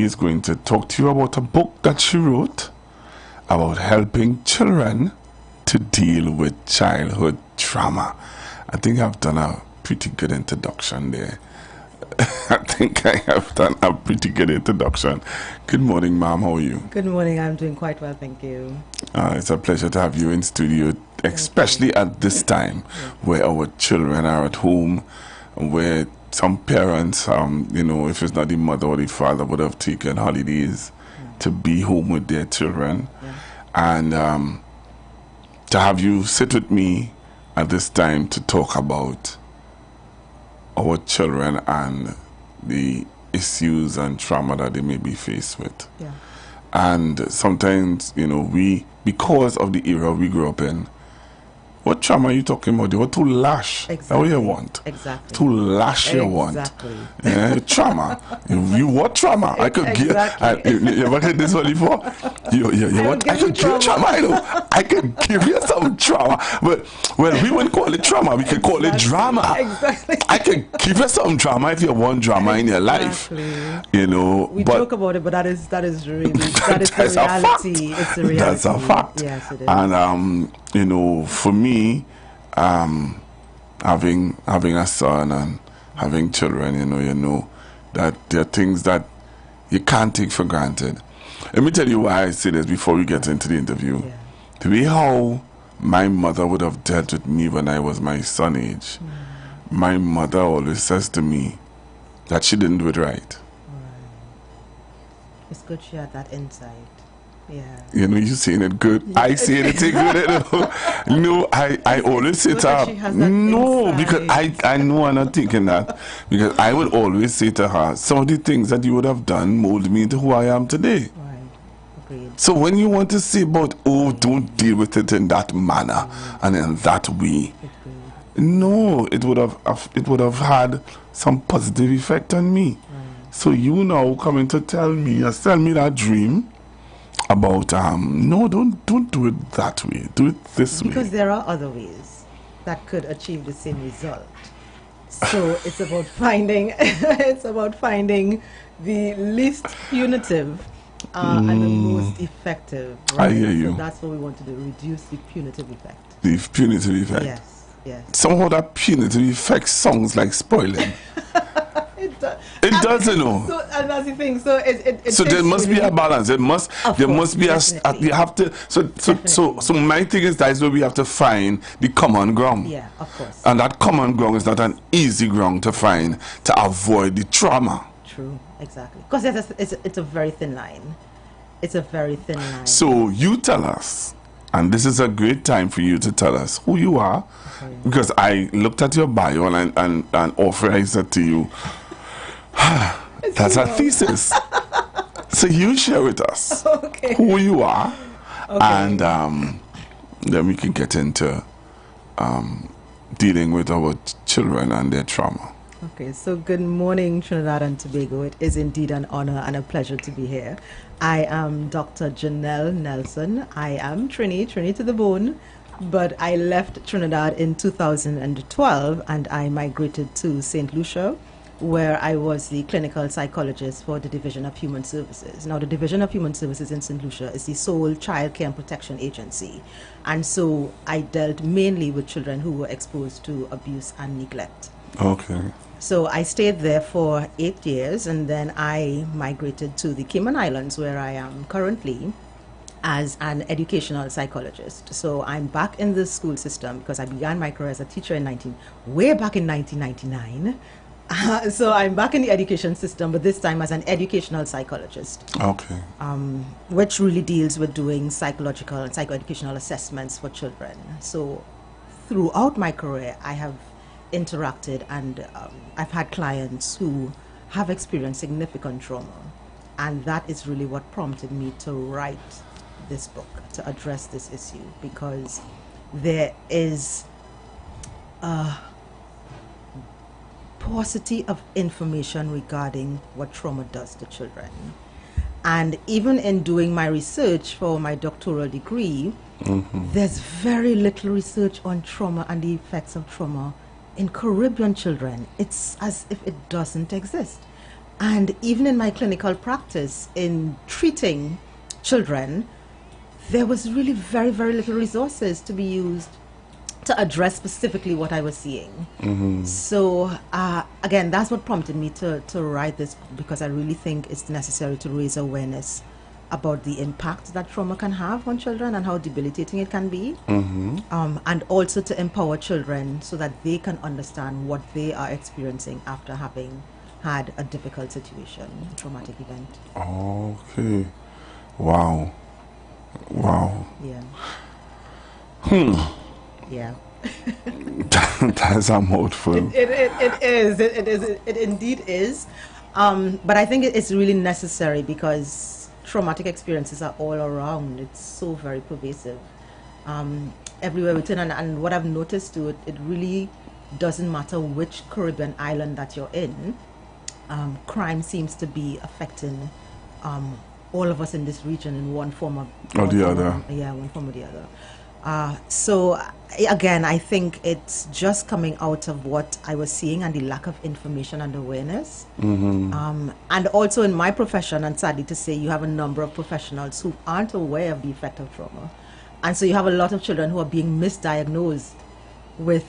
is going to talk to you about a book that she wrote about helping children to deal with childhood trauma. I think I've done a pretty good introduction there. I think I have done a pretty good introduction. Good morning, ma'am. How are you? Good morning. I'm doing quite well, thank you. It's a pleasure to have you in studio, especially at this time where our children are at home, where some parents, you know, if it's not the mother or the father, would have taken holidays to be home with their children. And to have you sit with me at this time to talk about our children and the issues and trauma that they may be faced with. And sometimes, you know, because of the era we grew up in, what trauma are you talking about? You want to lash. That's what you want. Exactly. To lash you want. Trauma. You what trauma? I could give. You ever heard this one before? You what? I could give trauma. I know. I could give you some trauma. But well, we wouldn't call it trauma. We could call it drama. Exactly. I could give you some drama if you want drama in your life. You know. We joke about it, but that is really that is the reality. It's the reality. That's a fact. Yes, it is. And you know, for me, having a son and having children, you know that there are things that you can't take for granted. Let me tell you why I say this before we get into the interview. To be how my mother would have dealt with me when I was my son age. My mother always says to me that she didn't do it right. It's good she had that insight. You know, you saying it good. I say it good. No, I always say to her, no, because I know I'm not thinking that. Because I would always say to her, some of the things that you would have done molded me into who I am today. Agreed. So when you want to say about, oh, don't deal with it in that manner and in that way, no, it would have had some positive effect on me. So you now coming to tell me that dream about no, don't do it that way, do it this way, because there are other ways that could achieve the same result. So it's about finding the least punitive and the most effective, right? I hear you. So that's what we want to do, reduce the punitive effect. The punitive effect. Yes. Somehow that punitive effect sounds like spoiling. It does, you know. So, and that's the thing. So so there must be a balance. There must be you have to. So my thing is that's where we have to find the common ground. Yeah, of course. And that common ground is not an easy ground to find to avoid the trauma. True, exactly. Because it's a very thin line. It's a very thin line. So you tell us, and this is a great time for you to tell us who you are, because I looked at your bio and authorized it to you. That's a thesis. So you share with us who you are, and then we can get into dealing with our children and their trauma. Okay, so good morning, Trinidad and Tobago. It is indeed an honor and a pleasure to be here. I am Dr. Janelle Nelson. I am Trini to the bone, but I left Trinidad in 2012 and I migrated to St. Lucia, where I was the clinical psychologist for the Division of Human Services. Now, the Division of Human Services in St. Lucia is the sole child care and protection agency. And so I dealt mainly with children who were exposed to abuse and neglect. Okay. So I stayed there for 8 years, and then I migrated to the Cayman Islands, where I am currently as an educational psychologist. So I'm back in the school system because I began my career as a teacher way back in 1999. So I'm back in the education system, but this time as an educational psychologist. Okay. Which really deals with doing psychological and psychoeducational assessments for children. So throughout my career, I have interacted and I've had clients who have experienced significant trauma. And that is really what prompted me to write this book, to address this issue, because there is paucity of information regarding what trauma does to children. And even in doing my research for my doctoral degree, there's very little research on trauma and the effects of trauma in Caribbean children. It's as if it doesn't exist. And even in my clinical practice, in treating children, there was really very, very little resources to be used to address specifically what I was seeing. So again, that's what prompted me to write this book, because I really think it's necessary to raise awareness about the impact that trauma can have on children and how debilitating it can be, and also to empower children so that they can understand what they are experiencing after having had a difficult situation, a traumatic event. Okay. Wow. Wow. Yeah. Yeah. That's a mouthful. It is. It indeed is. But I think it's really necessary because traumatic experiences are all around. It's so very pervasive. Everywhere we turn, and what I've noticed too, it really doesn't matter which Caribbean island that you're in. Crime seems to be affecting all of us in this region in one form or the other. Yeah, one form or the other. So again, I think it's just coming out of what I was seeing and the lack of information and awareness. And also in my profession, and sadly to say, you have a number of professionals who aren't aware of the effect of trauma. And so you have a lot of children who are being misdiagnosed with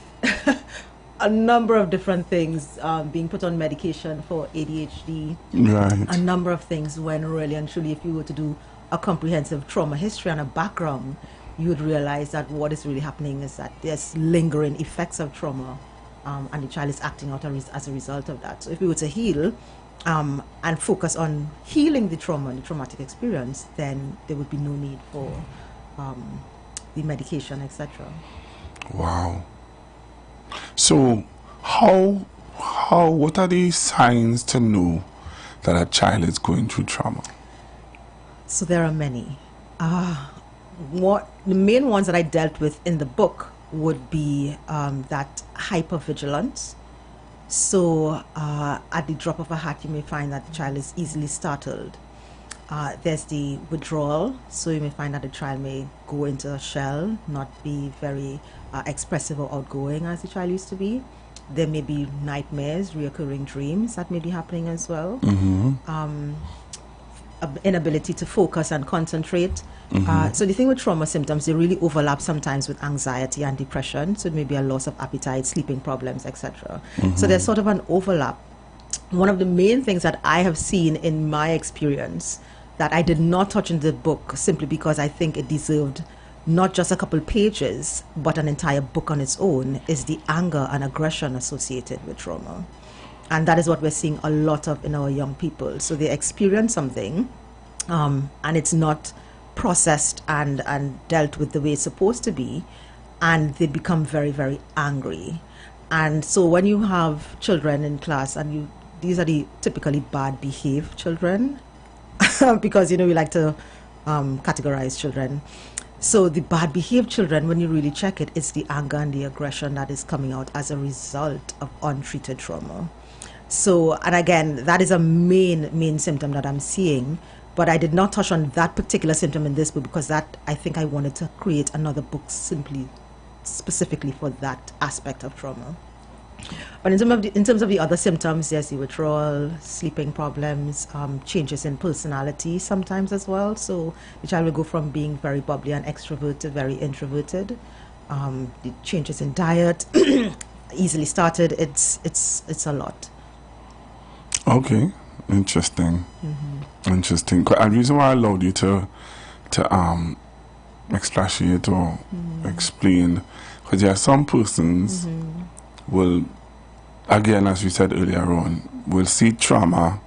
a number of different things, being put on medication for ADHD, a number of things, when really and truly, if you were to do a comprehensive trauma history and a background, you would realize that what is really happening is that there's lingering effects of trauma, and the child is acting out as a result of that. So if we were to heal and focus on healing the trauma and the traumatic experience, then there would be no need for the medication, etc. Wow. So what are the signs to know that a child is going through trauma? So there are many. The main ones that I dealt with in the book would be that hypervigilance. So at the drop of a hat, you may find that the child is easily startled. There's the withdrawal. So you may find that the child may go into a shell, not be very expressive or outgoing as the child used to be. There may be nightmares, reoccurring dreams that may be happening as well. Inability to focus and concentrate. So the thing with trauma symptoms, they really overlap sometimes with anxiety and depression. So it may be a loss of appetite, sleeping problems, etc. So there's sort of an overlap. One of the main things that I have seen in my experience that I did not touch in the book, simply because I think it deserved not just a couple pages, but an entire book on its own, is the anger and aggression associated with trauma. And that is what we're seeing a lot of in our young people. So they experience something, and it's not processed and dealt with the way it's supposed to be, and they become very, very angry. And so when you have children in class, and these are the typically bad behaved children, because, we like to categorize children. So the bad behaved children, when you really check it, it's the anger and the aggression that is coming out as a result of untreated trauma. So, and again, that is a main symptom that I'm seeing, but I did not touch on that particular symptom in this book because that, I think I wanted to create another book specifically for that aspect of trauma. But in terms of the other symptoms, there's the withdrawal, sleeping problems, changes in personality sometimes as well. So the child will go from being very bubbly and extrovert to very introverted. The changes in diet, easily started. It's a lot. Okay, interesting. Interesting. The reason why I allowed you to expatiate or explain, because there are some persons will, again, as we said earlier on, will see trauma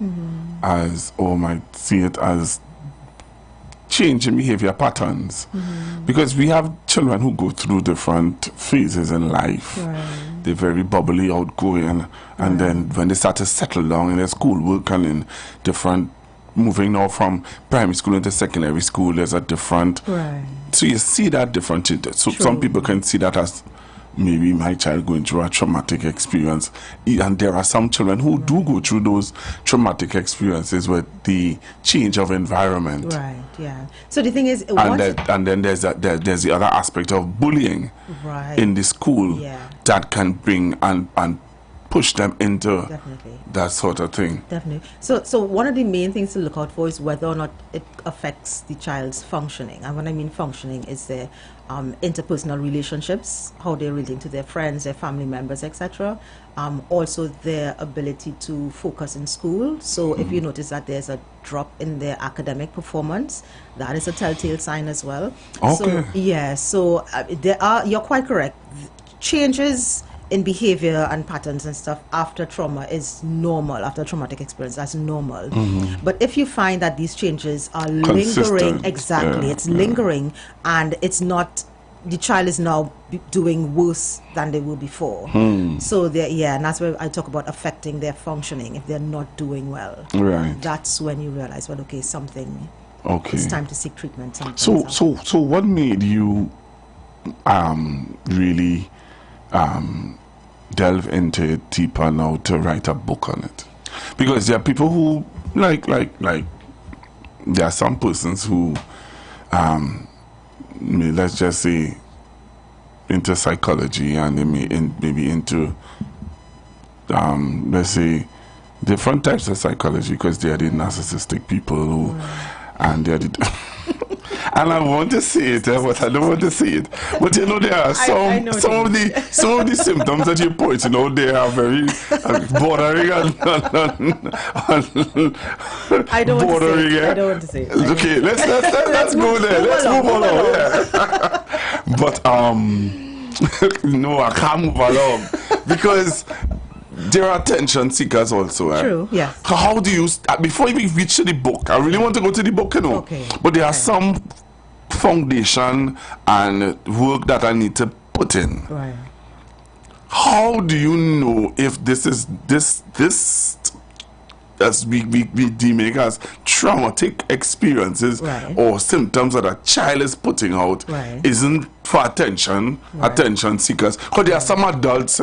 as, or might see it as change in behavior patterns. Because we have children who go through different phases in life. They're very bubbly, outgoing, and then when they start to settle down in their schoolwork and in different, moving now from primary school into secondary school, there's a different, so you see that different. So some people can see that as maybe my child going through a traumatic experience, and there are some children who do go through those traumatic experiences with the change of environment. So the thing is, and then there's the other aspect of bullying in the school that can bring and push them into Definitely. that sort of thing. Definitely. So one of the main things to look out for is whether or not it affects the child's functioning. And when I mean functioning, is their interpersonal relationships, how they're relating to their friends, their family members, etc. Also their ability to focus in school. So if you notice that there's a drop in their academic performance, that is a telltale sign as well. Okay. So yeah, so you're quite correct. Changes in behavior and patterns and stuff after trauma is normal, after traumatic experience, that's normal. But if you find that these changes are lingering, exactly, it's lingering, and it's not, the child is now doing worse than they were before. So and that's where I talk about affecting their functioning. If they're not doing well, right, that's when you realize, well, okay, something. Okay, it's time to seek treatment. So what made you really delve into it deeper now to write a book on it? Because there are people who like there are some persons who let's just say into psychology, and they maybe into let's say different types of psychology, because they are the narcissistic people who and they're the and I want to say it, but I don't want to say it. But you know, there are some of the symptoms that you point, you know, they are very bordering I don't want to say it. Okay, let's go there. Let's move along. Yeah. But no, I can't move along because there are attention seekers also. True, yes. How do you, before you reach to the book, I really want to go to the book, you know. Okay. But there are some foundation and work that I need to put in. Right. How do you know if this is this as we deem it as traumatic experiences or symptoms that a child is putting out isn't for attention seekers? Because there are some adults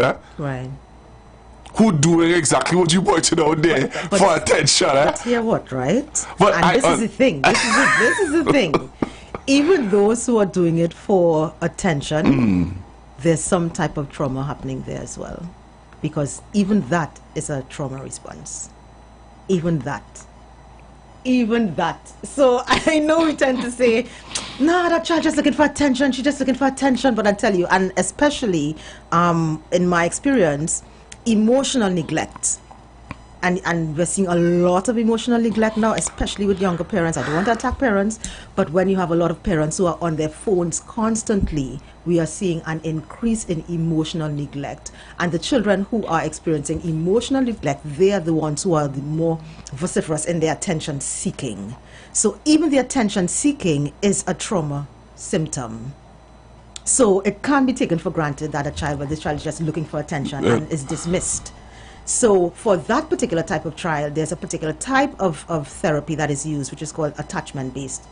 who doing exactly what you pointed out there for attention. But hear what, right? But this is the thing. This is the thing. Even those who are doing it for attention, there's some type of trauma happening there as well, because even that is a trauma response. Even that. So I know we tend to say, nah, that child just looking for attention, she's just looking for attention. But I tell you, and especially in my experience, emotional neglect. And we're seeing a lot of emotional neglect now, especially with younger parents. I don't want to attack parents, but when you have a lot of parents who are on their phones constantly, we are seeing an increase in emotional neglect. And the children who are experiencing emotional neglect, they are the ones who are the more vociferous in their attention seeking. So even the attention seeking is a trauma symptom. So it can't be taken for granted that this child is just looking for attention and is dismissed. So for that particular type of trial, there's a particular type of therapy that is used, which is called attachment-based,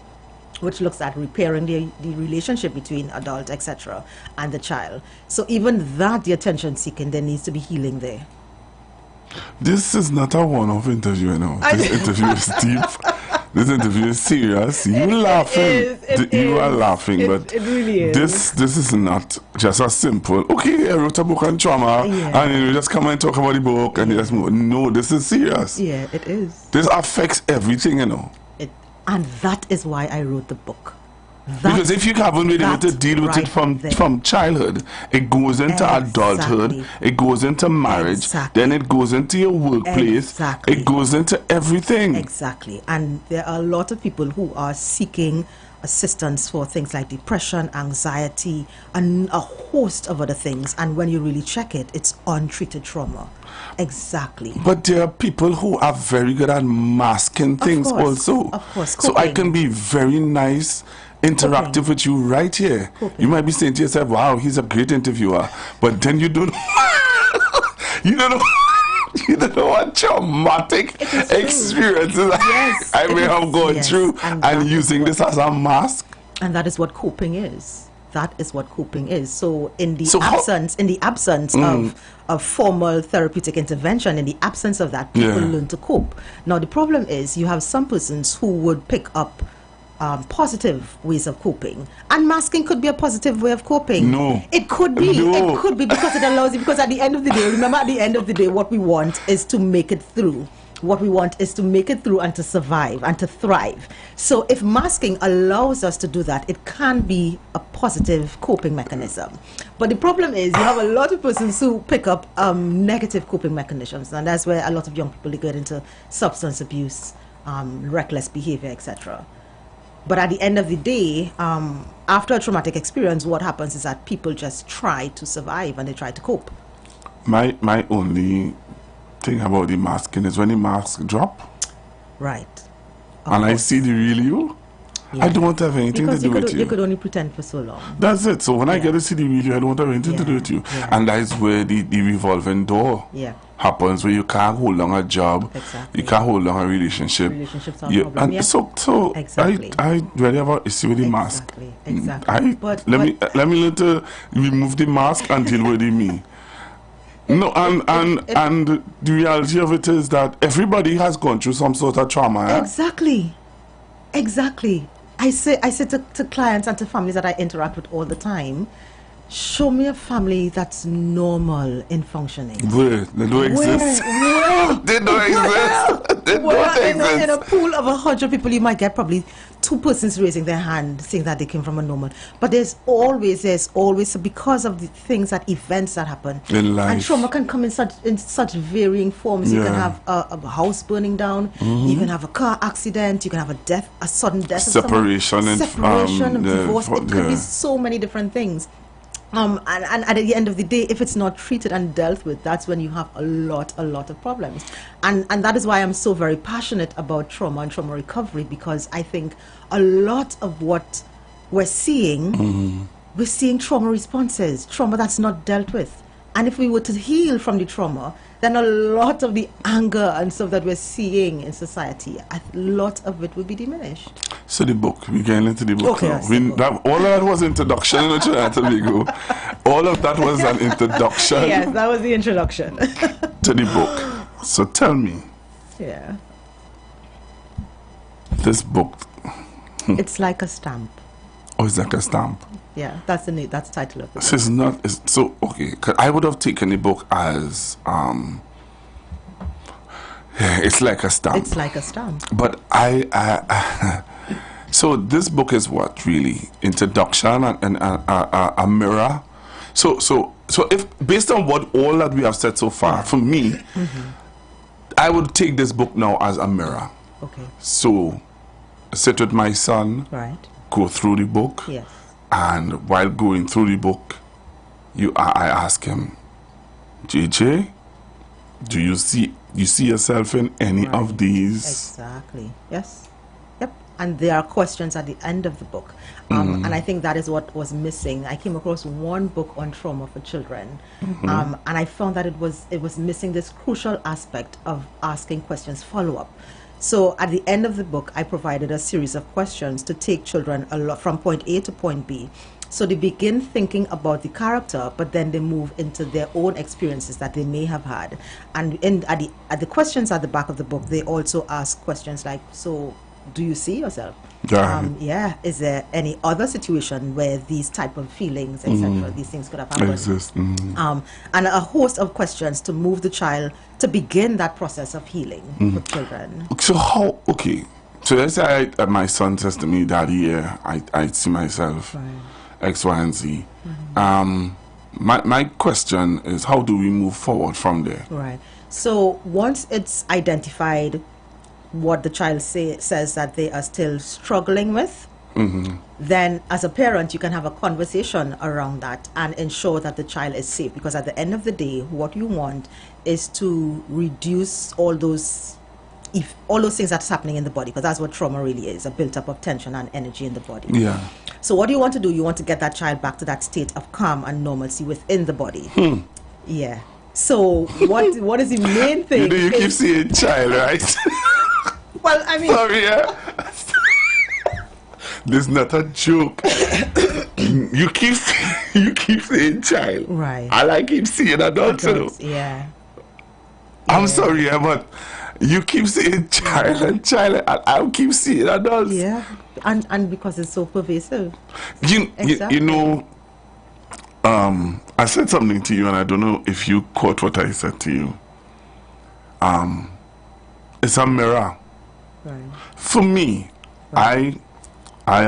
which looks at repairing the relationship between adult, etc., and the child. So even that, the attention-seeking, there needs to be healing there. This is not a one-off interview, you know. This interview is deep. This interview is serious. You laughing. You are laughing, but it really is. This is not just a simple, okay, I wrote a book on trauma, and you just come and talk about the book, and you just move. No, this is serious. Yeah, it is. This affects everything, you know. And that is why I wrote the book. Because if you haven't been able to deal with it from childhood, it goes into adulthood, it goes into marriage, then it goes into your workplace, it goes into everything. Exactly. And there are a lot of people who are seeking assistance for things like depression, anxiety, and a host of other things. And when you really check it, it's untreated trauma. Exactly. But there are people who are very good at masking things also. Of course. So I can be very nice, interactive with you right here. You might be saying to yourself, wow, he's a great interviewer, but then you don't you don't know what traumatic experiences I may have gone through and using this as a mask. And that is what coping is. That is what coping is. So in the absence of formal therapeutic intervention, in the absence of that, people learn to cope. Now the problem is you have some persons who would pick up positive ways of coping, and masking could be a positive way of coping. No, it could be. No. It could be, because it allows you. Because at the end of the day, remember, at the end of the day, what we want is to make it through. What we want is to make it through and to survive and to thrive. So if masking allows us to do that, it can be a positive coping mechanism. But the problem is you have a lot of persons who pick up negative coping mechanisms, and that's where a lot of young people get into substance abuse, reckless behavior, etc. But at the end of the day, after a traumatic experience, what happens is that people just try to survive and they try to cope. My only thing about the masking is when the mask drop, right? And I see the real you, yeah. I don't want to have anything because to do with you. You could only pretend for so long. That's it. So when I get to see the real you, I don't want to have anything to do with you. Yeah. And that's where the revolving door happens, where you can't hold on a job, you can't hold on a relationship. Relationships are a problem. And so exactly. I really have an issue with the mask. Exactly. Let me learn to remove the mask and deal with the me. No, and the reality of it is that everybody has gone through some sort of trauma. Exactly. I say to clients and to families that I interact with all the time, show me a family that's normal in functioning. Where? They don't exist. They don't exist. They don't exist. In a pool of 100 people, you might get probably 2 persons raising their hand saying that they came from a normal. But there's always, because of the things, that events that happen in life. And trauma can come in such varying forms. You can have a house burning down. You can have a car accident. You can have a sudden death. Separation, divorce. It could be so many different things. And at the end of the day, if it's not treated and dealt with, that's when you have a lot of problems. And that is why I'm so very passionate about trauma and trauma recovery, because I think a lot of what we're seeing, we're seeing trauma responses, trauma that's not dealt with. And if we were to heal from the trauma, then a lot of the anger and stuff that we're seeing in society, a lot of it will be diminished. So the book, we're getting into the book now. All of that was introduction, all of that was an introduction. Yes, that was the introduction. To the book. So tell me. Yeah. This book. It's like a stamp. Oh, it's like a stamp. Yeah, that's the title of the book. So it's not, so okay, 'cause I would have taken the book as it's like a stamp. It's like a stamp. But so this book is what, really? Introduction and a mirror. So if based on all that we have said so far, for me, I would take this book now as a mirror. Okay. So sit with my son. Right. Go through the book. Yes. And while going through the book, I ask him, JJ, do you see yourself in any of these? Exactly. Yes. Yep. And there are questions at the end of the book. And I think that is what was missing. I came across one book on trauma for children, and I found that it was missing this crucial aspect of asking questions, follow-up. So at the end of the book, I provided a series of questions to take children from point A to point B. So they begin thinking about the character, but then they move into their own experiences that they may have had. And at the questions at the back of the book, they also ask questions like, so do you see yourself? Is there any other situation where these type of feelings, etc., these things could have happened? Exist. And a host of questions to move the child to begin that process of healing with children. So so let's say my son says to me, Daddy, I see myself X, Y, and Z. My question is, how do we move forward from there? Right. So once it's identified what the child says that they are still struggling with, then as a parent you can have a conversation around that and ensure that the child is safe, because at the end of the day what you want is to reduce all those things that's happening in the body, because that's what trauma really is, a built-up of tension and energy in the body. Yeah. So what do you want to do? You want to get that child back to that state of calm and normalcy within the body. Yeah. So what is the main thing? You keep saying child, right? Well, I mean, sorry, this is not a joke. you keep saying child, right? I like him saying adults. Yeah. I'm sorry, but You keep saying child and child, and I'll keep seeing adults. Yeah, and because it's so pervasive. You know, I said something to you, and I don't know if you caught what I said to you. It's a mirror. Right. For me, right. I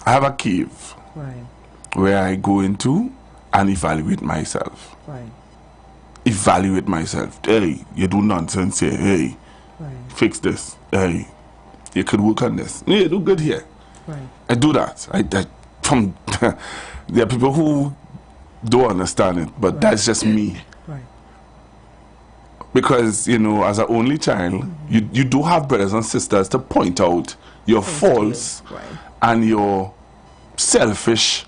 have a cave where I go into and evaluate myself. Right. Evaluate myself. Hey, you do nonsense here. Hey, fix this. Hey, you could work on this. Yeah, do good here. Right. I do that. From there are people who don't understand it, but that's just me. Right. Because, you know, as an only child, you do have brothers and sisters to point out your faults and your selfish,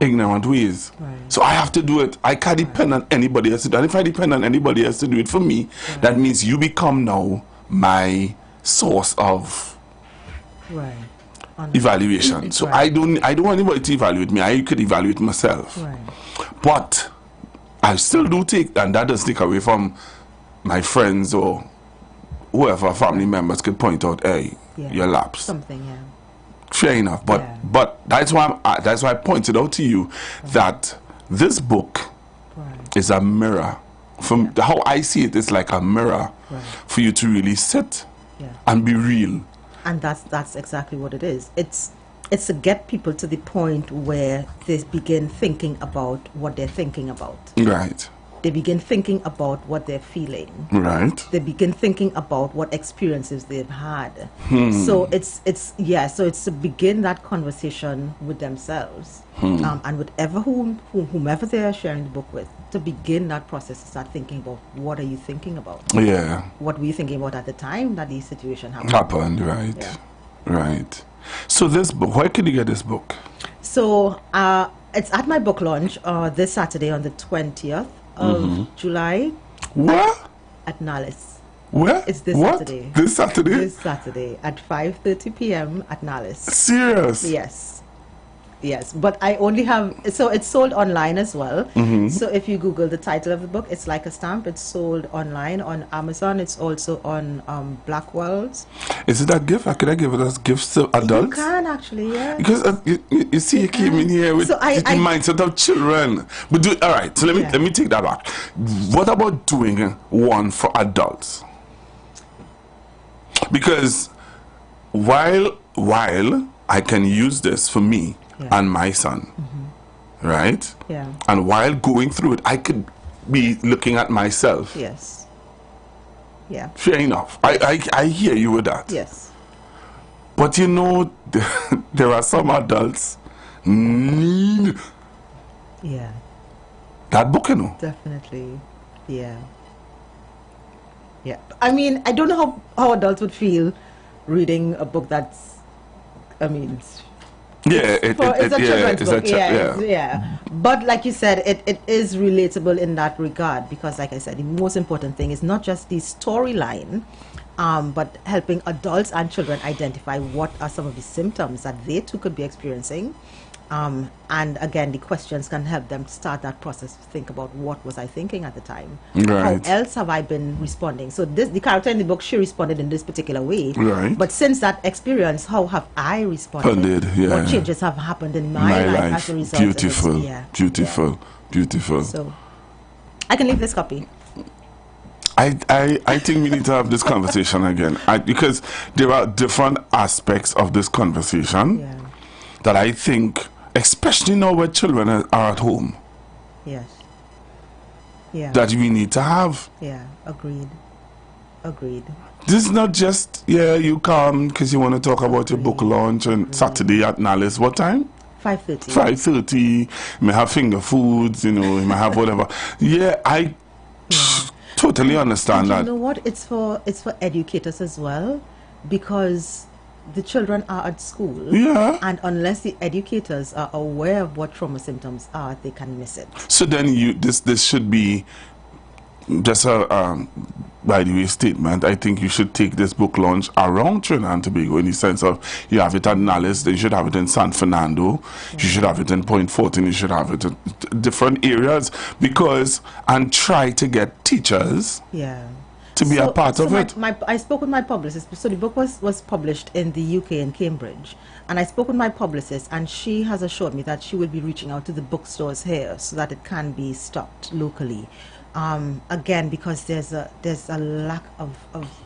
ignorant ways. So I have to do it. I can't depend on anybody else to do it. And if I depend on anybody else to do it for me, that means you become now my source of evaluation. So I don't want anybody to evaluate me. I could evaluate myself. But I still do take, and that does take away from my friends or whoever family members could point out, hey, you're lapsed. Something, Fair enough, but that's why I pointed out to you that this book is a mirror. From how I see it, it's like a mirror for you to really sit and be real. And that's exactly what it is. It's to get people to the point where they begin thinking about what they're thinking about. Right. They begin thinking about what they're feeling. Right. They begin thinking about what experiences they've had. So it's to begin that conversation with themselves and with whomever they are sharing the book with, to begin that process, to start thinking about what are you thinking about? Yeah. What were you thinking about at the time that this situation happened? Right. Yeah. Right. So this book, where can you get this book? So it's at my book launch this Saturday on the 20th of July. What? At Nallis. Where? It's this Saturday. This Saturday? This Saturday at 5:30 p.m. at Nallis. Serious? Yes. Yes, but I only have, so it's sold online as well. So if you Google the title of the book, it's like a stamp. It's sold online on Amazon. It's also on Blackwell's. Is it a gift? Could I give it as gifts to adults? You can actually, yeah. Because you see, you came in here with the mindset of children. But all right, so let me take that back. What about doing one for adults? Because while I can use this for me and my son, right? Yeah. And while going through it, I could be looking at myself. Yes. Yeah. Fair enough. I hear you with that. Yes. But you know, there are some adults need that book, you know. Definitely. Yeah. Yeah. I mean, I don't know how adults would feel reading a book that's, I mean, it's a children's book. Yeah. But like you said, it is relatable in that regard, because like I said, the most important thing is not just the storyline, but helping adults and children identify what are some of the symptoms that they too could be experiencing. And again, the questions can help them start that process to think about, what was I thinking at the time? Right. How else have I been responding? So the character in the book, she responded in this particular way. Right. But since that experience, how have I responded? What changes have happened in my life as a result? Beautiful. So I can leave this copy. I think we need to have this conversation again, because there are different aspects of this conversation that I think, especially now where children are at home, that we need to have. Yeah, agreed. This is not just, you come because you want to talk about your book launch on Saturday at Nallis. What time? 5:30. 5:30. You may have finger foods, you know, you may have whatever. I totally understand that. You know what? It's for educators as well, because the children are at school. Yeah. And unless the educators are aware of what trauma symptoms are, they can miss it. So then this should be just a by the way statement. I think you should take this book launch around Trinidad and Tobago, in the sense of, you have it at Nallis, then you should have it in San Fernando, you should have it in Point Fortin, you should have it in different areas, and try to get teachers to be a part of it. I spoke with my publicist. So the book was published in the UK in Cambridge, and I spoke with my publicist, and she has assured me that she will be reaching out to the bookstores here so that it can be stocked locally. Again, because there's a lack of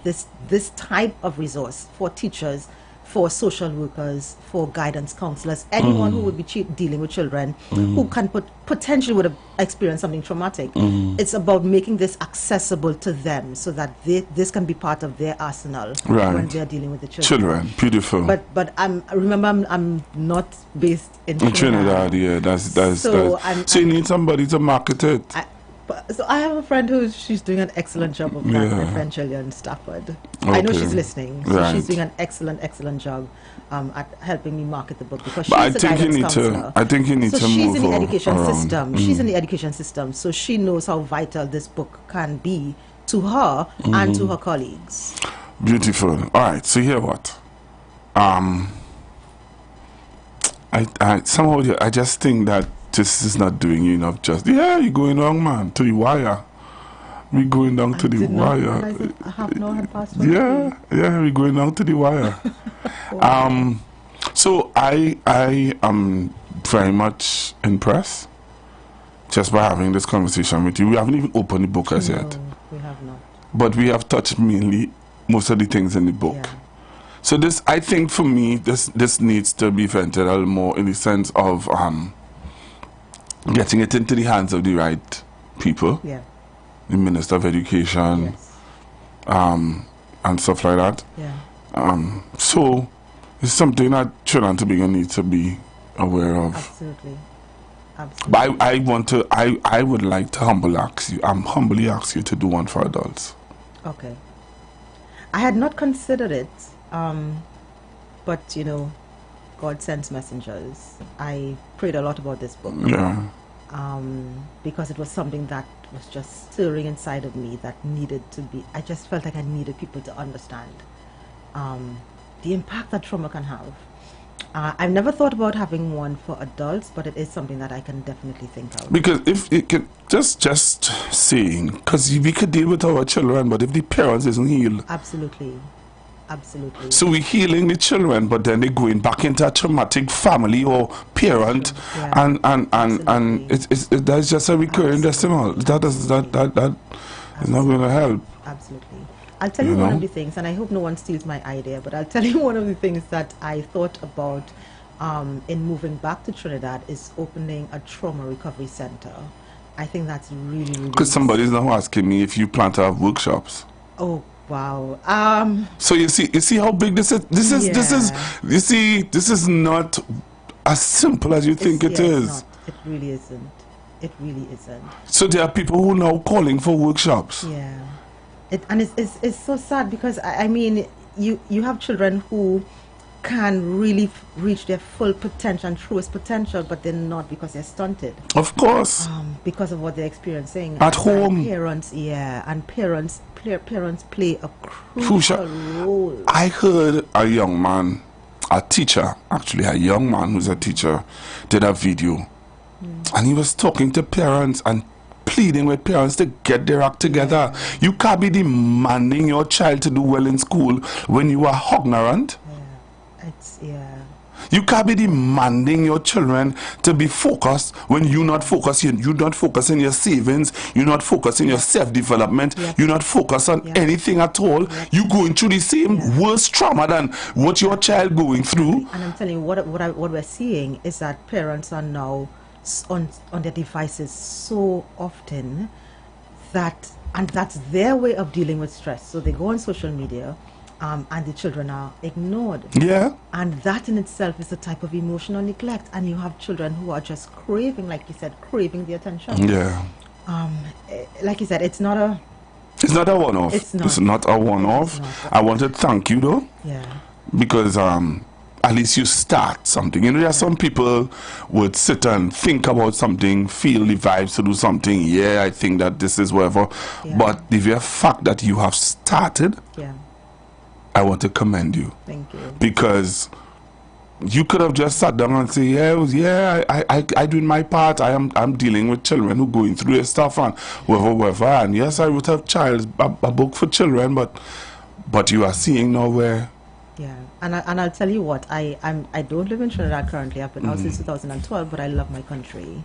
this type of resource for teachers, for social workers, for guidance counselors, anyone who would be dealing with children who can potentially would have experienced something traumatic. It's about making this accessible to them so that this can be part of their arsenal when they're dealing with the children. Beautiful. But remember I'm not based in Trinidad. Yeah, that's so you need somebody to market it. So I have a friend she's doing an excellent job of that, French in Stafford. Okay. I know she's listening, so she's doing an excellent job at helping me market the book, because she's a guidance counselor. I think you need to move she's in the education around. system. She's in the education system, so she knows how vital this book can be to her and to her colleagues. Beautiful. All right. So here what? I just think that this is not doing you enough justice. Yeah, you're going wrong, man, to the wire. We're going down to the wire. Yeah, we're going down to the wire. Wow. So I am very much impressed just by having this conversation with you. We haven't even opened the book as yet. We have not. But we have touched mainly most of the things in the book. Yeah. So this, I think for me, this needs to be vented a little more in the sense of getting it into the hands of the right people. Yeah. The Minister of Education. Yes. And stuff like that. Yeah. So it's something that Trinidad and Tobago needs to be aware of. Absolutely. But I would like to humbly ask you to do one for adults. Okay. I had not considered it, but you know, God sends messengers. I prayed a lot about this book. Yeah. Because it was something that was just stirring inside of me that needed to be, I just felt like I needed people to understand the impact that trauma can have. I've never thought about having one for adults, but it is something that I can definitely think of. Because if it could just saying, because we could deal with our children, but if the parents isn't healed. Absolutely. Absolutely. So we're healing the children, but then they're going back into a traumatic family or parent, and that's just a recurring decimal. That is not going to help. Absolutely. I'll tell you one of the things, and I hope no one steals my idea, but I'll tell you one of the things that I thought about in moving back to Trinidad is opening a trauma recovery center. I think that's really because somebody's now asking me if you plan to have workshops. Oh. Wow. So you see how big this is. This is not as simple as you think it is. It really isn't. It really isn't. So there are people who are now calling for workshops. Yeah. It's so sad because I mean you have children who can really reach their full potential and truest potential, but they're not because they're stunted. Of course. Because of what they're experiencing at home. Parents, and parents play a crucial role. I heard a young man, a teacher, actually a young man who's a teacher, did a video, and he was talking to parents and pleading with parents to get their act together. You can't be demanding your child to do well in school when you are ignorant. You can't be demanding your children to be focused when you're not focusing. You're not focusing your savings. You're not focusing your self-development. You're not focused on anything at all. You're going through the same worst trauma than what your child going through. And I'm telling you, what we're seeing is that parents are now on their devices so often and that's their way of dealing with stress. So they go on social media. And the children are ignored. Yeah. And that in itself is a type of emotional neglect. And you have children who are just craving, like you said, craving the attention. Yeah. Like you said, it's not a one-off. It's not a one-off. I want to thank you though. Yeah. Because at least you start something. You know, there are some people would sit and think about something, feel the vibes to do something. Yeah, I think that this is whatever. Yeah. But the very fact that you have started. Yeah. I want to commend you. Thank you. Because you could have just sat down and say, I doing my part. I'm dealing with children who going through their stuff and whatever. And yes, I would have a book for children, but you are seeing now where. Yeah, and I'll tell you what, I don't live in Trinidad currently. I've been out since 2012, but I love my country.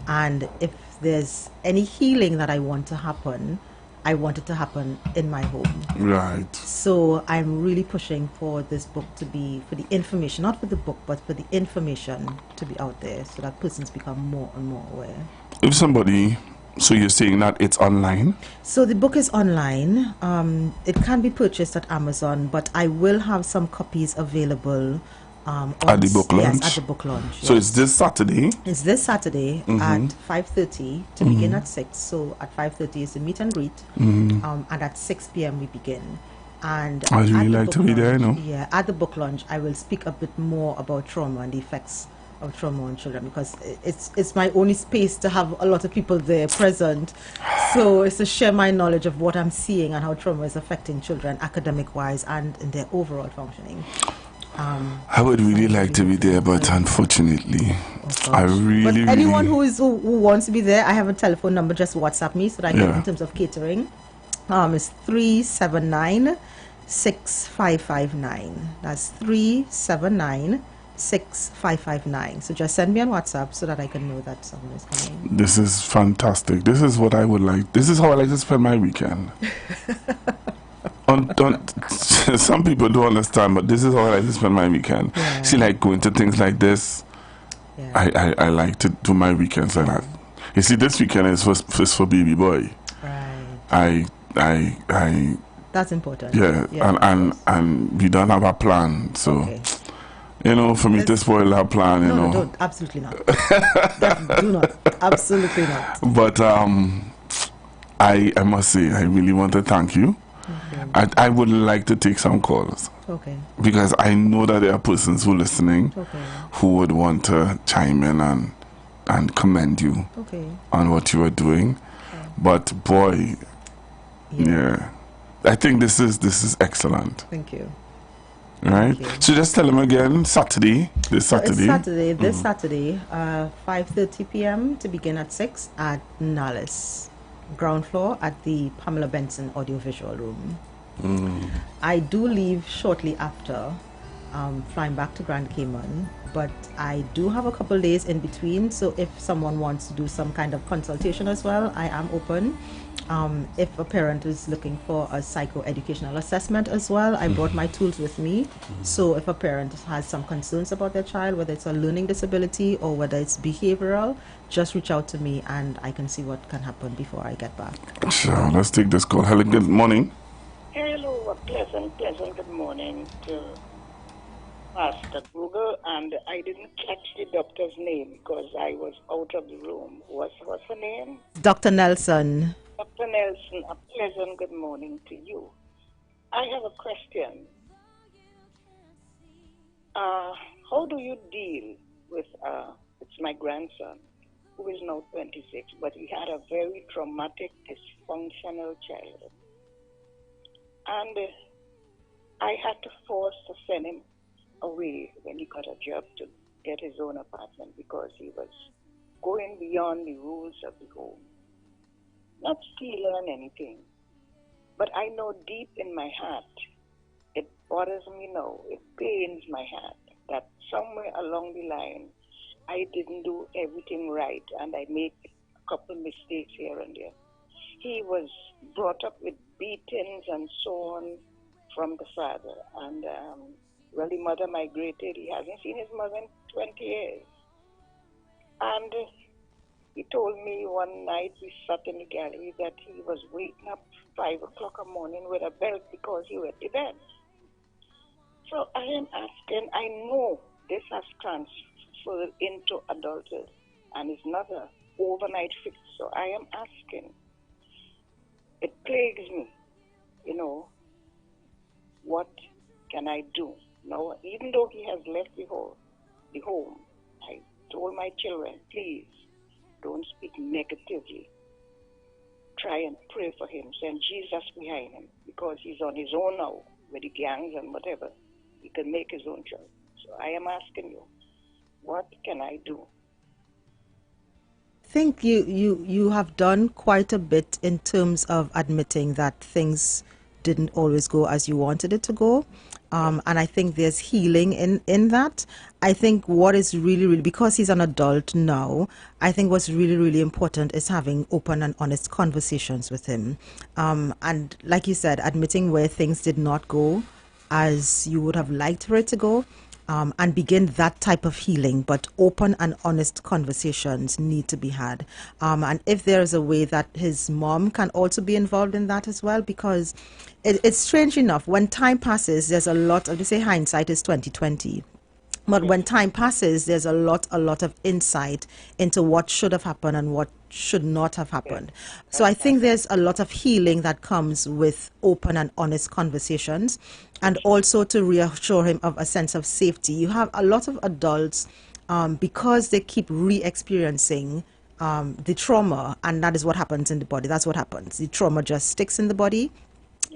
And if there's any healing that I want to happen, I want it to happen in my home. Right. So I'm really pushing for this book to be, for the information, not for the book, but for the information to be out there so that persons become more and more aware. If somebody, so you're saying that it's online? So the book is online. It can be purchased at Amazon, but I will have some copies available at the book launch? Yes, at the book launch. So yes. it's this Saturday? It's this Saturday at 5:30 to begin at 6. So at 5:30 is the meet and greet, and at 6 p.m. we begin. And I'd really like to be there, you know. Yeah, at the book launch, I will speak a bit more about trauma and the effects of trauma on children, because it's my only space to have a lot of people there present. So it's to share my knowledge of what I'm seeing and how trauma is affecting children academic-wise and in their overall functioning. I would really like to be there, but unfortunately, I really. But anyone who wants to be there, I have a telephone number. Just WhatsApp me so that I can, in terms of catering. It's 379-6559. That's 379-6559. So just send me on WhatsApp so that I can know that someone is coming. This is fantastic. This is what I would like. This is how I like to spend my weekend. Some people don't understand, but this is how I like to spend my weekend. Yeah. See, like going to things like this, I like to do my weekends like that. You see, this weekend is for baby boy. Right. I That's important. Yeah, and we don't have a plan, so you know, for me to spoil our plan, you know. No, don't, absolutely not. Do not, absolutely not. But I must say, I really want to thank you. I would like to take some calls. Okay. Because I know that there are persons who are listening who would want to chime in and commend you on what you are doing. But boy, I think this is excellent. Thank you. Right? Thank you. So just tell them again, Saturday, this Saturday. This Saturday, 5:30 p.m. to begin at 6 at Nallis. Ground floor at the Pamela Benson Audiovisual Room. I do leave shortly after, flying back to Grand Cayman, but I do have a couple days in between, so if someone wants to do some kind of consultation as well, I am open. If a parent is looking for a psychoeducational assessment as well, I brought my tools with me. So if a parent has some concerns about their child, whether it's a learning disability or whether it's behavioral, just reach out to me and I can see what can happen before I get back. Sure, let's take this call. Hello, good morning. Hello, a pleasant good morning to Master Google, and I didn't catch the doctor's name because I was out of the room. What's her name? Dr. Nelson. Dr. Nelson, a pleasant good morning to you. I have a question. How do you deal with, it's my grandson, who is now 26, but he had a very traumatic, dysfunctional childhood. And I had to force to send him away when he got a job to get his own apartment because he was going beyond the rules of the home. Not stealing anything, but I know deep in my heart, it bothers me now, it pains my heart that somewhere along the line, I didn't do everything right and I made a couple mistakes here and there. He was brought up with beatings and so on from the father. And, well, the mother migrated. He hasn't seen his mother in 20 years. And he told me one night we sat in the gallery that he was waking up 5 o'clock in the morning with a belt because he wet the bed. So I am asking, I know this has transferred into adulthood and it's not an overnight fix. So I am asking, it plagues me, you know, what can I do? Now, even though he has left the home, I told my children, please, don't speak negatively. Try and pray for him. Send Jesus behind him because he's on his own now with the gangs and whatever. He can make his own choice. So I am asking you, what can I do? I think you have done quite a bit in terms of admitting that things didn't always go as you wanted it to go. And I think there's healing in that. I think what is really, because he's an adult now, I think what's really important is having open and honest conversations with him. And like you said, admitting where things did not go as you would have liked for it to go. And begin that type of healing, but open and honest conversations need to be had. And if there is a way that his mom can also be involved in that as well, because it's strange enough, when time passes, there's a lot of, they say hindsight is 20/20. But when time passes, there's a lot of insight into what should have happened and what should not have happened. So I think there's a lot of healing that comes with open and honest conversations, and also to reassure him of a sense of safety. You have a lot of adults, because they keep re-experiencing the trauma, and that is what happens in the body. That's what happens. The trauma just sticks in the body.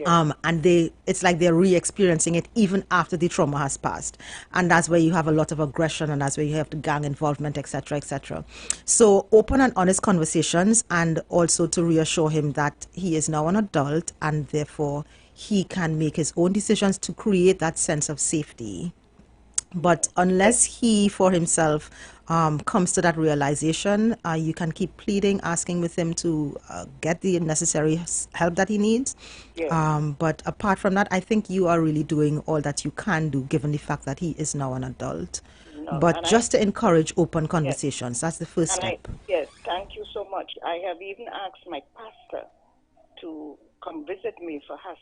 And it's like they're re-experiencing it even after the trauma has passed, and that's where you have a lot of aggression, and that's where you have the gang involvement, etc., etc. So open and honest conversations, and also to reassure him that he is now an adult and therefore he can make his own decisions to create that sense of safety. But unless he for himself comes to that realization, you can keep pleading, asking with him to get the necessary help that he needs. But apart from that, I think you are really doing all that you can do, given the fact that he is now an adult. But just to encourage open conversations, that's the first step. Yes, thank you so much. I have even asked my pastor to come visit me for us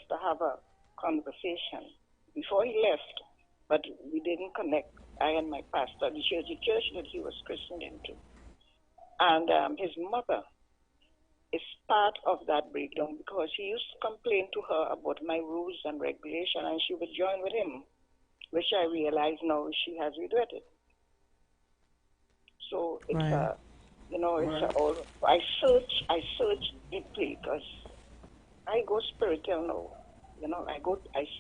to have a conversation before he left. But we didn't connect, I and my pastor, the church that he was christened into. And his mother is part of that breakdown, because he used to complain to her about my rules and regulation, and she would join with him, which I realize now she has regretted. So it's I search deeply, because I go spiritual now. I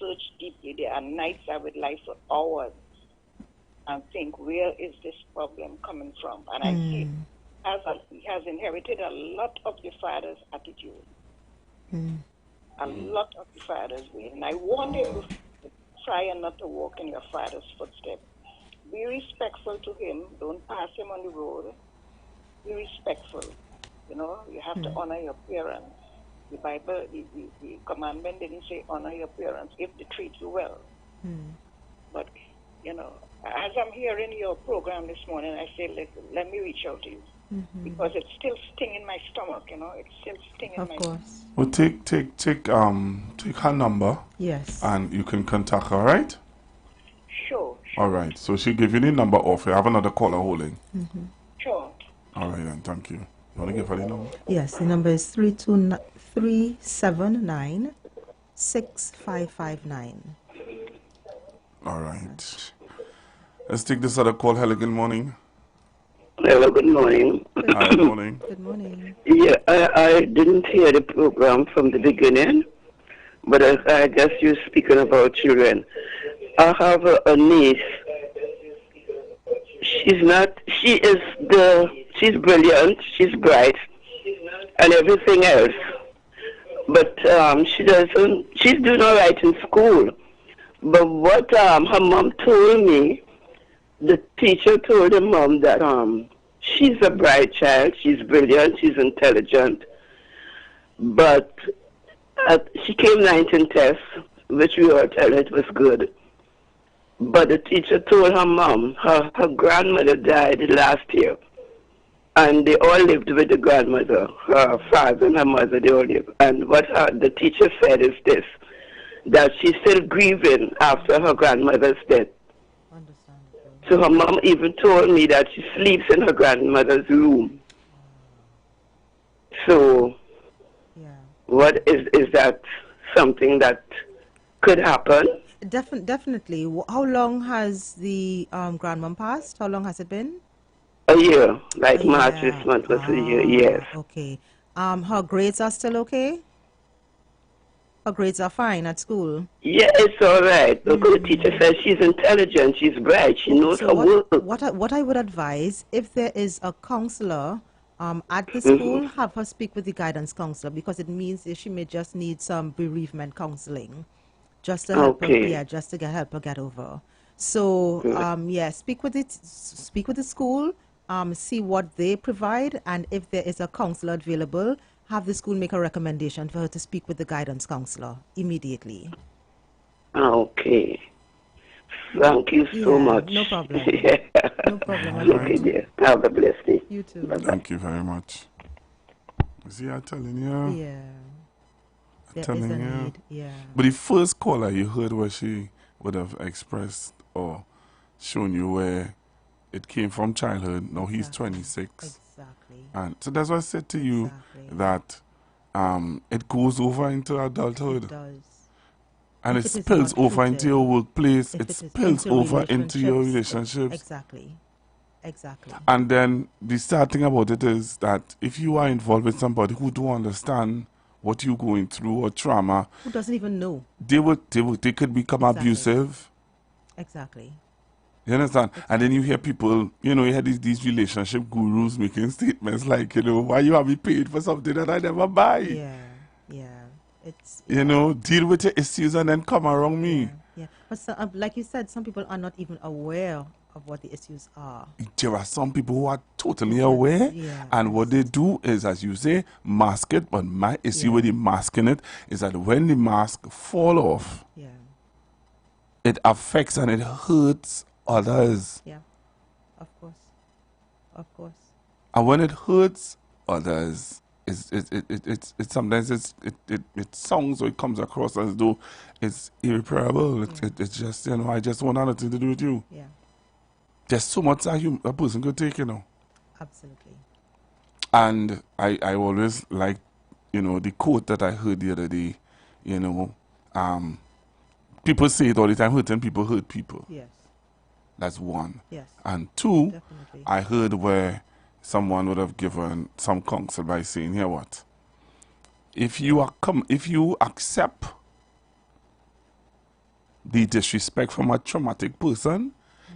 search deeply. There are nights I would lie for hours and think, where is this problem coming from? And I see he has inherited a lot of the father's attitude. A lot of the father's way. And I warn him to try not to walk in your father's footsteps. Be respectful to him. Don't pass him on the road. Be respectful. You have to honor your parents. The Bible, the commandment didn't say honor your parents if they treat you well. But, as I'm hearing your program this morning, I say, let me reach out to you. Because it's still stinging my stomach, it's still stinging my stomach. Well, take her number. Yes. And you can contact her, right? Sure. All right. So she'll give you the number off. I have another caller holding. Sure. All right, then. Thank you. You want to give her the number? Yes, the number is 379-6559. All right. Let's take this other call. Hello, good morning. Hello, good morning. Hi, good morning. Good morning. Yeah, I didn't hear the program from the beginning, but I guess you're speaking about children. I have a niece. She's brilliant, she's bright, and everything else. But she's doing all right in school. But what her mom told me, the teacher told her mom that she's a bright child, she's brilliant, she's intelligent. But she came ninth in tests, which we all tell her it was good. But the teacher told her mom, her grandmother died last year. And they all lived with the grandmother, her father and her mother, they all lived. And what the teacher said is this, that she's still grieving after her grandmother's death. So her mom even told me that she sleeps in her grandmother's room. So, what is that something that could happen? Definitely. How long has the grandmom passed? How long has it been? A year. Like March this month was a year, yes. Okay. Her grades are still okay? Her grades are fine at school. Yeah, it's all right. Because the teacher says she's intelligent, she's bright, she knows her work. What I would advise, if there is a counselor at the school, have her speak with the guidance counselor, because it means that she may just need some bereavement counseling, just to help her, just to help her get over. So yeah, speak with the school, see what they provide, and if there is a counselor available, have the school make a recommendation for her to speak with the guidance counselor immediately. Okay. Thank you so much. No problem. Yeah. No problem. Okay, dear. Have a blessed day. You too. Bye-bye. Thank you very much. See, I'm telling you. Yeah. I'm telling you. Need. Yeah. But the first caller you heard where she would have expressed or shown you where it came from childhood. Now he's 26. Exactly. And so that's why I said to you that it goes over into adulthood. It does. And If it it is spills not over into your workplace. If It it is spills into over into your relationships. Exactly. Exactly. And then the sad thing about it is that if you are involved with somebody who don't understand what you're going through or trauma, Who doesn't even know? they could become abusive. Exactly. You understand? And then you hear people, you know, you hear these relationship gurus making statements like, you know, why you have me paid for something that I never buy? Yeah. Yeah. It's You know, deal with your issues and then come around me. Yeah. But so, like you said, some people are not even aware of what the issues are. There are some people who are totally aware, and what they do is, as you say, mask it. But my issue with the masking it is that when the mask fall off, it affects and it hurts others. Yeah, of course, of course. And when it hurts others, it's sometimes it sounds or it comes across as though it's irreparable. It's just, you know, I just want nothing to do with you. Yeah. There's so much a person could take, you know. Absolutely. And I always like, you know, the quote that I heard the other day, you know, people say it all the time, hurting people hurt people. Yes. That's one. Yes. And two, definitely. I heard where someone would have given some counsel by saying, here what? If you accept the disrespect from a traumatic person,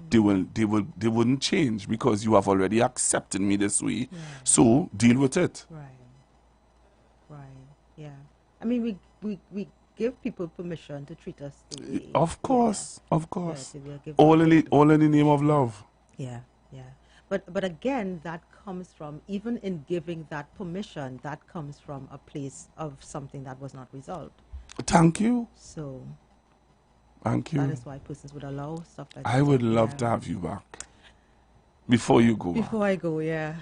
they wouldn't change because you have already accepted me this way. Yeah. So deal with it. Right. Right. Yeah. I mean, we give people permission to treat us the way. Of course. Of course. Yeah, all in the name of love. Yeah. Yeah. But again, that comes from, even in giving that permission, that comes from a place of something that was not resolved. Thank you. So thank you. That is why persons would allow stuff like that. I would love to have you back before you go. Before I go, yeah.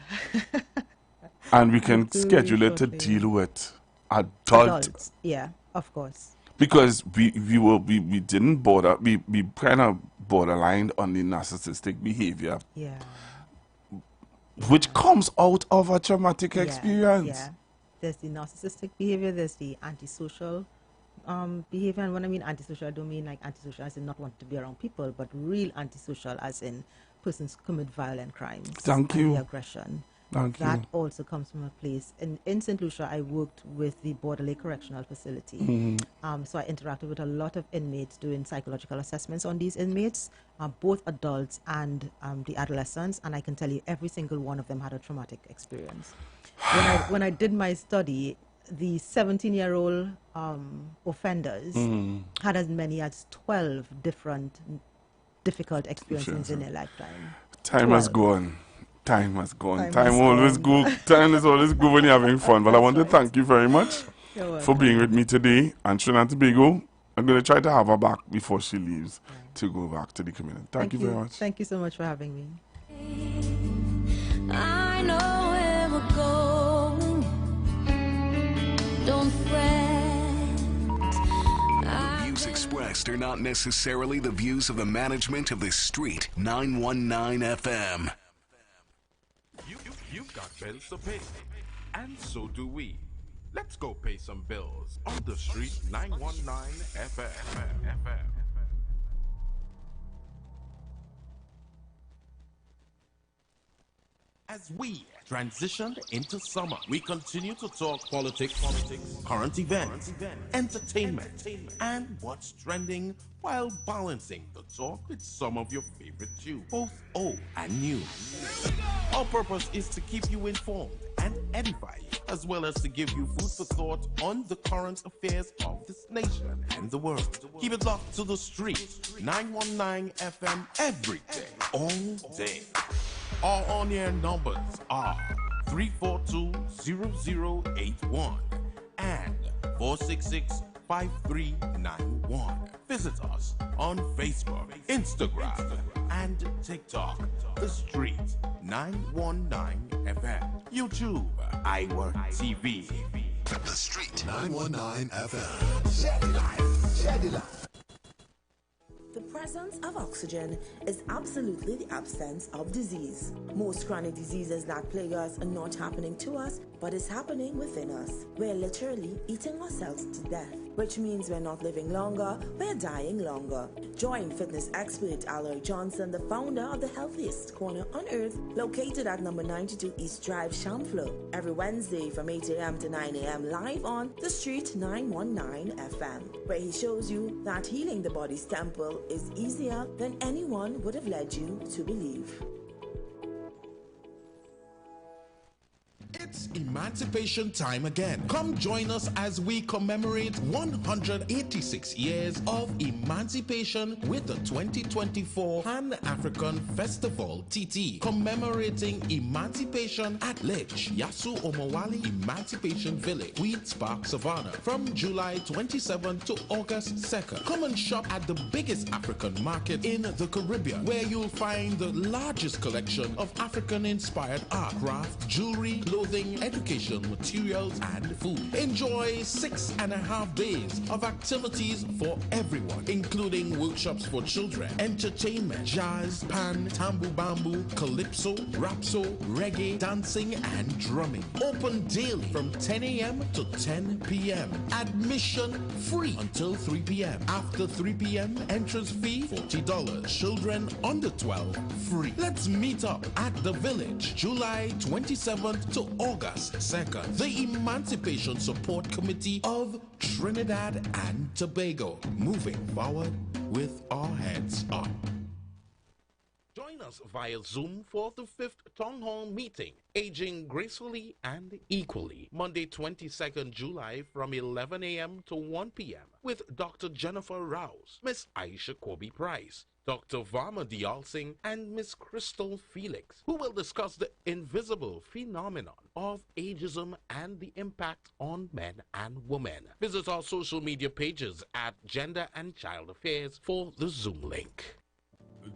And we can schedule it to deal with adults. Yeah, of course. Because we didn't border, we kind of borderlined on the narcissistic behavior. Yeah. Which comes out of a traumatic experience. Yeah. There's the narcissistic behavior, there's the antisocial behavior. And when I mean antisocial, I don't mean like antisocial as in not wanting to be around people, but real antisocial as in persons commit violent crimes. Thank you. The aggression. Thank you. That also comes from a place. In St. Lucia, I worked with the Borderley Correctional Facility. So I interacted with a lot of inmates doing psychological assessments on these inmates, both adults and the adolescents. And I can tell you every single one of them had a traumatic experience. When I did my study, the 17-year-old offenders had as many as 12 different difficult experiences in their lifetime. Time has gone. Time has gone. Time always go. Time is always good when you're having fun. But I want to thank you very much for being with me today. And Trinidad and Tobago, I'm going to try to have her back before she leaves to go back to the community. Thank you very much. Thank you so much for having me. I know where we're going. Don't fret. The views expressed are not necessarily the views of the management of the Street 919 FM. You've got bills to pay, and so do we. Let's go pay some bills on the Street 919 FM. As we transition into summer, we continue to talk politics, current events, entertainment, and what's trending while balancing the talk with some of your favorite tunes, both old and new. Our purpose is to keep you informed and edify you, as well as to give you food for thought on the current affairs of this nation and the world. Keep it locked to the street, 919 FM every day, all day. Our on-air numbers are 342-0081 and 466-5391. Visit us on Facebook, Instagram, and TikTok. The Street 919 FM. YouTube, IWER TV. The Street 919 FM. Shed it life. Shed it life. The presence of oxygen is absolutely the absence of disease. Most chronic diseases that plague us are not happening to us, but is happening within us. We're literally eating ourselves to death, which means we're not living longer, we're dying longer. Join fitness expert Alloy Johnson, the founder of the healthiest corner on earth, located at number 92 East Drive, Chamfleur, every Wednesday from 8 a.m. to 9 a.m. live on The Street 919 FM, where he shows you that healing the body's temple is easier than anyone would have led you to believe. It's emancipation time again. Come join us as we commemorate 186 years of emancipation with the 2024 Pan-African Festival TT, commemorating emancipation at Lich Yasu Omowali Emancipation Village, Weeds Park, Savannah, from July 27th to August 2nd. Come and shop at the biggest African market in the Caribbean, where you'll find the largest collection of African-inspired art, craft, jewelry, clothing, educational materials, and food. Enjoy 6.5 days of activities for everyone, including workshops for children, entertainment, jazz, pan, tambu bambu, calypso, rapso, reggae, dancing, and drumming. Open daily from 10 a.m. to 10 p.m. Admission free until 3 p.m. After 3 p.m., entrance fee $40. Children under 12 free. Let's meet up at the village, July 27th to August 2nd. The Emancipation Support Committee of Trinidad and Tobago, moving forward with our heads up. Join us via Zoom for the 5th Town Hall meeting, Aging Gracefully and Equally, Monday 22nd July from 11 a.m. to 1 p.m. with Dr. Jennifer Rouse, Miss Aisha Kobe Price, Dr. Varma Dialsing, and Miss Crystal Felix, who will discuss the invisible phenomenon of ageism and the impact on men and women. Visit our social media pages at Gender and Child Affairs for the Zoom link.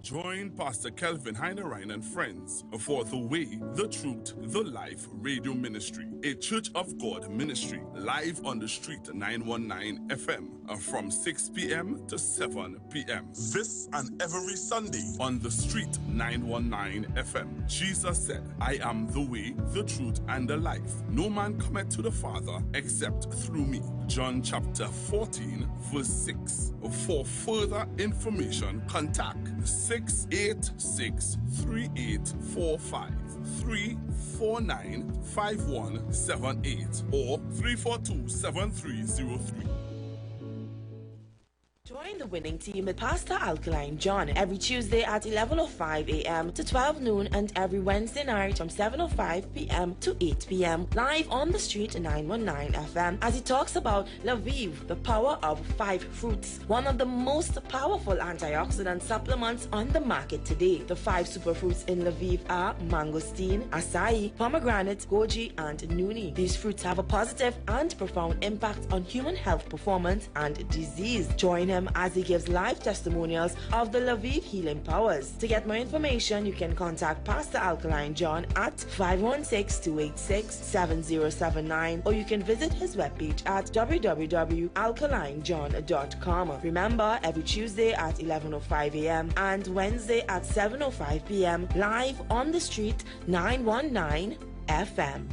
Join Pastor Kelvin Heinerine and friends for The Way, The Truth, The Life Radio Ministry, a Church of God ministry, live on the Street 919 FM from 6 p.m. to 7 p.m. This and every Sunday on the Street 919 FM. Jesus said, I am the way, the truth, and the life. No man cometh to the Father except through me. John chapter 14, verse 6. For further information, contact 686-3845, 349-5178, or 342-7303. Join the winning team with Pastor Alkaline John every Tuesday at 11:05 a.m. to 12 noon and every Wednesday night from 7:05 p.m. to 8 p.m. live on the Street 919 FM as he talks about Lviv, the power of 5 fruits, one of the most powerful antioxidant supplements on the market today. The 5 superfruits in Lviv are mangosteen, acai, pomegranate, goji, and nuni. These fruits have a positive and profound impact on human health performance and disease. Join him as he gives live testimonials of the Lviv healing powers. To get more information, you can contact Pastor Alkaline John at 516-286-7079, or you can visit his webpage at www.alkalinejohn.com. Remember, every Tuesday at 11:05 a.m. and Wednesday at 7:05 p.m. live on the Street 919 FM.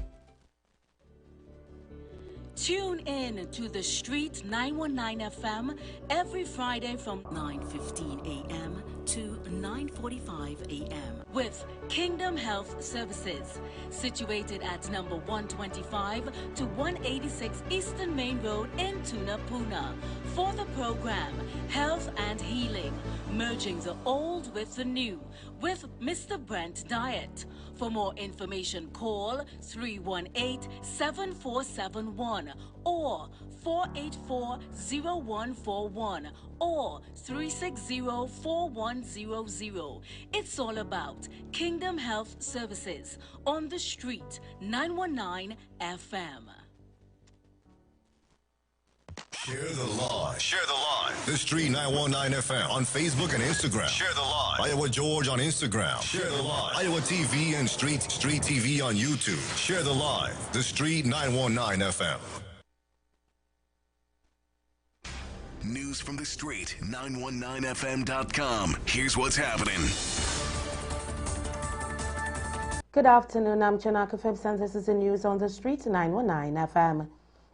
Tune in to the Street 919 FM every Friday from 9:15 a.m. to 9:45 a.m. with Kingdom Health Services, situated at number 125 to 186 Eastern Main Road in Tunapuna, for the program Health and Healing, merging the old with the new, with Mr. Brent Diet. For more information, call 318-7471 or 484-0141 or 360-4100. It's all about Kingdom Health Services on the street, 919 FM. Share the live. Share the live. The Street 919 FM on Facebook and Instagram. Share the live. Iowa George on Instagram. Share the live. Iowa TV and Street TV on YouTube. Share the live. The Street 919 FM. News from the street, 919fm.com. Here's what's happening. Good afternoon, I'm Chanaka Phipps, and this is the news on the street, 919 FM.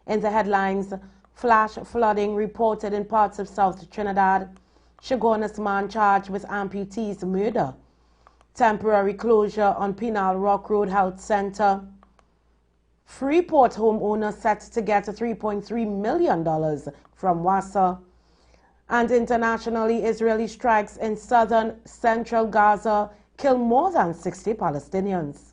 In the headlines, flash flooding reported in parts of South Trinidad. Shogunist man charged with amputees murder. Temporary closure on Penal Rock Road Health Center. Freeport homeowner set to get $3.3 million from WASA. And internationally, Israeli strikes in southern central Gaza kill more than 60 Palestinians.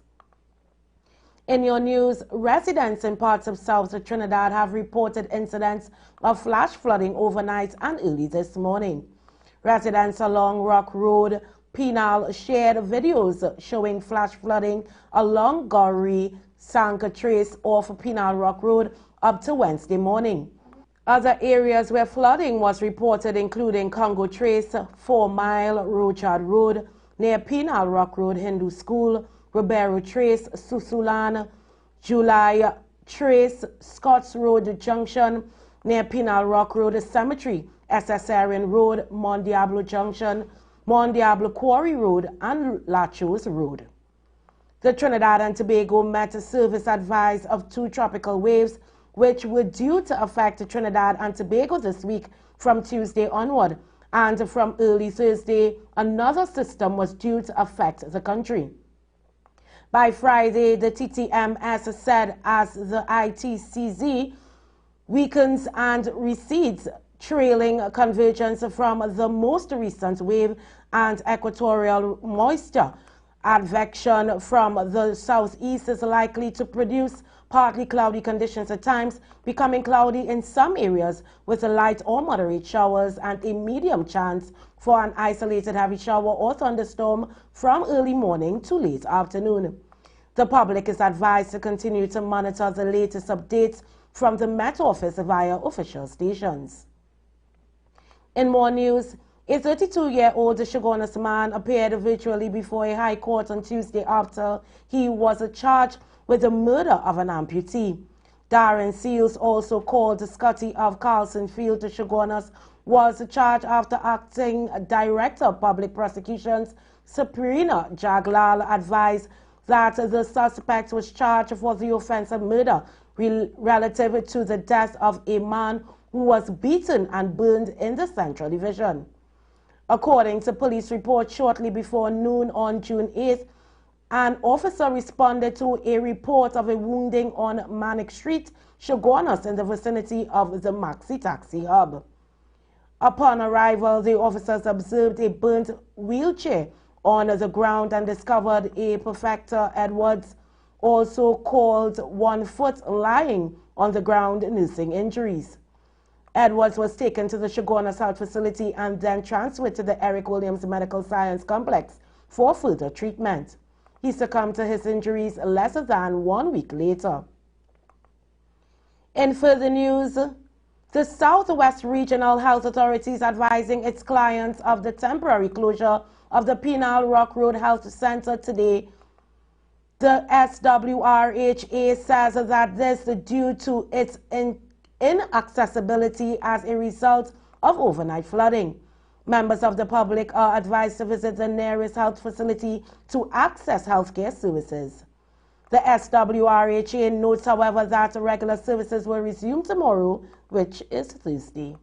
In your news, residents in parts of South Trinidad have reported incidents of flash flooding overnight and early this morning. Residents along Rock Road, Penal, shared videos showing flash flooding along Goree, Sanka Trace off Penal Rock Road up to Wednesday morning. Other areas where flooding was reported including Congo Trace, 4 Mile, Rochard Road, near Penal Rock Road Hindu School, Ribeiro Trace, Susulan, July Trace, Scotts Road Junction, near Penal Rock Road Cemetery, SSRN Road, Mont Diablo Junction, Mont Diablo Quarry Road, and Lachos Road. The Trinidad and Tobago Met Service advised of 2 tropical waves which were due to affect Trinidad and Tobago this week from Tuesday onward, and from early Thursday, another system was due to affect the country. By Friday, the TTMS said as the ITCZ weakens and recedes, trailing convergence from the most recent wave and equatorial moisture, advection from the southeast is likely to produce partly cloudy conditions at times, becoming cloudy in some areas with light or moderate showers and a medium chance for an isolated heavy shower or thunderstorm from early morning to late afternoon. The public is advised to continue to monitor the latest updates from the Met Office via official stations. In more news, a 32-year-old Shogunist man appeared virtually before a high court on Tuesday after he was charged with the murder of an amputee. Darren Seals, also called Scotty of Carlson Field to Shogunist, was charged after acting Director of Public Prosecutions Sabrina Jaglal advised that the suspect was charged for the offense of murder relative to the death of a man who was beaten and burned in the Central Division. According to police reports, shortly before noon on June 8th, an officer responded to a report of a wounding on Manic Street, Shogunist, in the vicinity of the Maxi Taxi Hub. Upon arrival, the officers observed a burnt wheelchair on the ground and discovered a Perfector Edwards, also called 1 Foot, lying on the ground nursing injuries. Edwards was taken to the Shogunist Health Facility and then transferred to the Eric Williams Medical Science Complex for further treatment. He succumbed to his injuries less than 1 week later. In further news, the Southwest Regional Health Authority is advising its clients of the temporary closure of the Penal Rock Road Health Center today. The SWRHA says that this is due to its inaccessibility as a result of overnight flooding. Members of the public are advised to visit the nearest health facility to access healthcare services. The SWRHA notes, however, that regular services will resume tomorrow, which is Thursday.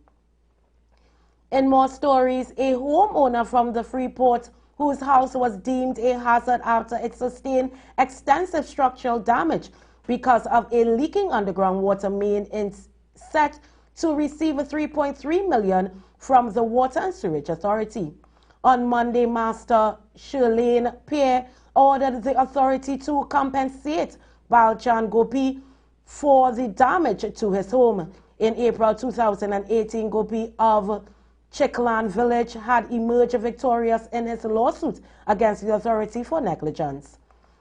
In more stories, a homeowner from the Freeport whose house was deemed a hazard after it sustained extensive structural damage because of a leaking underground water main is set to receive $3.3 million from the Water and Sewerage Authority. On Monday, Master Shirlane Pierre ordered the authority to compensate Balchan Gopi for the damage to his home. In April 2018, Gopi of Chickland Village had emerged victorious in his lawsuit against the authority for negligence.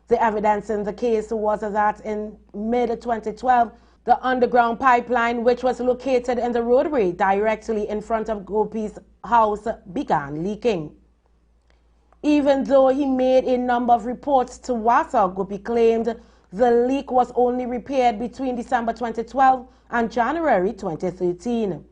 The evidence in the case was that in mid-2012, the underground pipeline, which was located in the roadway directly in front of Gopi's house, began leaking. Even though he made a number of reports to WASA, Gopi claimed the leak was only repaired between December 2012 and January 2013.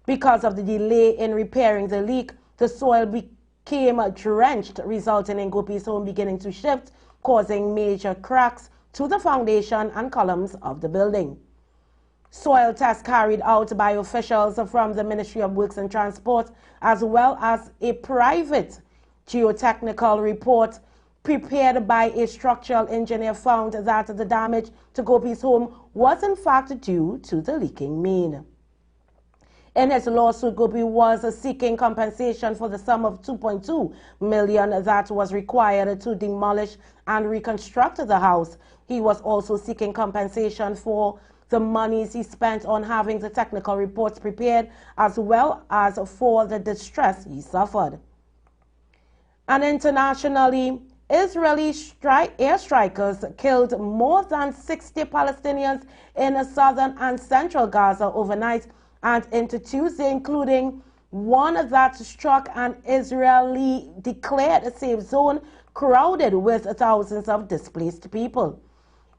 Because of the delay in repairing the leak, the soil became drenched, resulting in Gopi's home beginning to shift, causing major cracks to the foundation and columns of the building. Soil tests carried out by officials from the Ministry of Works and Transport, as well as a private geotechnical report prepared by a structural engineer, found that the damage to Gopi's home was in fact due to the leaking main. In his lawsuit, Gopi was seeking compensation for the sum of $2.2 million that was required to demolish and reconstruct the house. He was also seeking compensation for the monies he spent on having the technical reports prepared, as well as for the distress he suffered. And internationally, Israeli airstrikers killed more than 60 Palestinians in southern and central Gaza overnight and into Tuesday, including one that struck an Israeli declared safe zone crowded with thousands of displaced people.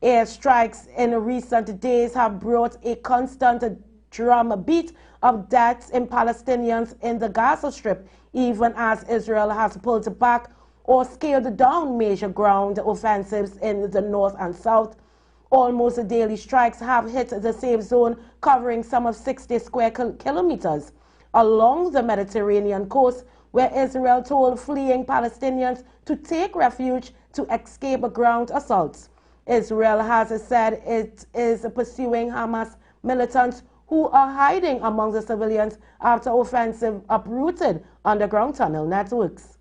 Airstrikes in recent days have brought a constant drumbeat of deaths in Palestinians in the Gaza Strip, even as Israel has pulled back or scaled down major ground offensives in the north and south. Almost daily strikes have hit the safe zone, covering some of 60 square kilometers along the Mediterranean coast, where Israel told fleeing Palestinians to take refuge to escape ground assaults. Israel has said it is pursuing Hamas militants who are hiding among the civilians after offensive uprooted underground tunnel networks.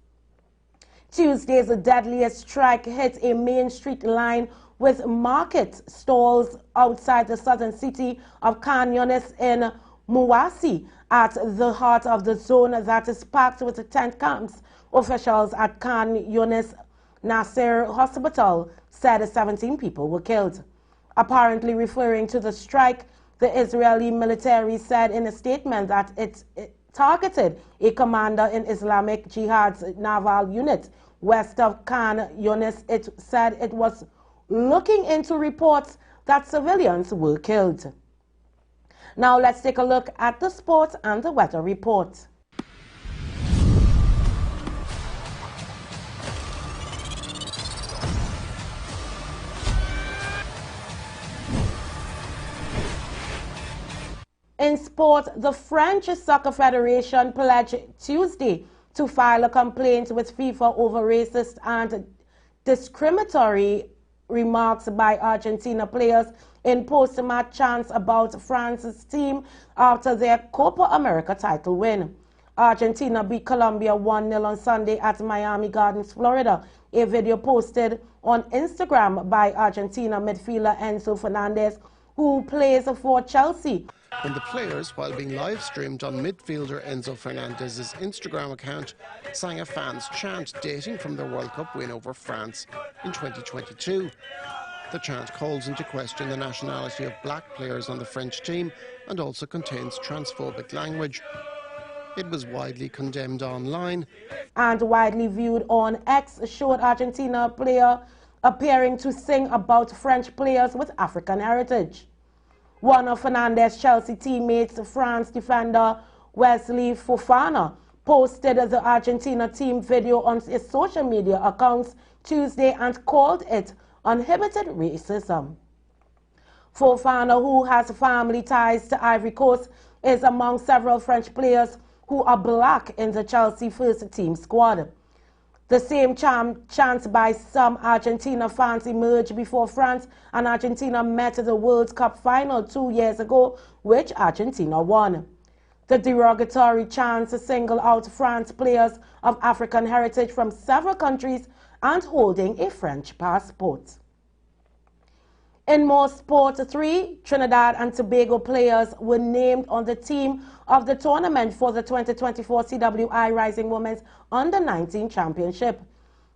Tuesday's deadliest strike hit a main street line with market stalls outside the southern city of Khan Yunis in Muwasi, at the heart of the zone that is packed with tent camps. Officials at Khan Yunis Nasser Hospital said 17 people were killed. Apparently referring to the strike, the Israeli military said in a statement that it targeted a commander in Islamic Jihad's naval unit west of Khan Yunis. It said it was looking into reports that civilians were killed. Now let's take a look at the sports and the weather report. In sport, the French Soccer Federation pledged Tuesday to file a complaint with FIFA over racist and discriminatory remarks by Argentina players in post-match chants about France's team after their Copa America title win. Argentina beat Colombia 1-0 on Sunday at Miami Gardens, Florida. A video posted on Instagram by Argentina midfielder Enzo Fernandez, who plays for Chelsea. And the players, while being live streamed on midfielder Enzo Fernandez's Instagram account, sang a fans' chant dating from their World Cup win over France in 2022. The chant calls into question the nationality of black players on the French team and also contains transphobic language. It was widely condemned online. And widely viewed on X, showed Argentina player appearing to sing about French players with African heritage. One of Fernandez's Chelsea teammates, France defender Wesley Fofana, posted the Argentina team video on his social media accounts Tuesday and called it uninhibited racism. Fofana, who has family ties to Ivory Coast, is among several French players who are black in the Chelsea first team squad. The same chance by some Argentina fans emerged before France and Argentina met at the World Cup final 2 years ago, which Argentina won. The derogatory chants single out France players of African heritage from several countries and holding a French passport. In more sport, 3 Trinidad and Tobago players were named on the team of the tournament for the 2024 CWI Rising Women's Under-19 Championship.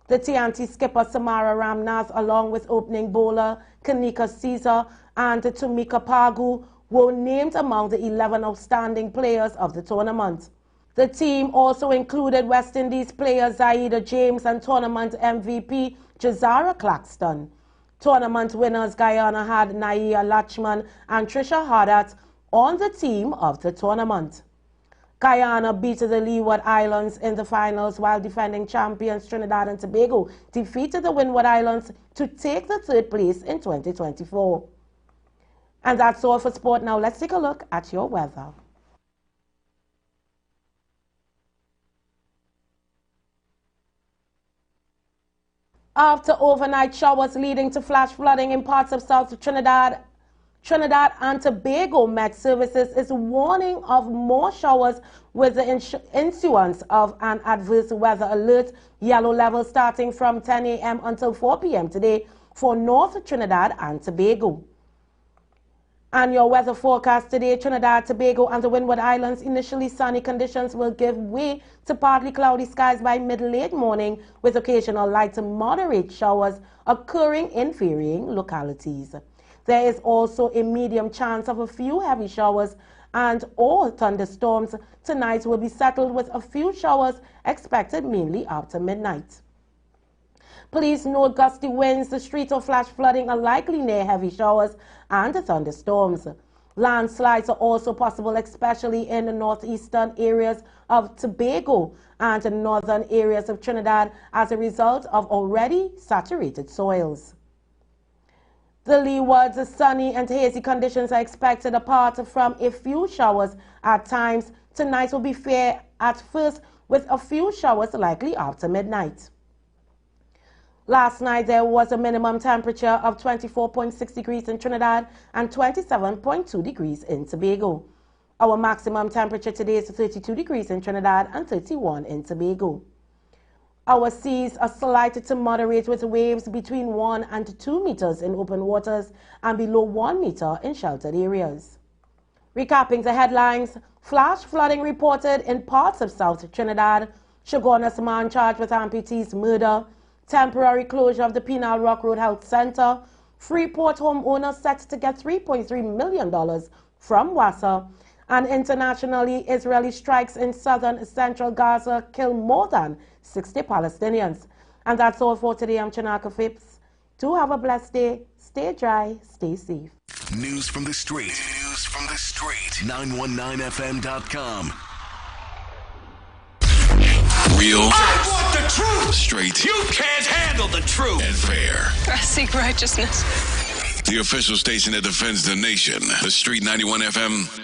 The TNT skipper Samara Ramnas, along with opening bowler Kanika Caesar and Tumika Pagu, were named among the 11 outstanding players of the tournament. The team also included West Indies players Zaida James and tournament MVP Jazara Claxton. Tournament winners Guyana had Naiya Lachman and Trisha Hardat on the team of the tournament. Guyana beat the Leeward Islands in the finals, while defending champions Trinidad and Tobago defeated the Windward Islands to take the 3rd place in 2024. And that's all for sport. Now let's take a look at your weather. After overnight showers leading to flash flooding in parts of South Trinidad, Trinidad and Tobago Met Services is warning of more showers with the issuance of an adverse weather alert yellow level starting from 10 a.m. until 4 p.m. today for North Trinidad and Tobago. And your weather forecast today: Trinidad, Tobago and the Windward Islands, initially sunny conditions will give way to partly cloudy skies by mid-late morning with occasional light to moderate showers occurring in varying localities. There is also a medium chance of a few heavy showers and or thunderstorms. Tonight will be settled with a few showers expected mainly after midnight. Please note gusty winds, the street or flash flooding are likely near heavy showers and thunderstorms. Landslides are also possible, especially in the northeastern areas of Tobago and the northern areas of Trinidad as a result of already saturated soils. The Leewards, sunny and hazy conditions are expected apart from a few showers at times. Tonight will be fair at first with a few showers likely after midnight. Last night, there was a minimum temperature of 24.6 degrees in Trinidad and 27.2 degrees in Tobago. Our maximum temperature today is 32 degrees in Trinidad and 31 in Tobago. Our seas are slight to moderate with waves between 1 and 2 meters in open waters and below 1 meter in sheltered areas. Recapping the headlines: flash flooding reported in parts of South Trinidad, Shogunas man charged with amputees murder, temporary closure of the Penal Rock Road Health Center, Freeport homeowners set to get $3.3 million from WASA, and internationally, Israeli strikes in southern central Gaza kill more than 60 Palestinians. And that's all for today. I'm Chanaka Phipps. Do have a blessed day. Stay dry. Stay safe. News from the street. News from the street. 919fm.com. Real. I want the truth. Straight. You can't handle the truth. And fair. I seek righteousness. The official station that defends the nation. The Street 91 FM.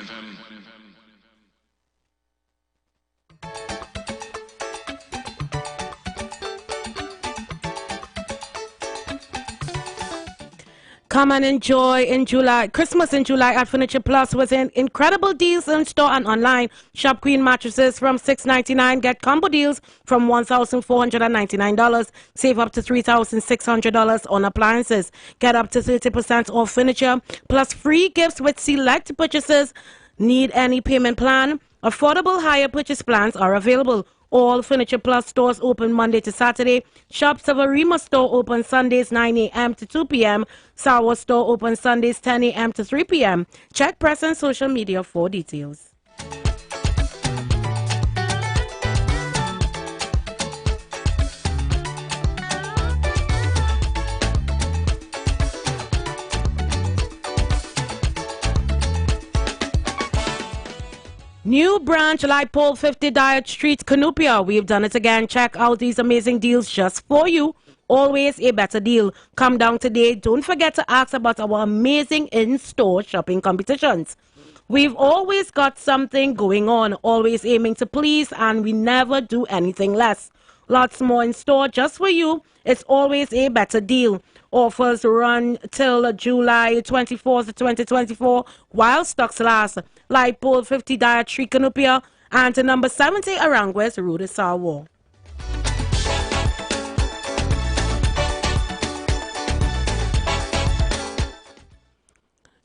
Come and enjoy in July. Christmas in July at Furniture Plus with incredible deals in store and online. Shop Queen mattresses from $699. Get combo deals from $1,499. Save up to $3,600 on appliances. Get up to 30% off furniture plus free gifts with select purchases. Need any payment plan? Affordable hire purchase plans are available. All Furniture Plus stores open Monday to Saturday. Shop Savarima store open Sundays 9 a.m. to 2 p.m. Sawa store open Sundays 10 a.m. to 3 p.m. Check press and social media for details. New branch Lightpole 50 Diet Street, Canopia. We've done it again. Check out these amazing deals just for you. Always a better deal. Come down today. Don't forget to ask about our amazing in-store shopping competitions. We've always got something going on, always aiming to please, and we never do anything less. Lots more in store just for you. It's always a better deal. Offers run till July 24th, 2024 while stocks last. Light 50 Dietary Canopia and to number 70 Aranguez Road, Sawa.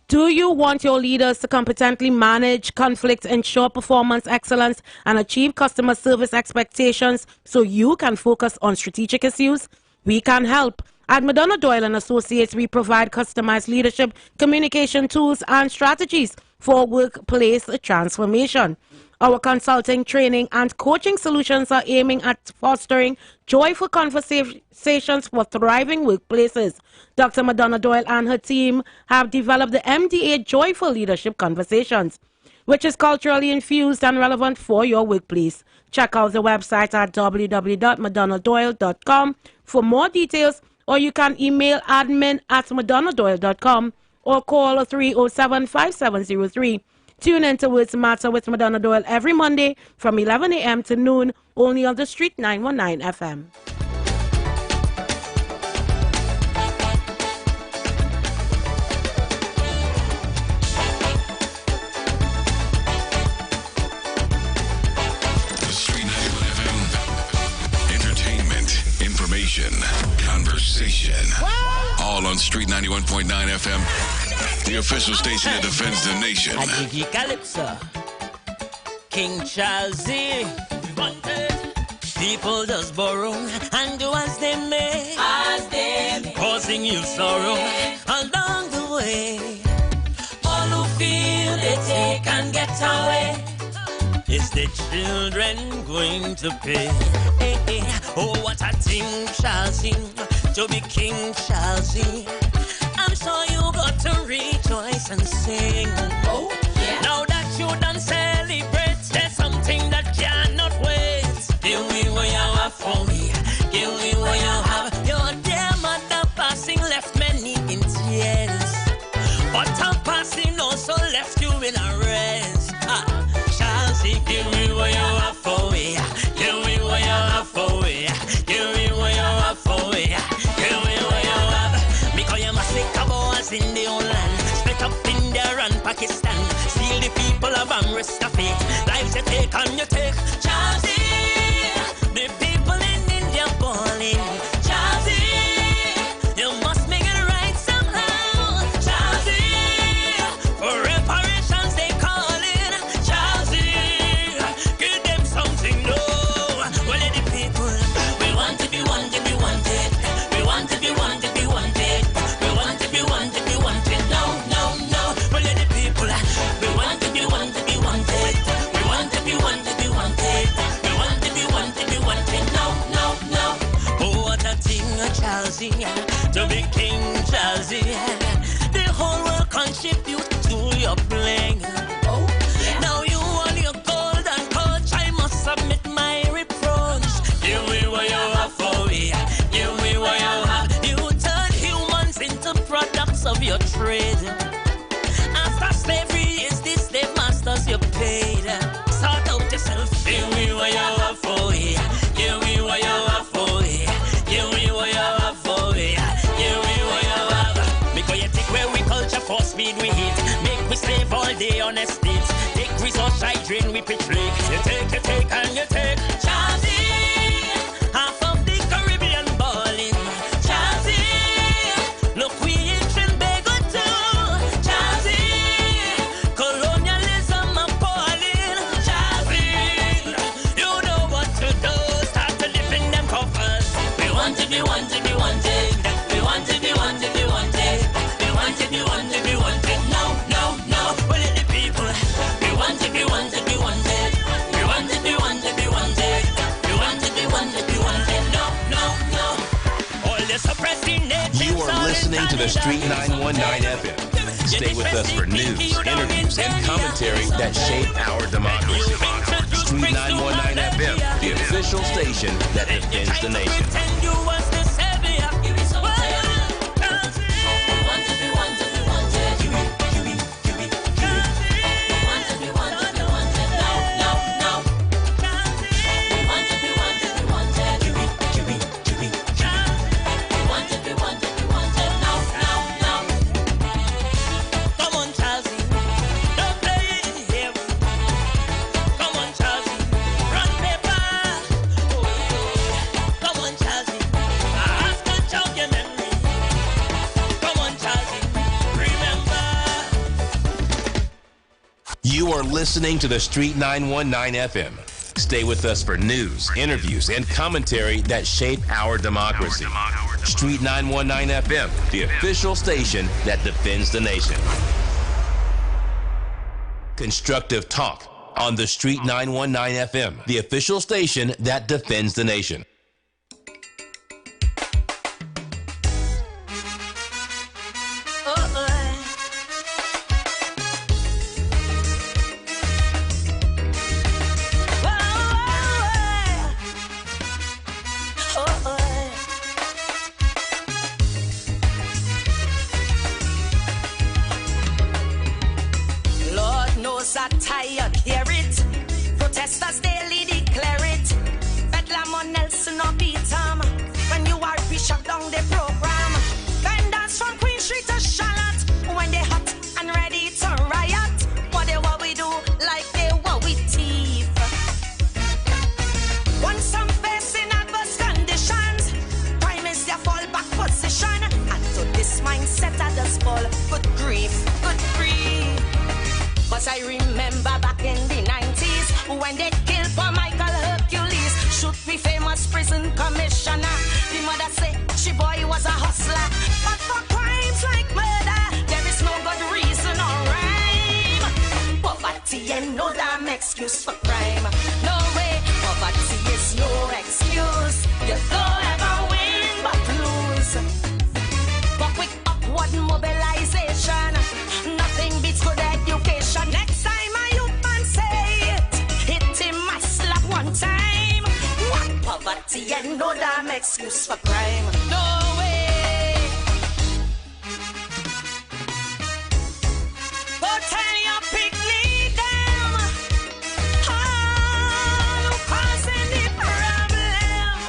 Do you want your leaders to competently manage conflicts, ensure performance excellence, and achieve customer service expectations so you can focus on strategic issues? We can help. At Madonna Doyle and Associates, we provide customized leadership, communication tools, and strategies for workplace transformation. Our consulting, training, and coaching solutions are aiming at fostering joyful conversations for thriving workplaces. Dr. Madonna Doyle and her team have developed the MDA Joyful Leadership Conversations, which is culturally infused and relevant for your workplace. Check out the website at www.madonnadoyle.com for more details, or you can email admin@madonnadoyle.com or call 307-5703. Tune in to Words Matter with Madonna Doyle every Monday from 11 a.m. to noon, only on the Street 919 FM. The Street 91 FM. Entertainment, information, conversation. All on Street 91.9 FM. The official station that defends the nation. Adigi Calypso, King Charles Z. People just borrow and do as they may, causing you sorrow along the way. All who feel they take and get away, is the children going to pay? Hey, hey. Oh, what a thing, Charles Z, to be King Charles Z. I'm sure you got to rejoice and sing. Oh, yeah. Now that you done celebrate, there's something that cannot wait. Give me what you have for me. Give me what you have. Your dear mother passing left many in tears, but her passing also left you in a rest. Shall see, give me what you have for me. Give me what you have for me. Give me what you have for me. Give me what you have. Because you must take cabals in the old land, split up India and Pakistan, steal the people of Amrest of faith. Lives you take and you take. Chelsea, the people in India balling. Chelsea, you must make it right somehow. Chelsea, for reparations they calling. Chelsea, give them something new. Well, the people, we want to be wanted, we wanted. We want to be wanted, we wanted. We want to be wanted, we wanted. No, no, no. Well, the people, we want to be wanted, we wanted. We want to be wanted, we wanted. We want to be wanted, we wanted. No, no, no. Oh, what a thing, Chelsea, to be King Chelsea. The whole world contribute to your playing. Oh, yeah. Now you want your gold and coach, I must submit my reproach. Give me what you have for me. Give me what you have. You turn humans into products of your trade. After slavery is the slave masters you paid. Sort out yourself. Give me what you have for me. Give me what you have for me. Give me what you have for me. Give me what you have. Because you take where we culture for speed we hit. Make we slave all day on estates. Take resource I drain we pitch lake. You take and you take. Chelsea, half of the Caribbean balling. Chelsea, look we in Trinbago too. Chelsea, colonialism appalling. Chelsea, you know what to do. Start to live in them coffers. We want to be wanted, we wanted. We want to be wanted, we wanted. We want to be wanted, we wanted. No, no, no. Well, the people, we want to be wanted, we wanted. We want to be wanted, we wanted. We want to be wanted, we wanted. No, no, no. All the suppressing nations. You are listening to the Street 919 FM. Stay with us for news, interviews, and commentary that shape our democracy. Street 919 FM, the official station that defends the nation. You was the savior. You're listening to the Street 919 FM. Stay with us for news, interviews, and commentary that shape our democracy. Street 919 FM, the official station that defends the nation. Constructive talk on the Street 919 FM, the official station that defends the nation. I remember back in the 90s when they killed for Michael Hercules, shoot me famous prison commissioner. The mother said she boy was a hustler, but for crimes like murder there is no good reason or rhyme. Poverty ain't no damn excuse for crime. No way, poverty is no excuse. You don't ever win but lose. But quick upward mobilization, nothing beats good education. Next time a youth man say it, hit him a slap one time. What poverty and no damn excuse for crime. No way. Go tell your picnic them, all who causing the problem.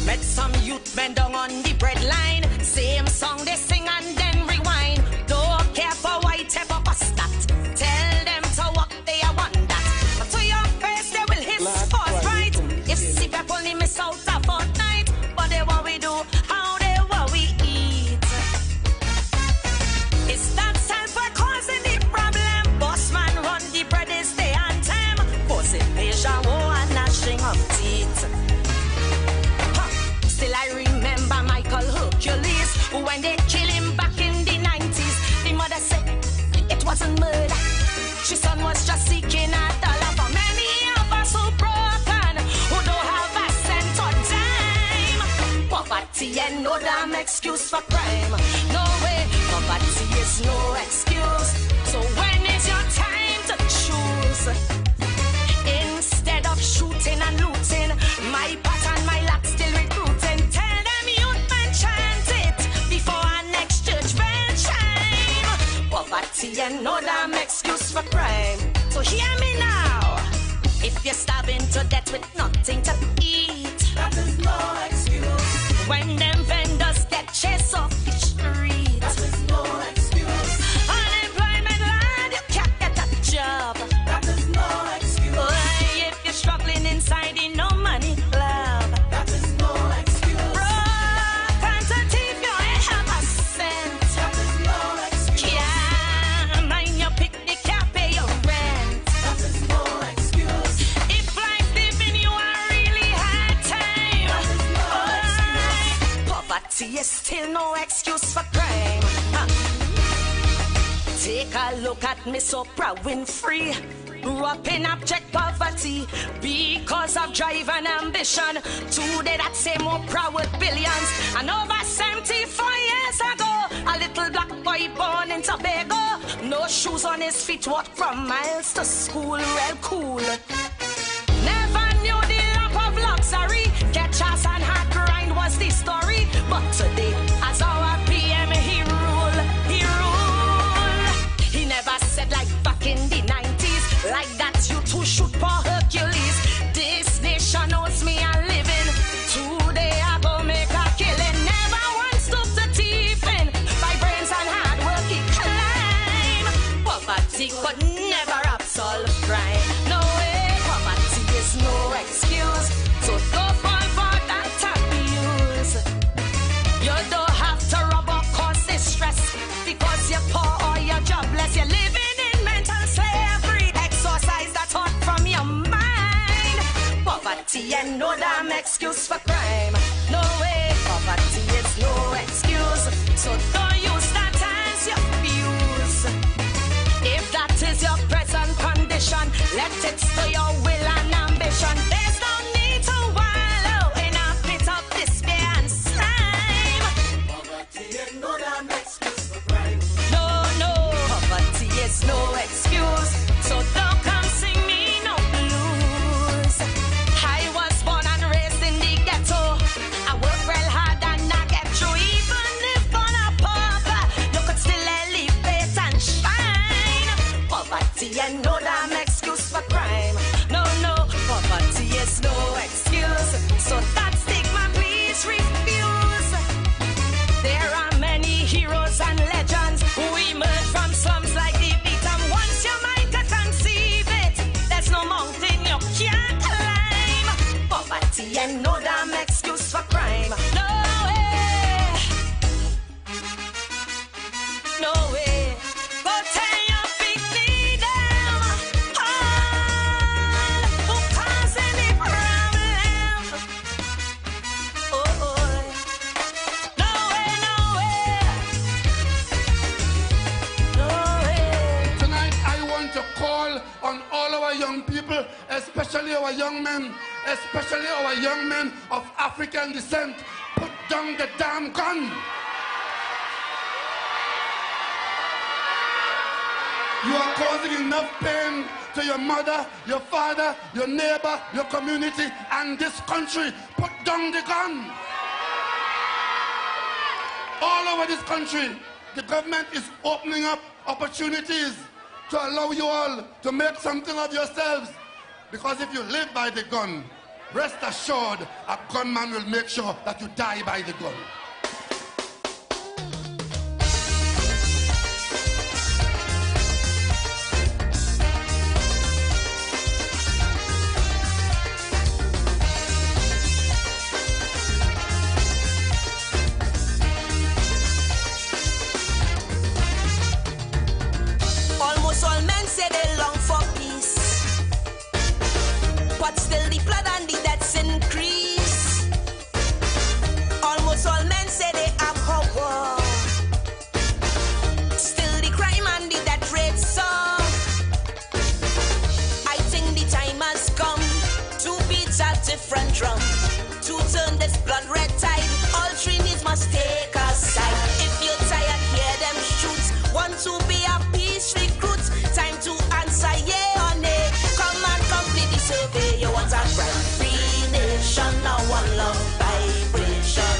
Met some youth men down on the bread line. Same song they sing and then rewind. Don't care for white ever past that. Tell them to walk they want that. But to your face they will hiss forthright. If see people only miss out a fortnight. But they what we do, how they what we eat. It's that self for causing the problem. Boss man run the bread is the anthem. Pussy Asia war and gnashing of teeth. Still I remember Michael Hercules when they killed him back in the 90s. The mother said it wasn't murder. His son was just seeking a dollar. For many of us who broken, who don't have a cent or dime. Poverty and no damn excuse for crime. No way, poverty is no excuse. So when is your time to choose? Instead of shooting and looting, my pat and my lap still recruiting. Tell them youth man chant it before our next judgment time. Poverty and no damn excuse for crime. So hear me now. If you're starving to death with nothing to eat, that is no excuse. When them vendors get chased off the street, that is no excuse. Unemployment land, you can't get a job, that is no excuse. If you're struggling inside in no money club, that is no excuse. Broke and to thief, you ain't have a cent, that is no excuse. Can't mind your picnic, can't pay your rent, that is no excuse. If life's giving you a really hard time, that is no excuse. Poverty is still no excuse for crime. Take a look at Miss Oprah Winfrey. Grew up in abject poverty because of drive and ambition. Today that same Oprah with billions. And over 74 years ago, a little black boy born in Tobago. No shoes on his feet, walked from miles to school, real cool. Never knew the lap of luxury. Get chance and hard grind was the story. But today, as our PM, he rule, he rule. He never said like back in the 90s, like that you two shoot for Hercules. This nation owes me a living. Today I go make a killing. Never once stoop to thieving. By brains and hard work he climb. Poverty could never absolve crime. No way, poverty is no excuse. So don't fall for that abuse. Poverty and no damn excuse for crime. No way, poverty is no excuse. So don't use that as your fuse. If that is your present condition, let it to your will and ambition. There's no need to wallow in a pit of despair and slime. Poverty and no damn excuse for crime. No, no, poverty is no excuse. So don't come sing me no blues. I was born and raised in the ghetto. I work real hard and I get through. Even if on a pauper, you could still elevate and shine. Poverty and no damn excuse for crime. No, no, poverty is no excuse. So that stigma, please refuse. There are many heroes and legends who emerge from slums like the victim. Once your mind can conceive it, there's no mountain you can't climb. Poverty and no damn excuse for crime. No way. No way. Go tell your big leader, all who cause any problem. Oh, oh. No way, no way. No way. Tonight I want to call on all our young people, especially our young men, especially our young men of African descent. Put down the damn gun. You are causing enough pain to your mother, your father, your neighbor, your community, and this country. Put down the gun. All over this country, the government is opening up opportunities to allow you all to make something of yourselves. Because if you live by the gun, rest assured a gunman will make sure that you die by the gun. Almost all men say they long for peace, but still the blood and the deaths increase. Almost all men say they have power, still the crime and the death rate soar. I think the time has come to beat a different drum, to turn this blood red tide. All Trinis must take a side. If you're tired, hear them shoot. Want to be a peace recruit? Time to answer yeah or nay. Come and complete the survey. You want a free nation, a one love vibration,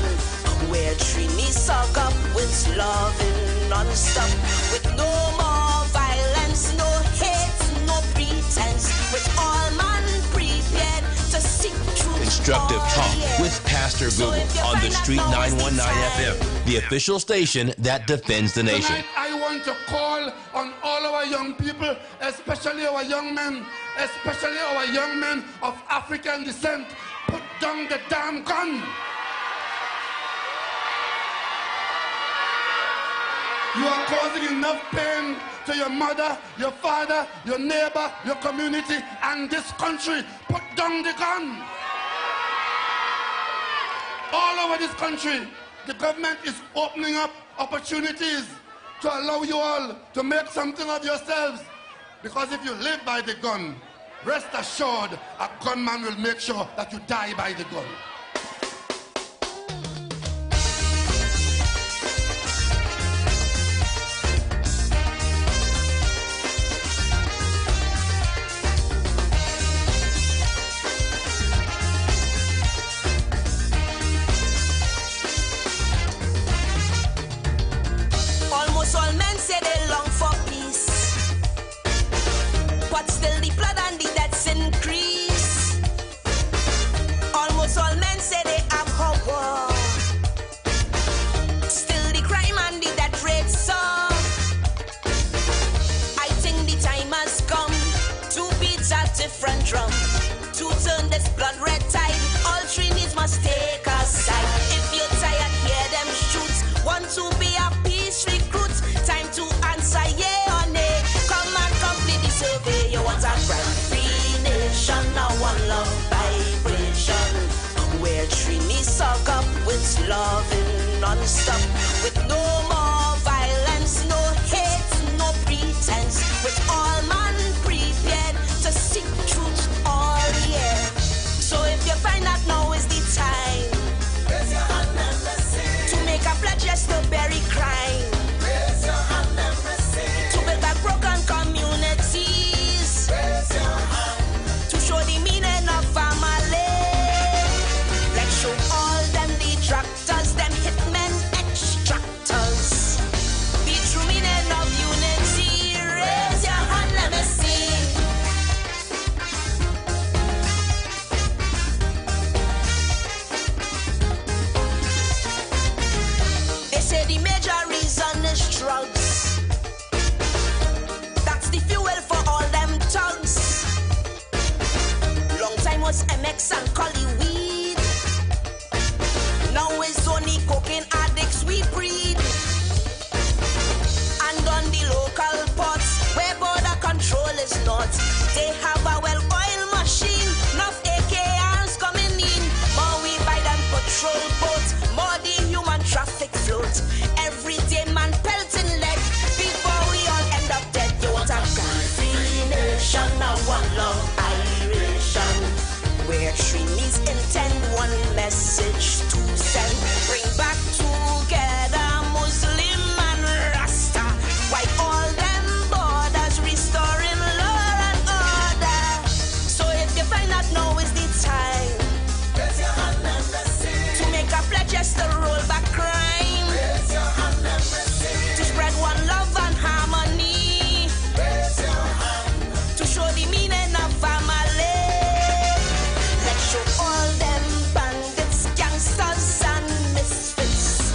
where Trini suck up with loving non-stop, with no more violence, no hate, no pretense, with all man prepared to seek truth. Instructive Talk with Pastor Google on the Street 919 FM, the official station that defends the nation. Tonight I want to call on all our young people, especially our young men, especially our young men of African descent. Put down the damn gun. You are causing enough pain to your mother, your father, your neighbor, your community, and this country. Put down the gun. All over this country, the government is opening up opportunities to allow you all to make something of yourselves. Because if you live by the gun, rest assured a gunman will make sure that you die by the gun. Almost all men say they long for peace, but still the blood and the deaths increase. Almost all men say they have power, still the crime and the death rate soar. I think the time has come to beat a different drum, to turn this blood red tide. All Trinis must take a side. If you're tired, hear them shoot. Want to be a peace recruit? Time to answer yeah or nay. Come and complete the survey. You want a free nation, a one love vibration. non-stop, with no more violence, no hate, no pretense, with all man prepared to seek truth all year. So if you find that now is the time, raise your hand and let's sing. To make a pledge, yes, to bury crime. Raise your hand and let's sing. To build back broken communities. Raise your hand. To show the meaning of family. Let's show all them detractors, them hitmen, extractors. The true meaning of unity. Raise your hand, let me see. They say the major reason is drugs. That's the fuel for all them thugs. Long time was MX and Collie weed. Now it's only cocaine addicts we breed. And on the local ports where border control is not, they have a well-oiled machine. Enough AKRs coming in. More we buy than patrol boats. More the human traffic float. Every day man pelting lead. Before we all end up dead. You want a free nation, now one love iration. Where Trinis intend one message to send. Bring back together Muslim and Rasta. Wipe all them borders, restoring law and order. So if you find that now is the time, raise your hand and let's sing. To make a pledge, yes, to roll back crime. Raise your hand and let's sing. To spread one love and harmony. Raise your hand. To show the meaning of family. Let's show all them bandits, gangsters and misfits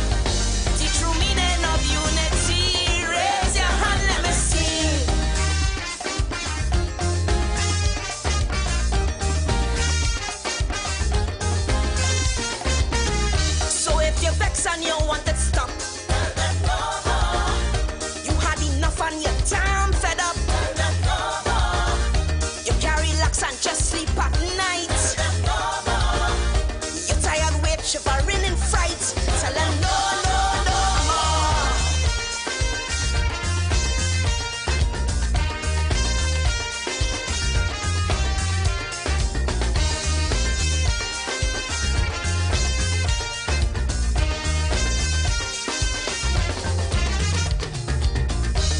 the true meaning of unity. Raise your hand, let me see. So if you're vexed and you want it stop, you had enough and you're damn fed up. You carry locks and just sleep at night. You're tired, wait, shivering in fright. Tell them no, no, no more.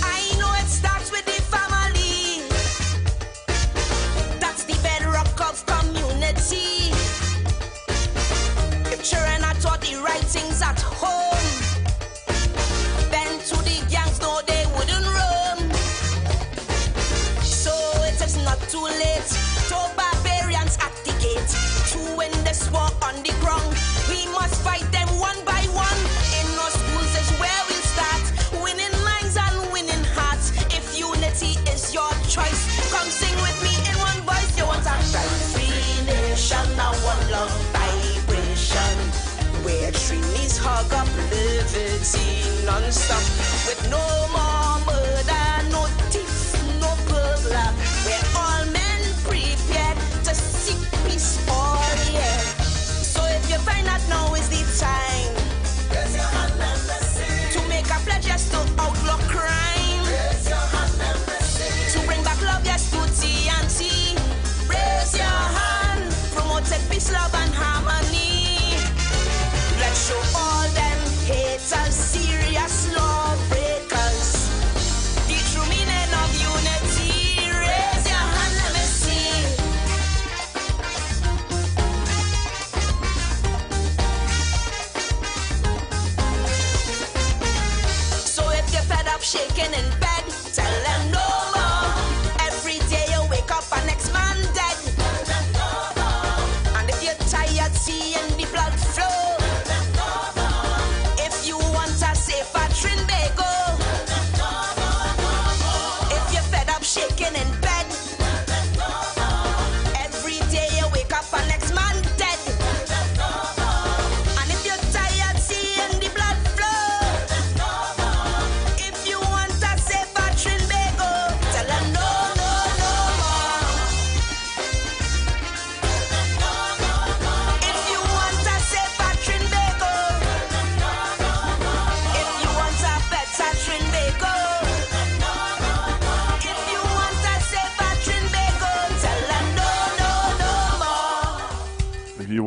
I know it starts with the family. That's the bedrock of community. If children are taught the right things at home, then to the gangs, no, they wouldn't roam. So it is not too late to barbarians at the gate. To win this war on the ground, we must fight them one by one. In our schools is where we'll start, winning minds and winning hearts. If unity is your choice, come sing with me in one voice. You want a free nation, now one love vibration. Where trees hug up liberty non-stop, with no more murder, no thief, no burglar. Where all men prepared to seek peace all year. So if you find that now is the time, raise your hand and let's sing. To make a pledge, yes, to outlaw crime. Raise your hand and let's sing. To bring back love, yes, to TNT. Raise your hand. Promoted peace, love and harmony. Let's show all them haters, serious lawbreakers.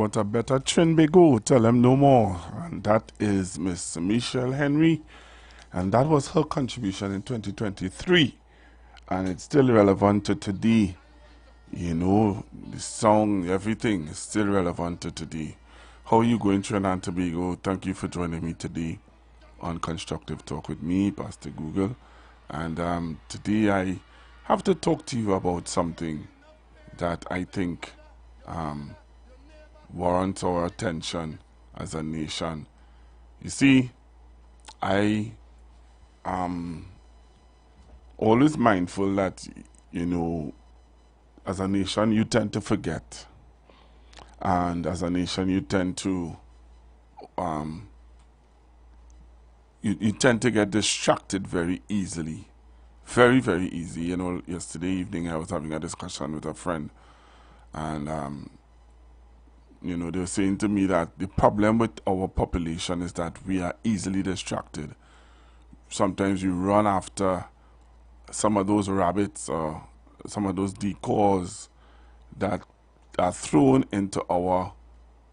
what a better Trin go. Tell them no more. And that is Miss Michelle Henry. And that was her contribution in 2023. And it's still relevant to today. You know, the song, everything is still relevant to today. How are you going, Trinidad and Tobago? Thank you for joining me today on Constructive Talk with me, Pastor Google. And today I have to talk to you about something that I think warrants our attention as a nation. You see, I am always mindful that, you know, as a nation you tend to forget. And as a nation you tend to you tend to get distracted very easily. Very, very easy. You know, yesterday evening I was having a discussion with a friend, and you know, they were saying to me that the problem with our population is that we are easily distracted. Sometimes we run after some of those rabbits or some of those decoys that are thrown into our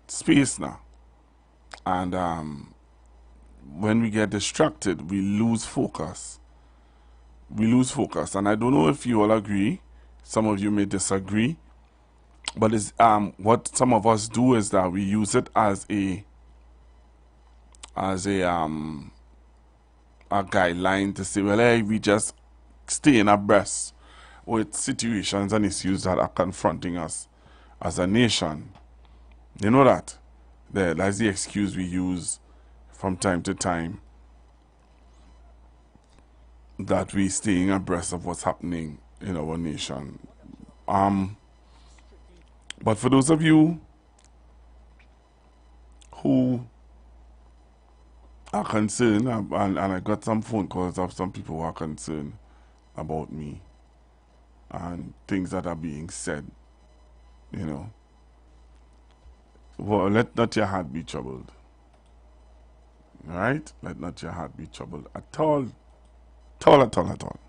space now. And when we get distracted, we lose focus. We lose focus. And I don't know if you all agree. Some of you may disagree. But it's, what some of us do is that we use it as a guideline to say, well, hey, we just stay in abreast with situations and issues that are confronting us as a nation. You know that? That's the excuse we use from time to time, that we staying abreast of what's happening in our nation. But for those of you who are concerned, and I got some phone calls of some people who are concerned about me and things that are being said, you know, well, let not your heart be troubled. All right? Let not your heart be troubled at all. At all.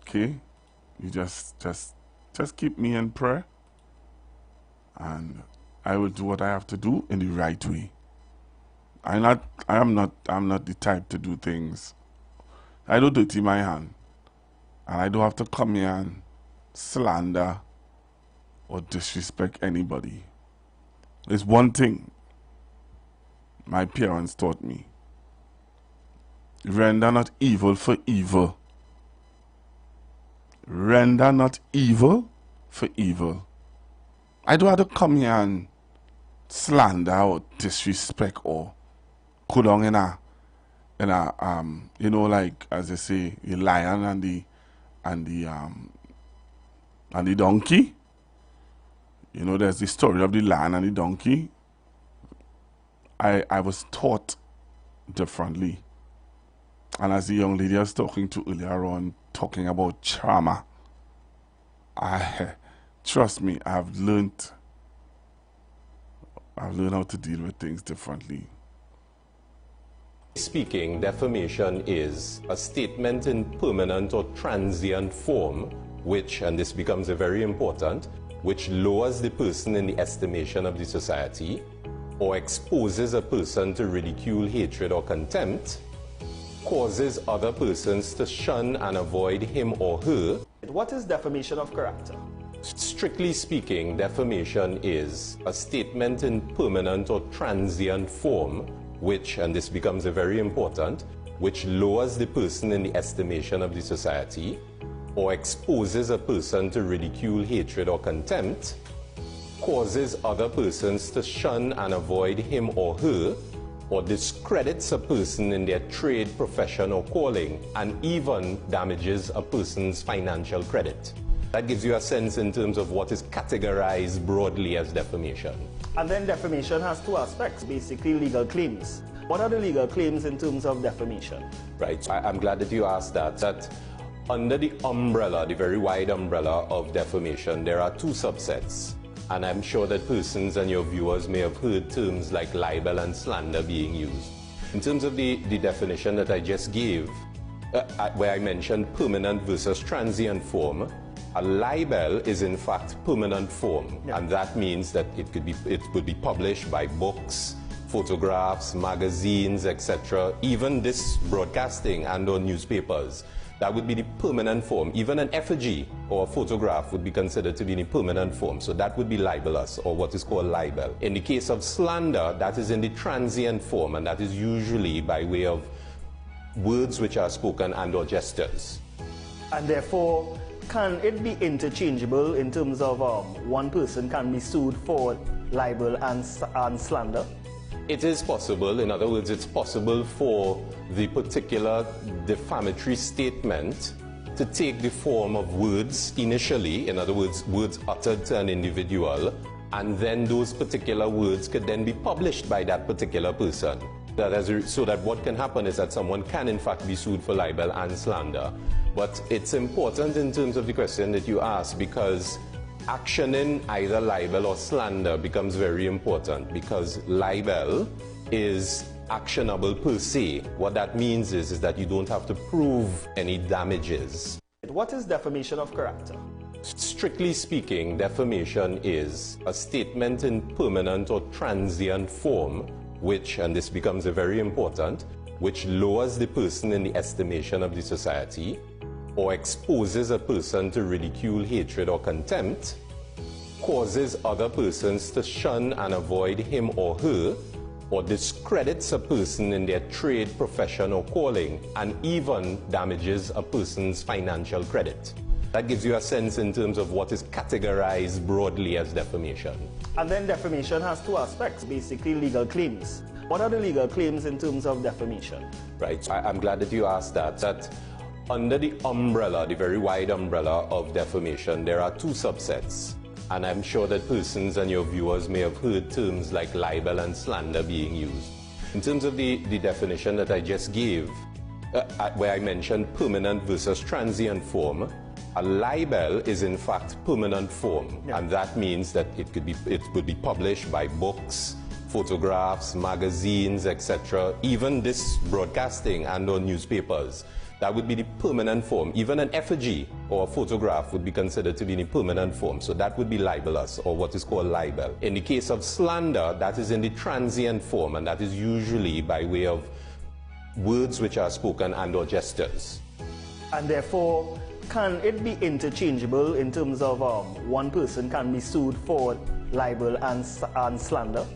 Okay? You just keep me in prayer, and I will do what I have to do in the right way. I'm not the type to do things. I don't dirty my hand, and I don't have to come here and slander or disrespect anybody. There's one thing my parents taught me: render not evil for evil. Render not evil for evil. I don't have to come here and slander or disrespect or go down in a you know, like as they say, the lion and the donkey. You know, there's the story of the lion and the donkey. I was taught differently. And as the young lady I was talking to earlier on, talking about trauma, trust me, I've learned how to deal with things differently. Speaking, defamation is a statement in permanent or transient form, which, and this becomes very important, which lowers the person in the estimation of the society, or exposes a person to ridicule, hatred, or contempt, causes other persons to shun and avoid him or her. What is defamation of character? Strictly speaking, defamation is a statement in permanent or transient form, which, and this becomes very important, which lowers the person in the estimation of the society, or exposes a person to ridicule, hatred, or contempt, causes other persons to shun and avoid him or her, or discredits a person in their trade, profession, or calling, and even damages a person's financial credit. That gives you a sense in terms of what is categorized broadly as defamation. And then defamation has two aspects, basically legal claims. What are the legal claims in terms of defamation? Right, I'm glad that you asked that. That under the umbrella, the very wide umbrella of defamation, there are two subsets. And I'm sure that persons and your viewers may have heard terms like libel and slander being used. In terms of the definition that I just gave, where I mentioned permanent versus transient form, A libel is in fact permanent form, and that means that it would be published by books, photographs, magazines, etc. Even this broadcasting and or newspapers. That would be the permanent form. Even an effigy or a photograph would be considered to be in the permanent form. So that would be libelous, or what is called libel. In the case of slander, that is in the transient form, and that is usually by way of words which are spoken and or gestures. And therefore, can it be interchangeable in terms of one person can be sued for libel and slander? It is possible. In other words, it's possible for the particular defamatory statement to take the form of words initially, in other words, words uttered to an individual, and then those particular words could then be published by that particular person. So that what can happen is that someone can in fact be sued for libel and slander. But it's important in terms of the question that you asked, because actioning either libel or slander becomes very important, because libel is actionable per se. What that means is that you don't have to prove any damages. What is defamation of character? Strictly speaking, defamation is a statement in permanent or transient form which, and this becomes very important, which lowers the person in the estimation of the society, or exposes a person to ridicule, hatred, or contempt, causes other persons to shun and avoid him or her, or discredits a person in their trade, profession, or calling, and even damages a person's financial credit. That gives you a sense in terms of what is categorized broadly as defamation. And then defamation has two aspects, basically legal claims. What are the legal claims in terms of defamation? Right, I'm glad that you asked that. That under the umbrella, the very wide umbrella of defamation, there are two subsets. And I'm sure that persons and your viewers may have heard terms like libel and slander being used. In terms of the definition that I just gave, where I mentioned permanent versus transient form, a libel is in fact permanent form, and that means that it would be published by books, photographs, magazines, etc. Even this broadcasting and or newspapers. That would be the permanent form. Even an effigy or a photograph would be considered to be in the permanent form. So that would be libelous, or what is called libel. In the case of slander, that is in the transient form, and that is usually by way of words which are spoken and or gestures. And therefore, can it be interchangeable in terms of one person can be sued for libel and slander?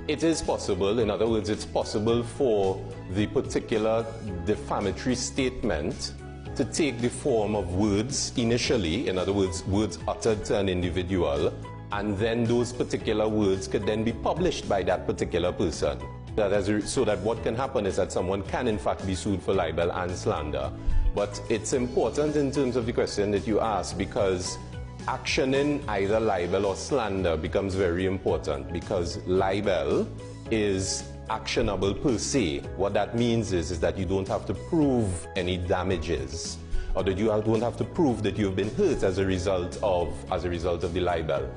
It is possible. In other words, it's possible for the particular defamatory statement to take the form of words initially, in other words, words uttered to an individual, and then those particular words could then be published by that particular person. So that what can happen is that someone can in fact be sued for libel and slander. But it's important in terms of the question that you asked, because actioning either libel or slander becomes very important, because libel is actionable per se. What that means is that you don't have to prove any damages, or that you don't have to prove that you've been hurt as a result of the libel.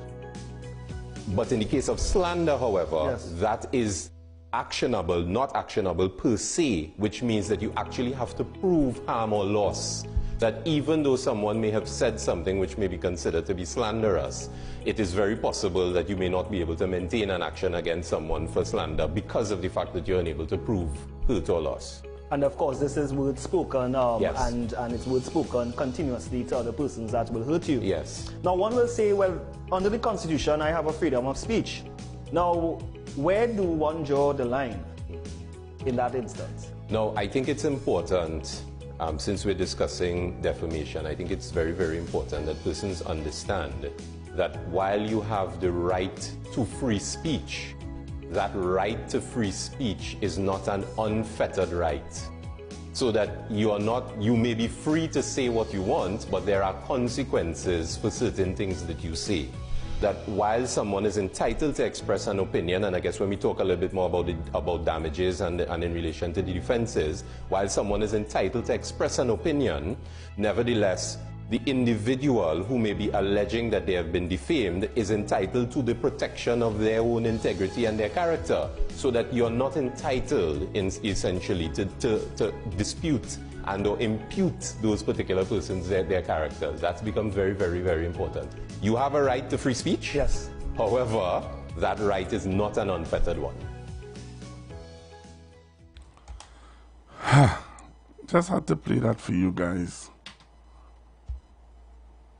But in the case of slander, however, that is actionable, not actionable per se, which means that you actually have to prove harm or loss. That even though someone may have said something which may be considered to be slanderous, it is very possible that you may not be able to maintain an action against someone for slander because of the fact that you're unable to prove hurt or loss. And of course, this is word spoken, yes. and it's word spoken continuously to other persons that will hurt you. Yes. Now, one will say, well, under the Constitution, I have a freedom of speech. Now, where do one draw the line in that instance? No, I think it's important. Since we're discussing defamation, I think it's very, very important that persons understand that while you have the right to free speech, that right to free speech is not an unfettered right. So that you may be free to say what you want, but there are consequences for certain things that you say. That while someone is entitled to express an opinion, and I guess when we talk a little bit more about damages and in relation to the defenses, while someone is entitled to express an opinion, nevertheless, the individual who may be alleging that they have been defamed is entitled to the protection of their own integrity and their character, so that you're not entitled essentially to dispute and or impute those particular persons their characters. That's become very, very, very important. You have a right to free speech. Yes. However, that right is not an unfettered one. Just had to play that for you guys.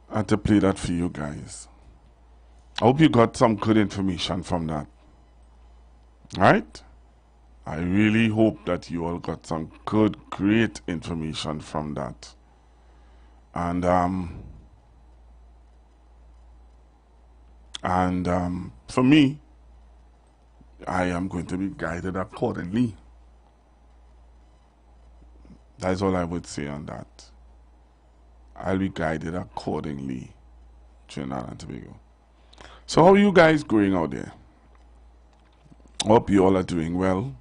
I had to play that for you guys. I hope you got some good information from that. Right? I really hope that you all got some good, great information from that. And for me, I am going to be guided accordingly. That's all I would say on that. I'll be guided accordingly, Trinidad and Tobago. So how are you guys going out there? Hope you all are doing well.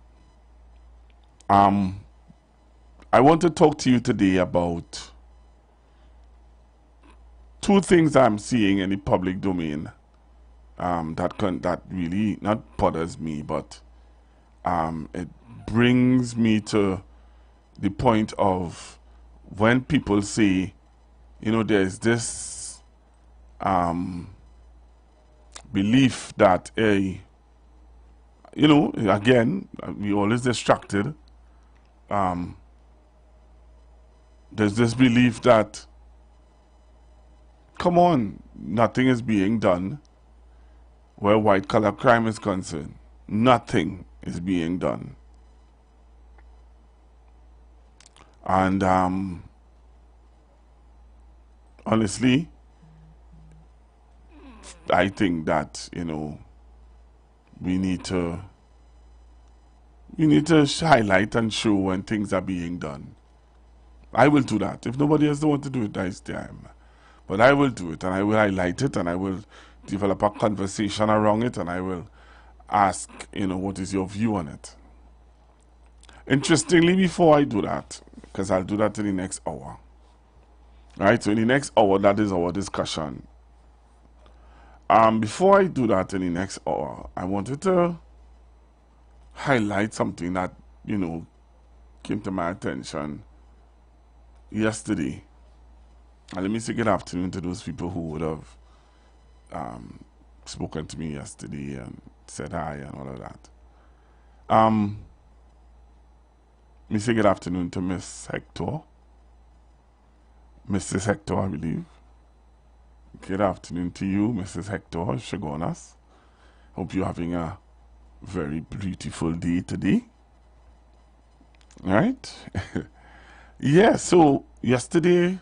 I want to talk to you today about two things I'm seeing in the public domain that really not bothers me, but it brings me to the point of when people say, you know, there's this belief that you know, again, we always distracted. There's this belief that, come on, nothing is being done where white collar crime is concerned. Nothing is being done. And honestly, I think that, you know, we need to highlight and show when things are being done. I will do that. If nobody else don't want to do it, that's time. But I will do it, and I will highlight it, and I will develop a conversation around it, and I will ask, you know, what is your view on it. Interestingly, before I do that, because I'll do that in the next hour. Right, so in the next hour, that is our discussion. Before I do that in the next hour, I wanted to highlight something that, you know, came to my attention yesterday. And let me say good afternoon to those people who would have spoken to me yesterday and said hi and all of that. Let me say good afternoon to Miss Hector. Mrs. Hector, I believe. Good afternoon to you, Mrs. Hector Shagonas. Hope you're having a very beautiful day today. Right? Yeah, so yesterday,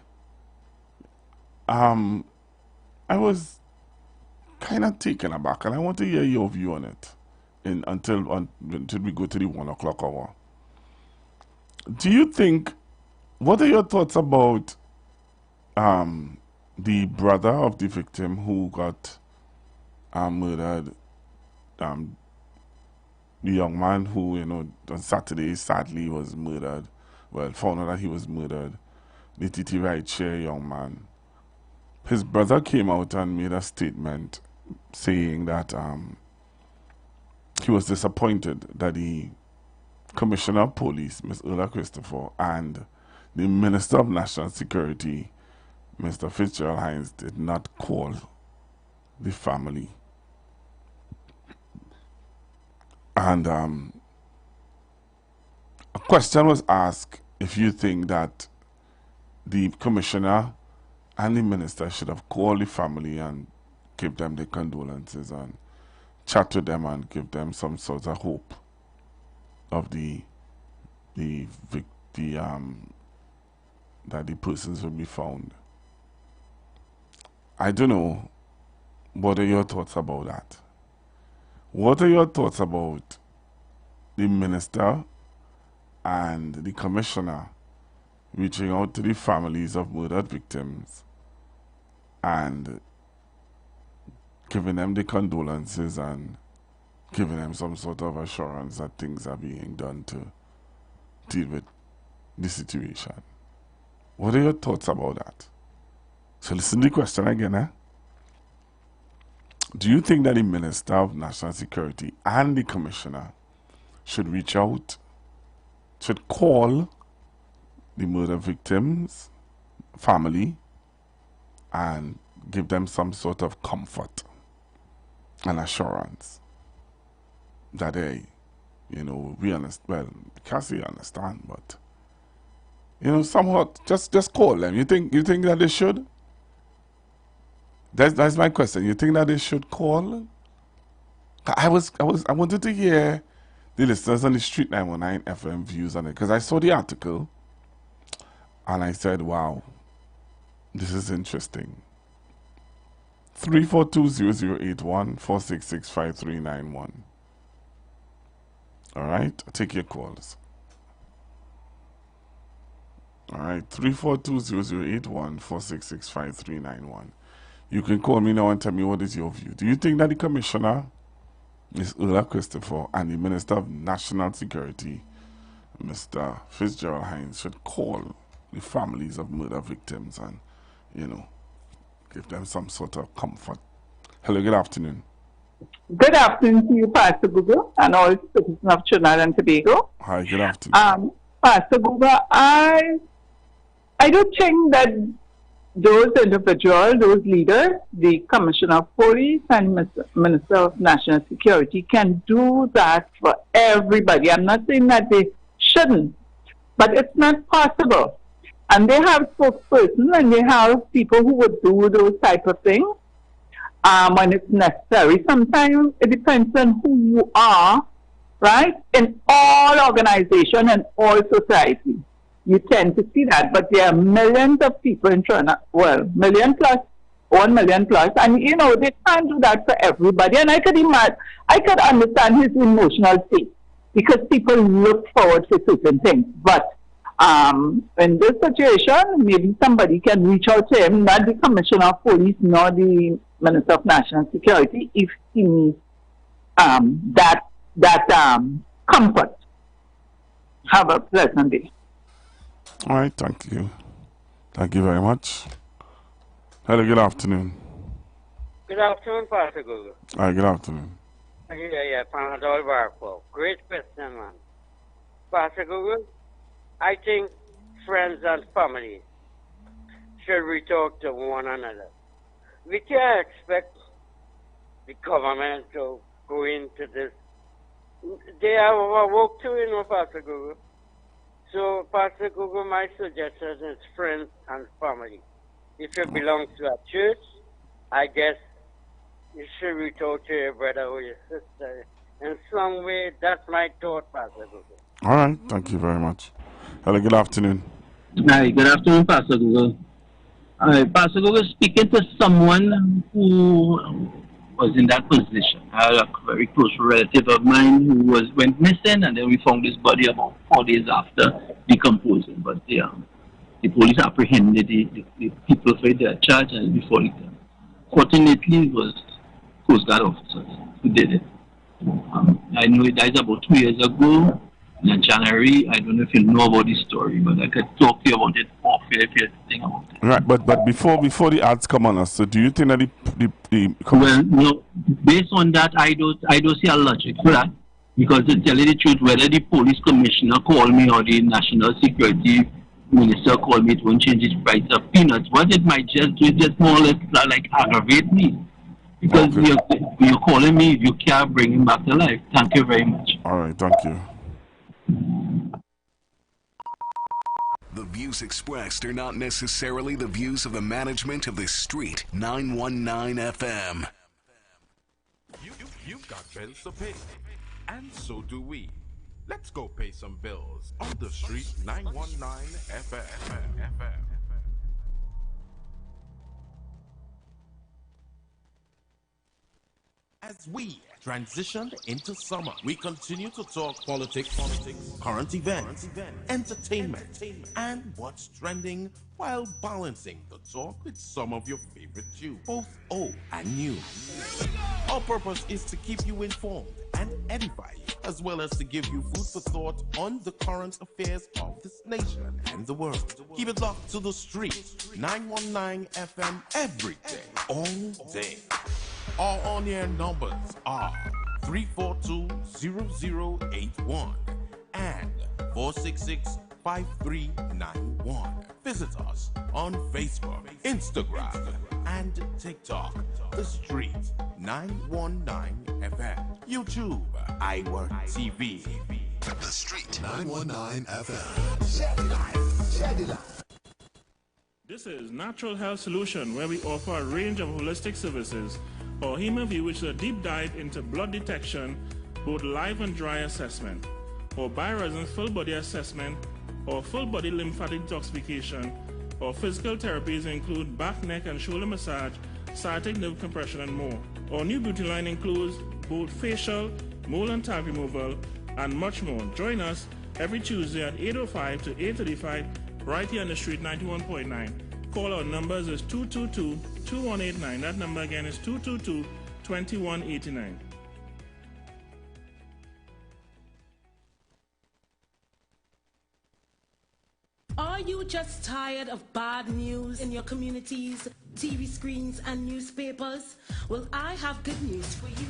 I was kind of taken aback, and I want to hear your view on it until we go to the 1 o'clock hour. Do you think, what are your thoughts about the brother of the victim who got murdered, the young man who, you know, on Saturday sadly was murdered, well, found out that he was murdered, the TT rideshare young man. His brother came out and made a statement saying that he was disappointed that the Commissioner of Police, Ms. Ulla Christopher, and the Minister of National Security, Mr. Fitzgerald Hines, did not call the family. And a question was asked if you think that the commissioner and the minister should have called the family and give them their condolences and chat with them and give them some sort of hope of that the persons will be found. I don't know. What are your thoughts about that? What are your thoughts about the minister and the commissioner reaching out to the families of murdered victims and giving them the condolences and giving them some sort of assurance that things are being done to deal with the situation? What are your thoughts about that? So listen to the question again, eh? Do you think that the Minister of National Security and the Commissioner should reach out, should call the murder victims' family and give them some sort of comfort and assurance that they, we understand. Well, Cassie understand, but somehow just call them. You think that they should? That's my question. You think that they should call? I wanted to hear the listeners on the Street 919 FM views on it, because I saw the article and I said, wow, this is interesting. 342-0081 466-5391. All right, I'll take your calls. All right, 342-0081 466-5391. You can call me now and tell me what is your view. Do you think that the Commissioner, Ms. Ulla Christopher, and the Minister of National Security, Mr. Fitzgerald Hines, should call the families of murder victims and, give them some sort of comfort? Hello, good afternoon. Good afternoon to you, Pastor Google, and all citizens of Trinidad and Tobago. Hi, good afternoon. Pastor Google, I don't think that those individuals, those leaders, the Commissioner of Police and Minister of National Security can do that for everybody. I'm not saying that they shouldn't, but it's not possible. And they have spokespersons and they have people who would do those type of things when it's necessary. Sometimes it depends on who you are, right? In all organizations and all society, you tend to see that. But there are millions of people in Trinidad, million plus, 1 million plus, and they can't do that for everybody. And I could understand his emotional state, because people look forward to certain things. But in this situation, maybe somebody can reach out to him, not the Commissioner of Police nor the Minister of National Security, if he needs that comfort. Have a pleasant day. All right, thank you. Thank you very much. Hello, good afternoon. Good afternoon, Pastor Google. All right, good afternoon. Yeah, Panadol Barco. Great question, man. Pastor Google, I think friends and family should reach out to one another. We can't expect the government to go into this. They have overworked too, Pastor Google. So, Pastor Google, my suggestion is friends and family. If you belong to a church, I guess you should reach out to your brother or your sister. In some way, that's my thought, Pastor Google. All right, thank you very much. Hello, good afternoon. Hi, good afternoon, Pastor Google. Pastor Google, speaking to someone who was in that position. I had a very close relative of mine who went missing, and then we found his body about 4 days after decomposing. But the police apprehended the people for their charge and before it. Fortunately, it was Coast Guard officers who did it. I know he died about 2 years ago in January. I don't know if you know about this story, but I could talk to you about it off here if you think about it. Right, but before the ads come on us, so do you think that the well, no, based on that, I don't see a logic for that, because to tell you the truth, whether the police commissioner call me or the national security minister call me, it won't change the price of peanuts. What it might just do is just more or less like aggravate me, because you're calling me if you can't bring him back to life. Thank you very much. All right, thank you. The views expressed are not necessarily the views of the management of the Street 919 FM. You've got bills to pay, and so do we. Let's go pay some bills on the Street 919 FM. As we transition into summer, we continue to talk politics, current events, entertainment, and what's trending, while balancing the talk with some of your favorite tunes, both old and new. Our purpose is to keep you informed and edify you, as well as to give you food for thought on the current affairs of this nation and the world. Keep it locked to the Street 919 FM every day, all day. Our on-air numbers are 342-0081 and 466-5391. 5391. Visit us on Facebook, Instagram, and TikTok. The Street 919 FM. YouTube, IWER TV. The Street 919 FM. This is Natural Health Solution, where we offer a range of holistic services. Or HemoView, which is a deep dive into blood detection, both live and dry assessment, or BioResonance full body assessment, or full body lymphatic detoxification, or physical therapies include back, neck, and shoulder massage, sciatic nerve compression, and more. Our new beauty line includes both facial, mole and tag removal, and much more. Join us every Tuesday at 8:05 to 8:35 right here on the Street 91.9. Call our numbers is 222-2189. That number again is 222-2189. Are you just tired of bad news in your communities, TV screens, and newspapers? Well, I have good news for you.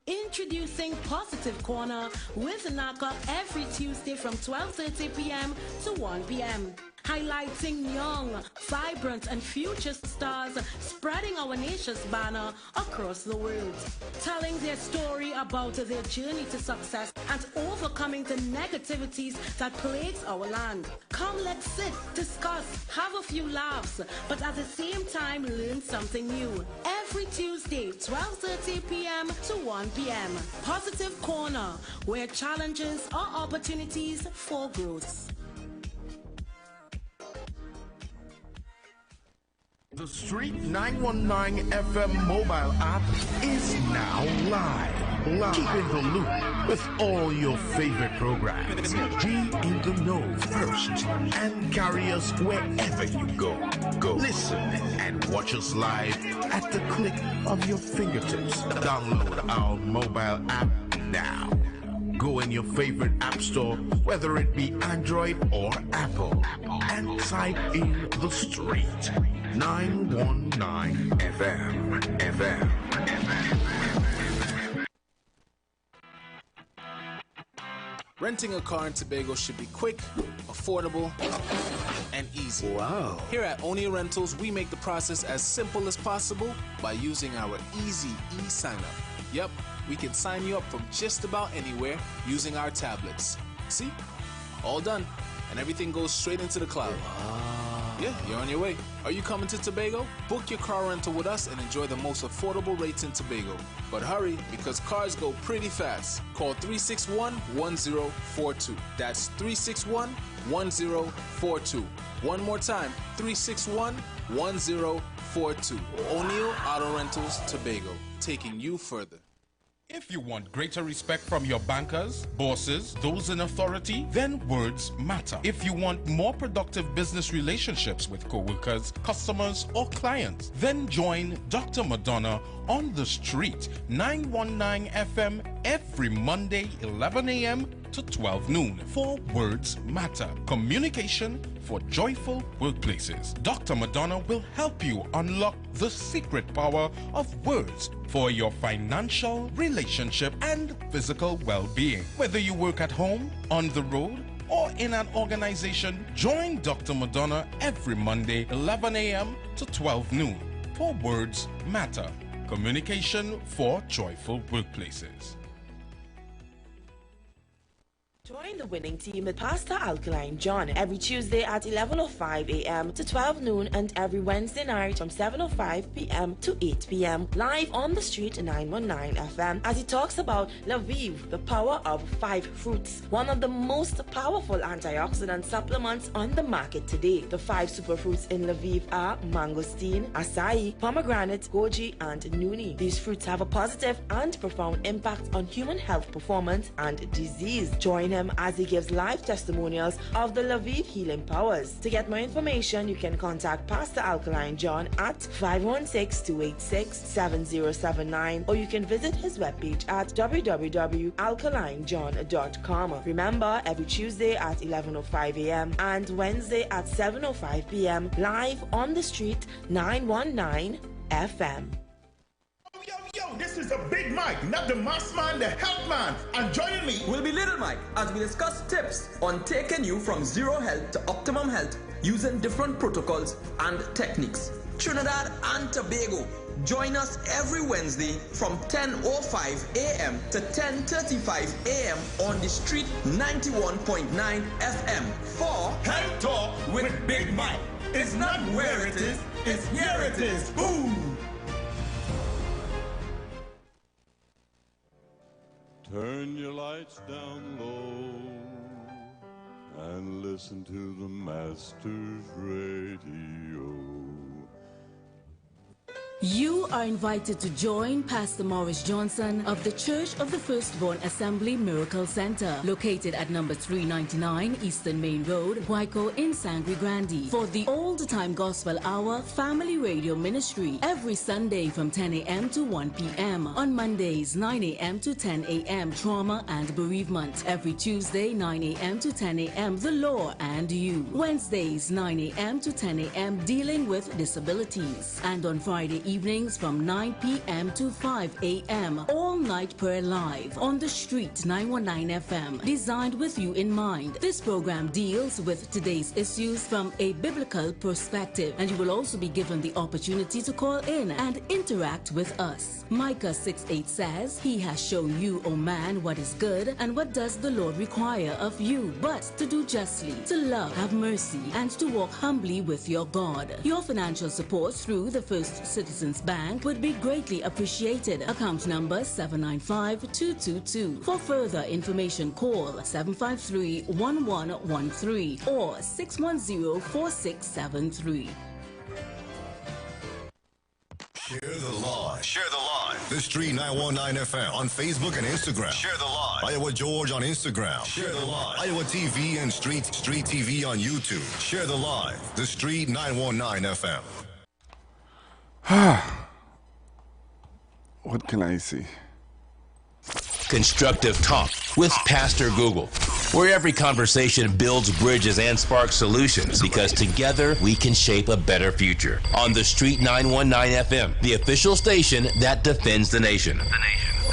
Introducing Positive Corner with Naka every Tuesday from 12:30 p.m. to 1 p.m. Highlighting young, vibrant, and future stars spreading our nation's banner across the world. Telling their story about their journey to success and overcoming the negativities that plagues our land. Come, let's sit, discuss, have a few laughs, but at the same time learn something new. Every Tuesday, 12:30 p.m. to 1 p.m. Positive Corner, where challenges are opportunities for growth. The Street 919 FM mobile app is now live. Keep in the loop with all your favorite programs. Be in the know first and carry us wherever you go. Listen and watch us live at the click of your fingertips. Download our mobile app now. Go in your favorite app store, whether it be Android or Apple, and type in The Street 919 FM. Renting a car in Tobago should be quick, affordable, and easy. Wow. Here at Onia Rentals, we make the process as simple as possible by using our easy e-sign-up. Yep, we can sign you up from just about anywhere using our tablets. See? All done. And everything goes straight into the cloud. Yeah, you're on your way. Are you coming to Tobago? Book your car rental with us and enjoy the most affordable rates in Tobago. But hurry, because cars go pretty fast. Call 361-1042. That's 361-1042. One more time, 361-1042. O'Neill Auto Rentals, Tobago, taking you further. If you want greater respect from your bankers, bosses, those in authority, then words matter. If you want more productive business relationships with co-workers, customers, or clients, then join Dr. Madonna on The Street 919 FM every Monday 11 a.m. to 12 noon for Words Matter. Communication for joyful workplaces. Dr. Madonna will help you unlock the secret power of words for your financial, relationship, and physical well-being. Whether you work at home, on the road, or in an organization, join Dr. Madonna every Monday 11 a.m. to 12 noon for Words Matter. Communication for joyful workplaces. Join the winning team with Pastor Alkaline John every Tuesday at 11:05 a.m. to 12 noon and every Wednesday night from 7:05 p.m. to 8 p.m. live on the Street 919 FM as he talks about Lviv, the power of 5 fruits, one of the most powerful antioxidant supplements on the market today. The 5 superfruits in Lviv are mangosteen, acai, pomegranate, goji, and nuni. These fruits have a positive and profound impact on human health performance and disease. Join him as he gives live testimonials of the Lviv healing powers. To get more information, you can contact Pastor Alkaline John at 516-286-7079 or you can visit his webpage at www.alkalinejohn.com. Remember, every Tuesday at 11:05 a.m. and Wednesday at 7:05 p.m. live on the Street 919 FM. Yo, this is is the Big Mike, not the mass man, the health man. And joining me will be Little Mike as we discuss tips on taking you from zero health to optimum health using different protocols and techniques. Trinidad and Tobago. Join us every Wednesday from 10:05 a.m. to 10:35 a.m. on the street 91.9 FM for Health Talk with Big Mike. It's not where it is, it's here it is. Boom! Turn your lights down low and listen to the Master's Radio. You are invited to join Pastor Morris Johnson of the Church of the Firstborn Assembly Miracle Center, located at number 399 Eastern Main Road, Waiko in Sangre Grande, for the Old Time Gospel Hour Family Radio Ministry every Sunday from 10 a.m. to 1 p.m. On Mondays, 9 a.m. to 10 a.m. Trauma and Bereavement. Every Tuesday, 9 a.m. to 10 a.m. The Law and You. Wednesdays, 9 a.m. to 10 a.m. Dealing with Disabilities. And on Friday evenings from 9 p.m. to 5 a.m. All Night Prayer Live on the Street 919 FM. Designed with you in mind. This program deals with today's issues from a biblical perspective, and you will also be given the opportunity to call in and interact with us. Micah 6:8 says, He has shown you, O man, what is good, and what does the Lord require of you, but to do justly, to love, have mercy, and to walk humbly with your God. Your financial support through the First Citizens Bank would be greatly appreciated. Account number 795-222. For further information, call 753-1113 or 610-4673. Share the live. Share the live. The Street 919 FM on Facebook and Instagram. Share the live. Iowa George on Instagram. Share the live. Iowa TV and Street TV on YouTube. Share the live. The Street 919 FM. What can I say? Constructive Talk with Pastor Google, where every conversation builds bridges and sparks solutions, because together we can shape a better future. On the Street 919 FM, the official station that defends the nation.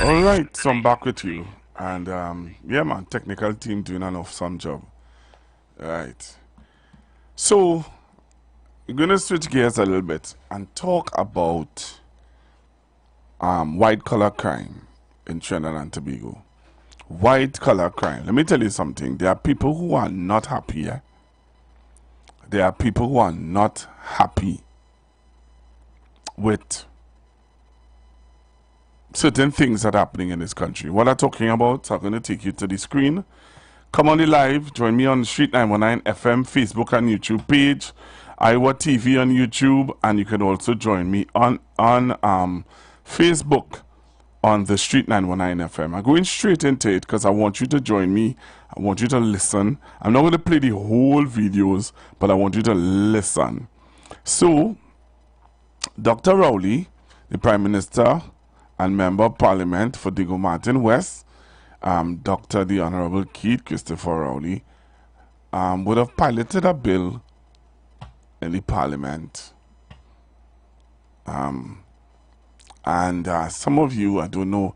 All right, so I'm back with you. And yeah, man, technical team doing an awesome job. All right. So we're going to switch gears a little bit and talk about white-collar crime in Trinidad and Tobago. White-collar crime. Let me tell you something. There are people who are not happy. Yeah? There are people who are not happy with certain things that are happening in this country. What I'm talking about, I'm going to take you to the screen. Come on the live. Join me on Street 919 FM, Facebook and YouTube page. IWER TV on YouTube, and you can also join me on Facebook on the Street 919 FM. I'm going straight into it because I want you to join me. I want you to listen. I'm not going to play the whole videos, but I want you to listen. So, Dr. Rowley, the Prime Minister and Member of Parliament for Diego Martin West, Dr. the Honorable Keith Christopher Rowley, would have piloted a bill in the Parliament. And some of you, I don't know,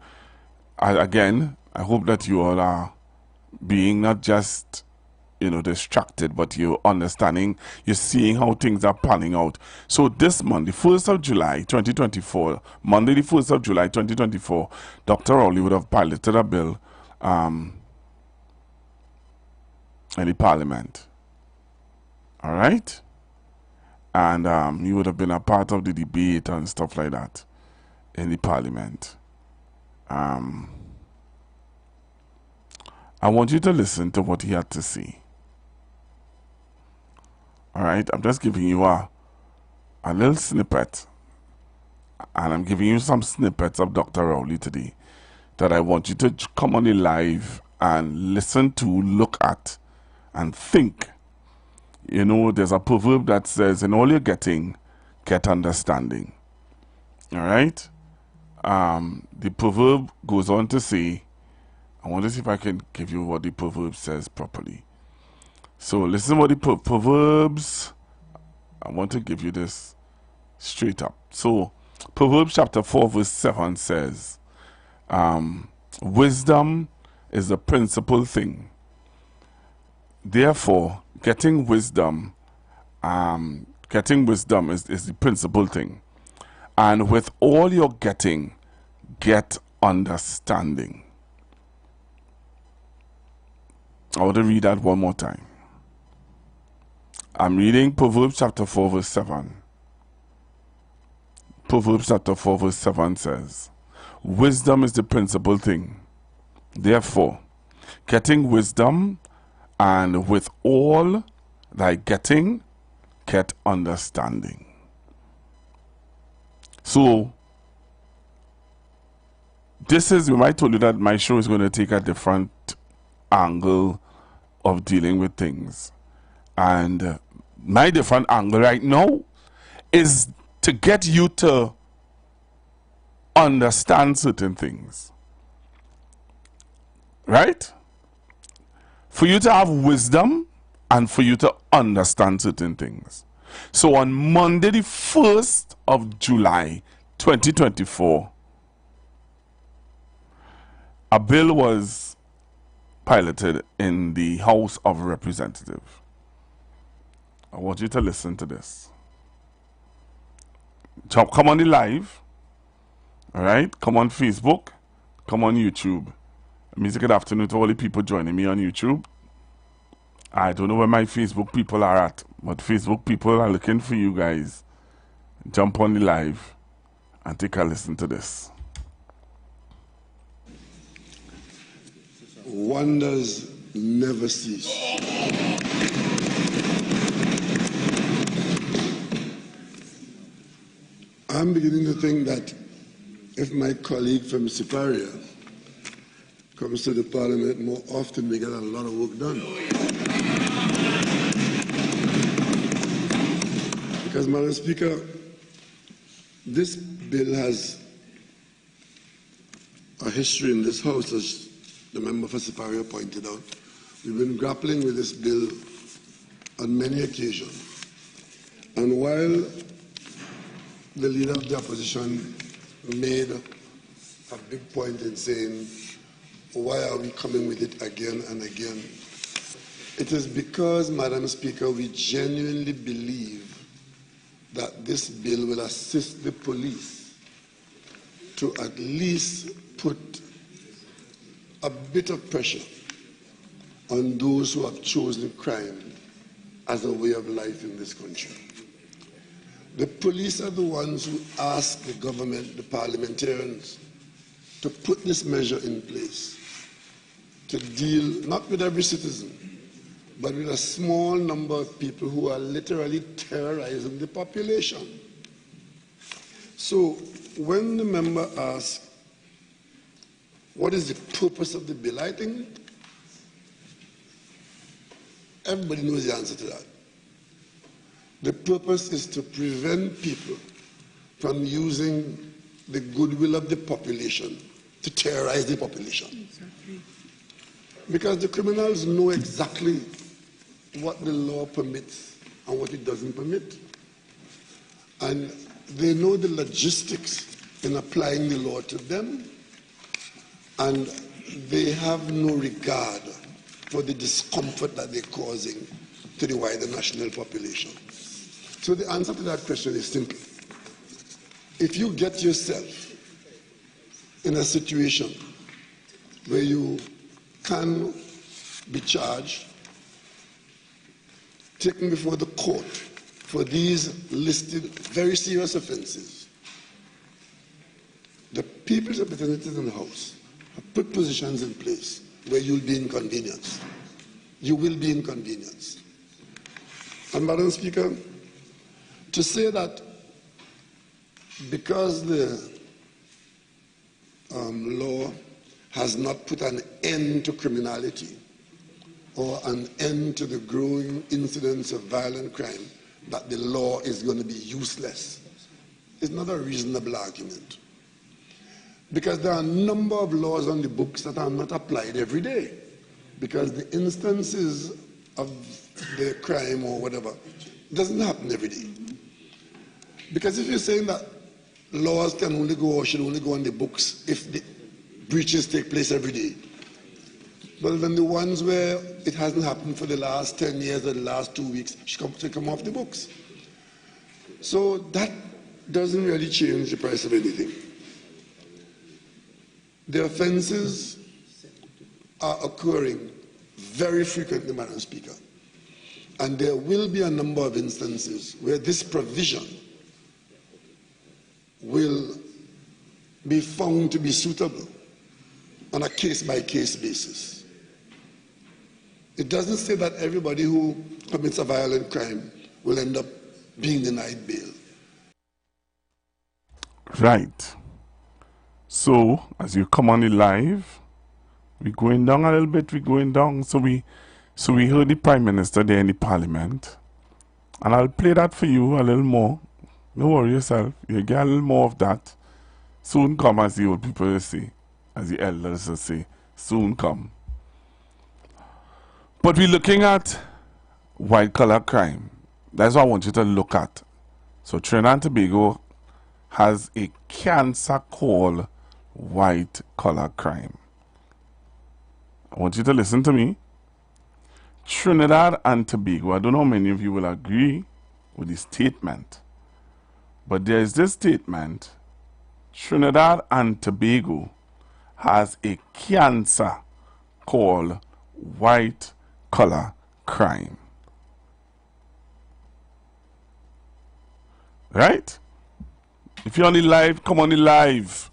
again, I hope that you all are being not just, distracted, but you're understanding, you're seeing how things are panning out. So this month, the 1st of July, 2024, Monday, the 1st of July, 2024, Dr. Rowley would have piloted a bill in the Parliament. All right? And he would have been a part of the debate and stuff like that in the Parliament. I want you to listen to what he had to say. All right, I'm just giving you a little snippet, and I'm giving you some snippets of Dr. Rowley today that I want you to come on the live and listen to, look at, and think. There's a proverb that says, in all you're getting, get understanding. All right? The proverb goes on to say, I want to see if I can give you what the proverb says properly. So listen what the Proverbs, I want to give you this straight up. So Proverbs chapter 4 verse 7 says, Wisdom is the principal thing. Therefore, getting wisdom is the principal thing. And with all you're getting, get understanding. I want to read that one more time. I'm reading Proverbs chapter 4 verse 7. Proverbs chapter 4 verse 7 says, wisdom is the principal thing. Therefore, getting wisdom, and with all thy getting, get understanding. So, this is, I told you that my show is going to take a different angle of dealing with things. And my different angle right now is to get you to understand certain things. Right? For you to have wisdom and for you to understand certain things. So on Monday the 1st of July 2024, a bill was piloted in the House of Representatives. I want you to listen to this. Come on the live. Alright? Come on Facebook. Come on YouTube. It means good afternoon to all the people joining me on YouTube. I don't know where my Facebook people are at, but Facebook people are looking for you guys. Jump on the live and take a listen to this. Wonders never cease. I'm beginning to think that if my colleague from Siparia comes to the parliament more often, we get a lot of work done. Because, Madam Speaker, this bill has a history in this House, as the member for Siparia pointed out. We've been grappling with this bill on many occasions. And while the leader of the opposition made a big point in saying, why are we coming with it again and again? It is because, Madam Speaker, we genuinely believe that this bill will assist the police to at least put a bit of pressure on those who have chosen crime as a way of life in this country. The police are the ones who ask the government, the parliamentarians, to put this measure in place, to deal not with every citizen, but with a small number of people who are literally terrorizing the population. So when the member asks, what is the purpose of the bill? I think everybody knows the answer to that. The purpose is to prevent people from using the goodwill of the population to terrorize the population. Exactly. Because the criminals know exactly what the law permits and what it doesn't permit. And they know the logistics in applying the law to them, and they have no regard for the discomfort that they're causing to the wider national population. So the answer to that question is simple. If you get yourself in a situation where you can be charged, taken before the court for these listed very serious offenses, the people's representatives in the House have put positions in place where you'll be inconvenienced. You will be inconvenienced. And Madam Speaker, to say that because the law has not put an end to criminality or an end to the growing incidence of violent crime, that the law is going to be useless, is not a reasonable argument. Because there are a number of laws on the books that are not applied every day. Because the instances of the crime or whatever doesn't happen every day. Because if you're saying that laws can only go or should only go on the books if the breaches take place every day. But then the ones where it hasn't happened for the last 10 years or the last 2 weeks, she come off the books. So that doesn't really change the price of anything. The offenses are occurring very frequently, Madam Speaker. And there will be a number of instances where this provision will be found to be suitable on a case-by-case basis. It doesn't say that everybody who commits a violent crime will end up being denied bail. Right. So, as you come on the live, we're going down a little bit, we're going down. So we heard the Prime Minister there in the Parliament. And I'll play that for you a little more. Don't worry yourself. You'll get a little more of that. Soon come, as the old people say, as the elders will say. Soon come. But we're looking at white-collar crime. That's what I want you to look at. So Trinidad and Tobago has a cancer called white-collar crime. I want you to listen to me. Trinidad and Tobago, I don't know how many of you will agree with this statement, but there is this statement: Trinidad and Tobago has a cancer called white-collar crime. Right? If you're on the live, come on the live.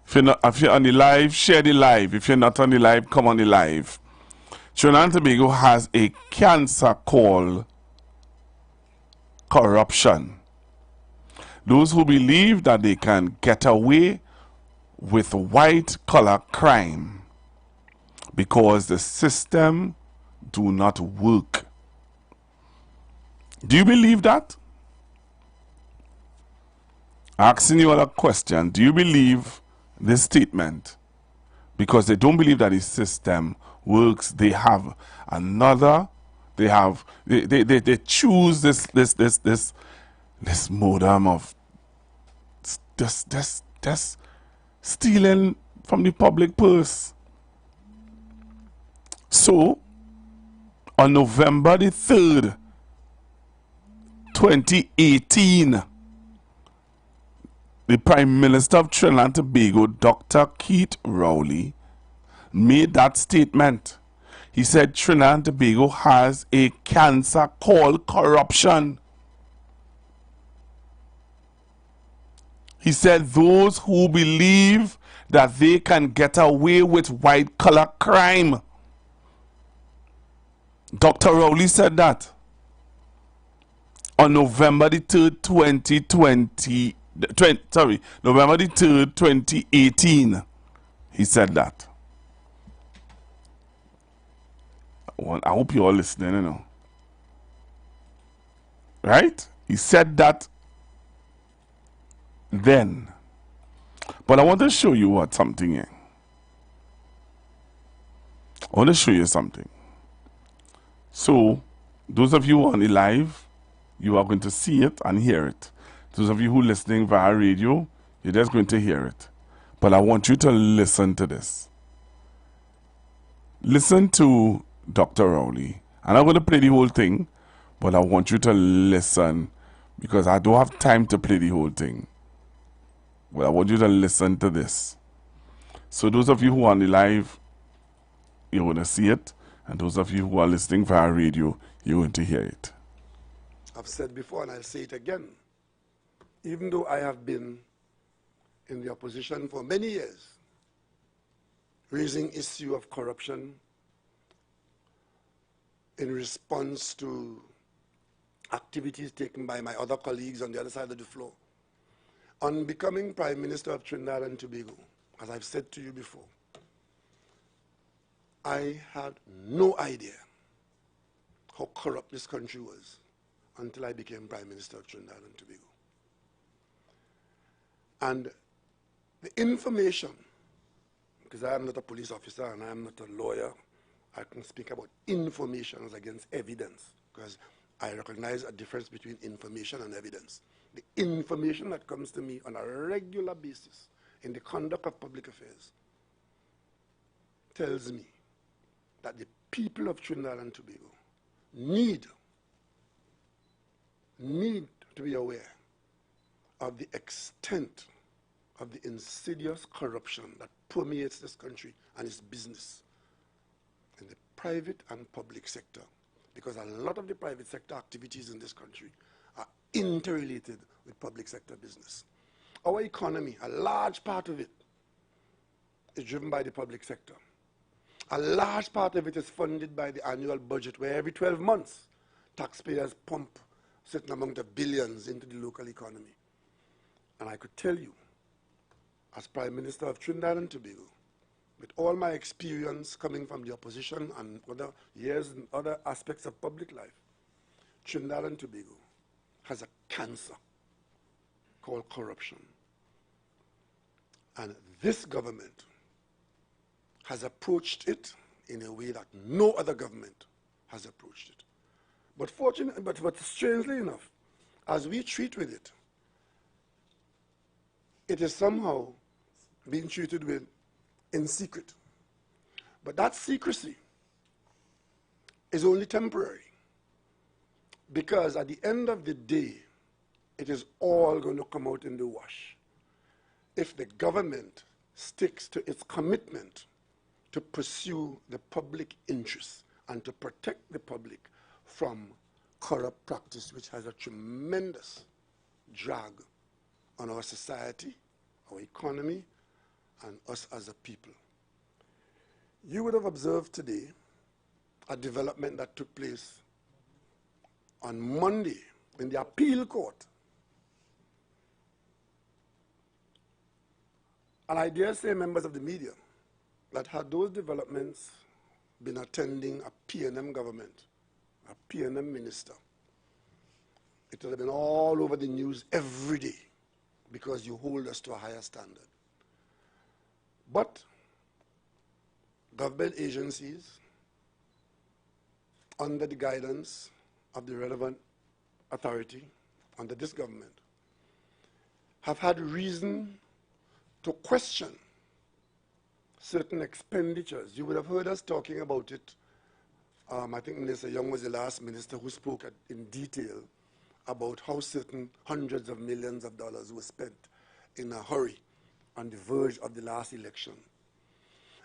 If you're on the live, share the live. If you're not on the live, come on the live. Trinidad and Tobago has a cancer called corruption. Those who believe that they can get away with white-collar crime because the system do not work. Do you believe that? Asking you all a question. Do you believe this statement? Because they don't believe that the system works. They have another. They choose this modem of this stealing from the public purse. So on November the 3rd, 2018, the Prime Minister of Trinidad and Tobago, Dr. Keith Rowley, made that statement. He said Trinidad and Tobago has a cancer called corruption. He said those who believe that they can get away with white-collar crime. Dr. Rowley said that on November the 3rd, November the 3rd, 2018. He said that. I hope you're all listening, you know. Right? He said that then. But I want to show you something here. I want to show you something. So, those of you on the live, you are going to see it and hear it. Those of you who are listening via radio, you're just going to hear it. But I want you to listen to this. Listen to Dr. Rowley. I'm not going to play the whole thing, but I want you to listen because I don't have time to play the whole thing. But I want you to listen to this. So those of you who are on the live, you're going to see it. And those of you who are listening via radio, you're going to hear it. I've said before and I'll say it again. Even though I have been in the opposition for many years, raising issue of corruption in response to activities taken by my other colleagues on the other side of the floor. On becoming Prime Minister of Trinidad and Tobago, as I've said to you before, I had no idea how corrupt this country was until I became Prime Minister of Trinidad and Tobago. And the information, because I am not a police officer and I am not a lawyer, I can speak about information against evidence, because I recognize a difference between information and evidence. The information that comes to me on a regular basis in the conduct of public affairs tells me that the people of Trinidad and Tobago need to be aware of the extent of the insidious corruption that permeates this country and its business in the private and public sector, because a lot of the private sector activities in this country are interrelated with public sector business. Our economy, a large part of it, is driven by the public sector. A large part of it is funded by the annual budget, where every 12 months, taxpayers pump a certain amount of billions into the local economy. And I could tell you, as Prime Minister of Trinidad and Tobago, with all my experience coming from the opposition and other years in other aspects of public life, Trinidad and Tobago has a cancer called corruption. And this government has approached it in a way that no other government has approached it. But strangely enough, as we treat with it, it is somehow being treated with in secret. But that secrecy is only temporary, because at the end of the day, it is all going to come out in the wash if the government sticks to its commitment to pursue the public interest and to protect the public from corrupt practice, which has a tremendous drag on our society, our economy, and us as a people. You would have observed today a development that took place on Monday in the appeal court. And I dare say, members of the media, that had those developments been attending a PNM government, a PNM minister, it would have been all over the news every day, because you hold us to a higher standard. But government agencies, under the guidance of the relevant authority, under this government, have had reason to question certain expenditures. You would have heard us talking about it. I think Minister Young was the last minister who spoke in detail about how certain hundreds of millions of dollars were spent in a hurry on the verge of the last election.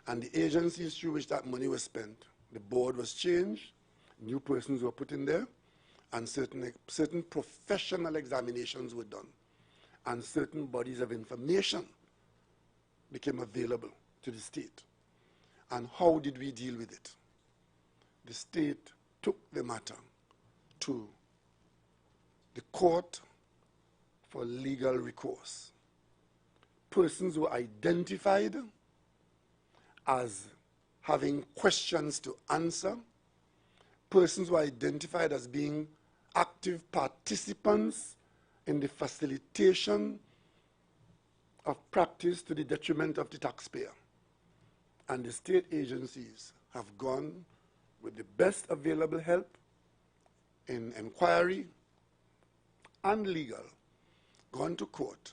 And the agencies through which that money was spent, the board was changed, new persons were put in there, and certain professional examinations were done, and certain bodies of information became available to the state. And how did we deal with it? The state took the matter to the court for legal recourse. Persons were identified as having questions to answer. Persons were identified as being active participants in the facilitation of practice to the detriment of the taxpayer. And the state agencies have gone with the best available help in inquiry and legal, gone to court,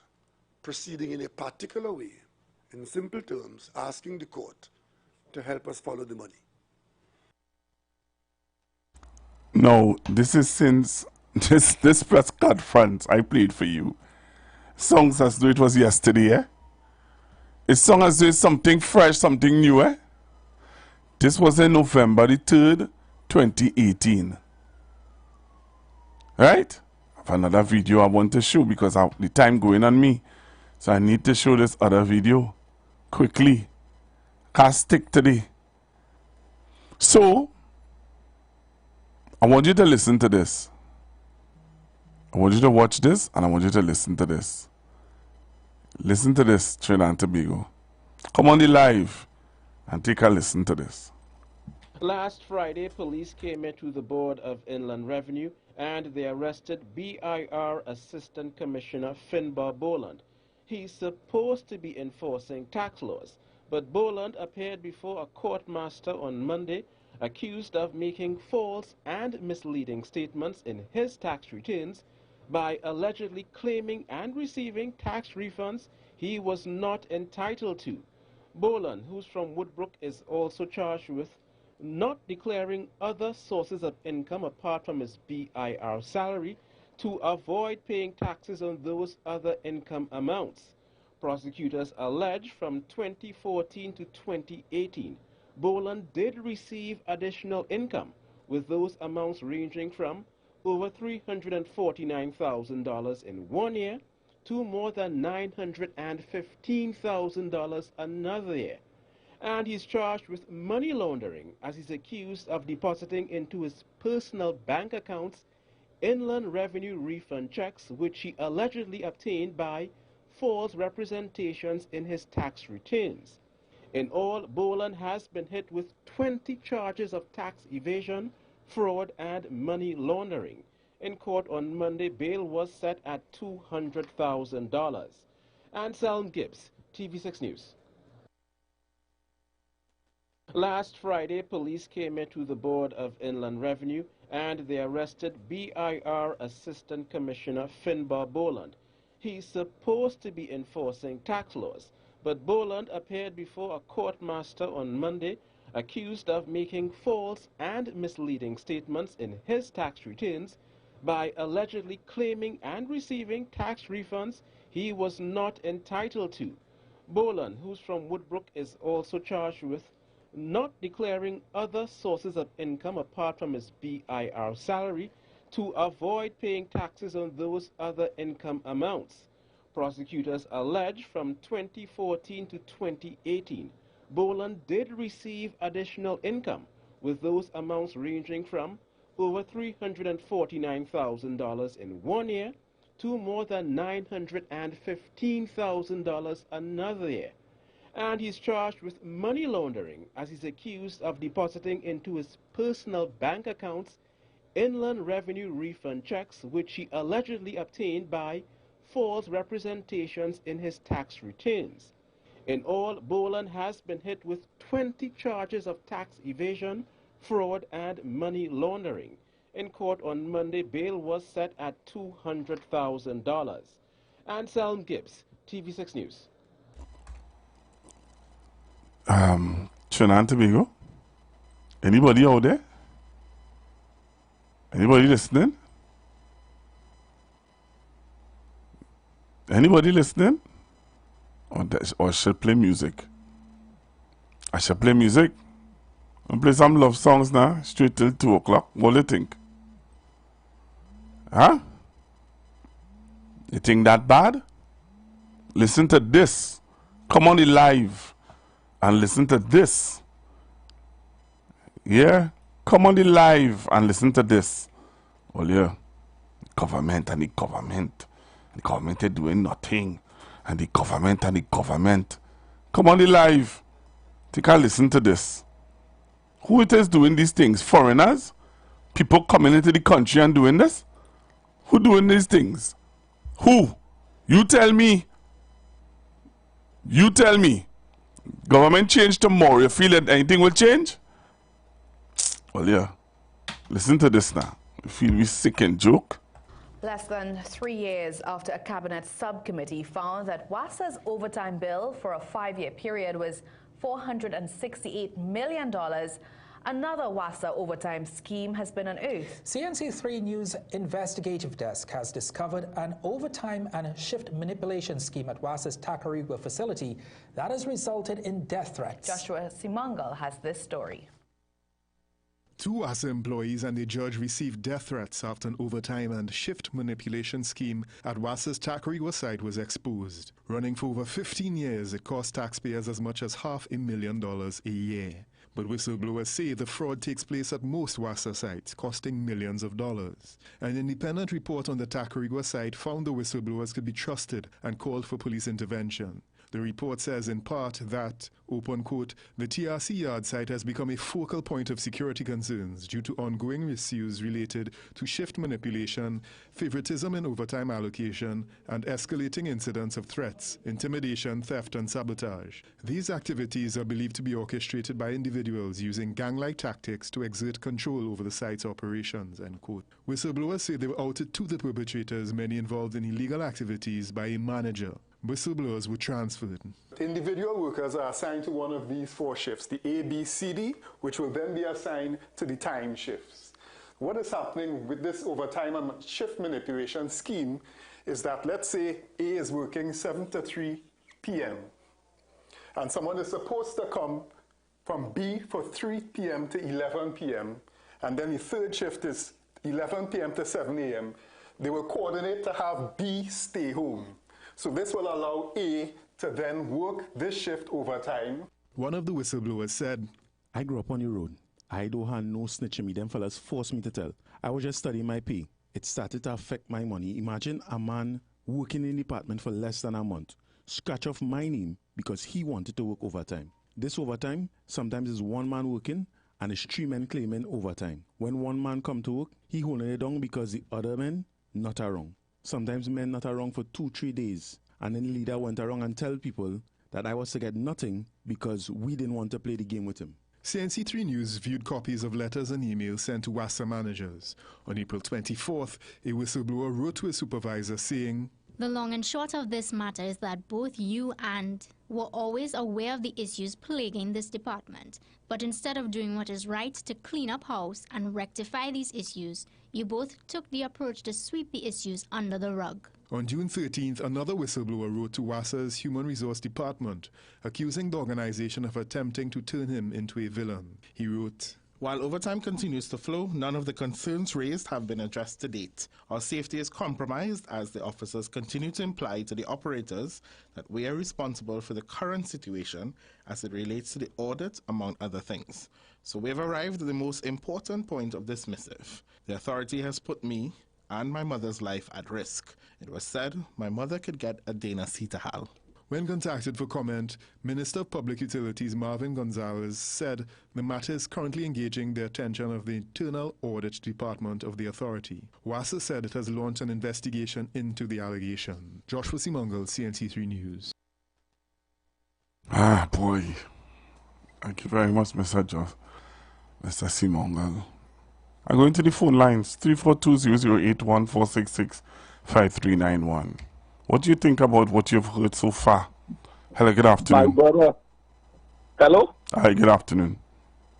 proceeding in a particular way, in simple terms, asking the court to help us follow the money. No, this is since this press conference I played for you. Songs as though it was yesterday, eh? It's song as though it's something fresh, something new, eh? This was in November the 3rd, 2018. Right? I have another video I want to show because the time going on me. So I need to show this other video quickly. Can't stick today. So, I want you to listen to this. I want you to watch this and I want you to listen to this. Listen to this, Trinidad and Tobago. Come on the live and take a listen to this. Last Friday, police came into the Board of Inland Revenue and they arrested BIR Assistant Commissioner Finbar Boland. He's supposed to be enforcing tax laws, but Boland appeared before a court master on Monday accused of making false and misleading statements in his tax returns by allegedly claiming and receiving tax refunds he was not entitled to. Boland, who's from Woodbrook, is also charged with not declaring other sources of income apart from his BIR salary to avoid paying taxes on those other income amounts. Prosecutors allege from 2014 to 2018, Boland did receive additional income, with those amounts ranging from over $349,000 in 1 year to more than $915,000 another year. And he's charged with money laundering as he's accused of depositing into his personal bank accounts Inland Revenue refund checks which he allegedly obtained by false representations in his tax returns. In all, Boland has been hit with 20 charges of tax evasion, fraud, and money laundering. In court on Monday, bail was set at $200,000. Anselm Gibbs, TV6 News. Last Friday, police came into the Board of Inland Revenue and they arrested BIR Assistant Commissioner Finbar Boland. He's supposed to be enforcing tax laws, but Boland appeared before a court master on Monday accused of making false and misleading statements in his tax returns by allegedly claiming and receiving tax refunds he was not entitled to. Boland, who's from Woodbrook, is also charged with not declaring other sources of income apart from his BIR salary to avoid paying taxes on those other income amounts. Prosecutors allege from 2014 to 2018, Boland did receive additional income, with those amounts ranging from over $349,000 in 1 year to more than $915,000 another year. And he's charged with money laundering as he's accused of depositing into his personal bank accounts Inland Revenue refund checks which he allegedly obtained by false representations in his tax returns. In all, Boland has been hit with 20 charges of tax evasion, fraud, and money laundering. In court on Monday, bail was set at $200,000. Anselm Gibbs, TV6 News. Trinidad and Tobago? Anybody out there? Anybody listening? Anybody listening? Or shall play music? I shall play music. I'll play some love songs now, straight till 2 o'clock. What do you think? Huh? You think that bad? Listen to this. Come on the live and listen to this. Yeah? Come on the live and listen to this. Well, yeah. Government and the government. The government is doing nothing. And the government. Come on the live. Take a listen to this. Who it is doing these things? Foreigners? People coming into the country and doing this? Who doing these things? Who? You tell me. You tell me. Government change tomorrow. You feel that anything will change? Well, yeah. Listen to this now. You feel we sick and joke? Less than 3 years after a cabinet subcommittee found that WASA's overtime bill for a 5-year period was $468 million, another WASA overtime scheme has been unearthed. CNC3 News investigative desk has discovered an overtime and shift manipulation scheme at WASA's Tacarigua facility that has resulted in death threats. Joshua Simangal has this story. 2 WASA employees and a judge received death threats after an overtime and shift manipulation scheme at WASA's Tacarigua site was exposed. Running for over 15 years, it cost taxpayers as much as $500,000 a year. But whistleblowers say the fraud takes place at most WASA sites, costing millions of dollars. An independent report on the Tacarigua site found the whistleblowers could be trusted and called for police intervention. The report says in part that, open quote, the TRC yard site has become a focal point of security concerns due to ongoing issues related to shift manipulation, favoritism in overtime allocation, and escalating incidents of threats, intimidation, theft, and sabotage. These activities are believed to be orchestrated by individuals using gang-like tactics to exert control over the site's operations, end quote. Whistleblowers say they were outed to the perpetrators, many involved in illegal activities, by a manager. Whistleblowers were transferred. Individual workers are assigned to one of these 4 shifts, the A, B, C, D, which will then be assigned to the time shifts. What is happening with this overtime and shift manipulation scheme is that, let's say A is working 7 to 3 p.m. and someone is supposed to come from B for 3 p.m. to 11 p.m. and then the third shift is 11 p.m. to 7 a.m. They will coordinate to have B stay home. So this will allow A to then work this shift overtime. One of the whistleblowers said, I grew up on the road. I don't have no snitching me. Them fellas forced me to tell. I was just studying my pay. It started to affect my money. Imagine a man working in the department for less than a month. Scratch off my name because he wanted to work overtime. This overtime sometimes is one man working and it's 3 men claiming overtime. When one man come to work, he holding it down because the other men not around. Sometimes men not around for 2-3 days. And then the leader went around and tell people that I was to get nothing because we didn't want to play the game with him. CNC3 News viewed copies of letters and emails sent to WASA managers. On April 24th, a whistleblower wrote to his supervisor saying, The long and short of this matter is that both you and were always aware of the issues plaguing this department. But instead of doing what is right to clean up house and rectify these issues, you both took the approach to sweep the issues under the rug. On June 13th, another whistleblower wrote to WASA's Human Resource Department, accusing the organization of attempting to turn him into a villain. He wrote, While overtime continues to flow, none of the concerns raised have been addressed to date. Our safety is compromised as the officers continue to imply to the operators that we are responsible for the current situation as it relates to the audit, among other things. So we have arrived at the most important point of this missive. The authority has put me and my mother's life at risk. It was said my mother could get a Dana Cetahal. When contacted for comment, Minister of Public Utilities Marvin Gonzalez said the matter is currently engaging the attention of the Internal Audit Department of the authority. WASA said it has launched an investigation into the allegation. Joshua Simongal, CNC3 News. Ah, boy. Thank you very much, Mr. Mr. Simongal. I'm going to the phone lines, 342-081-466-5391. What do you think about what you've heard so far? Hello, good afternoon. My brother. Hello? Hi, good afternoon.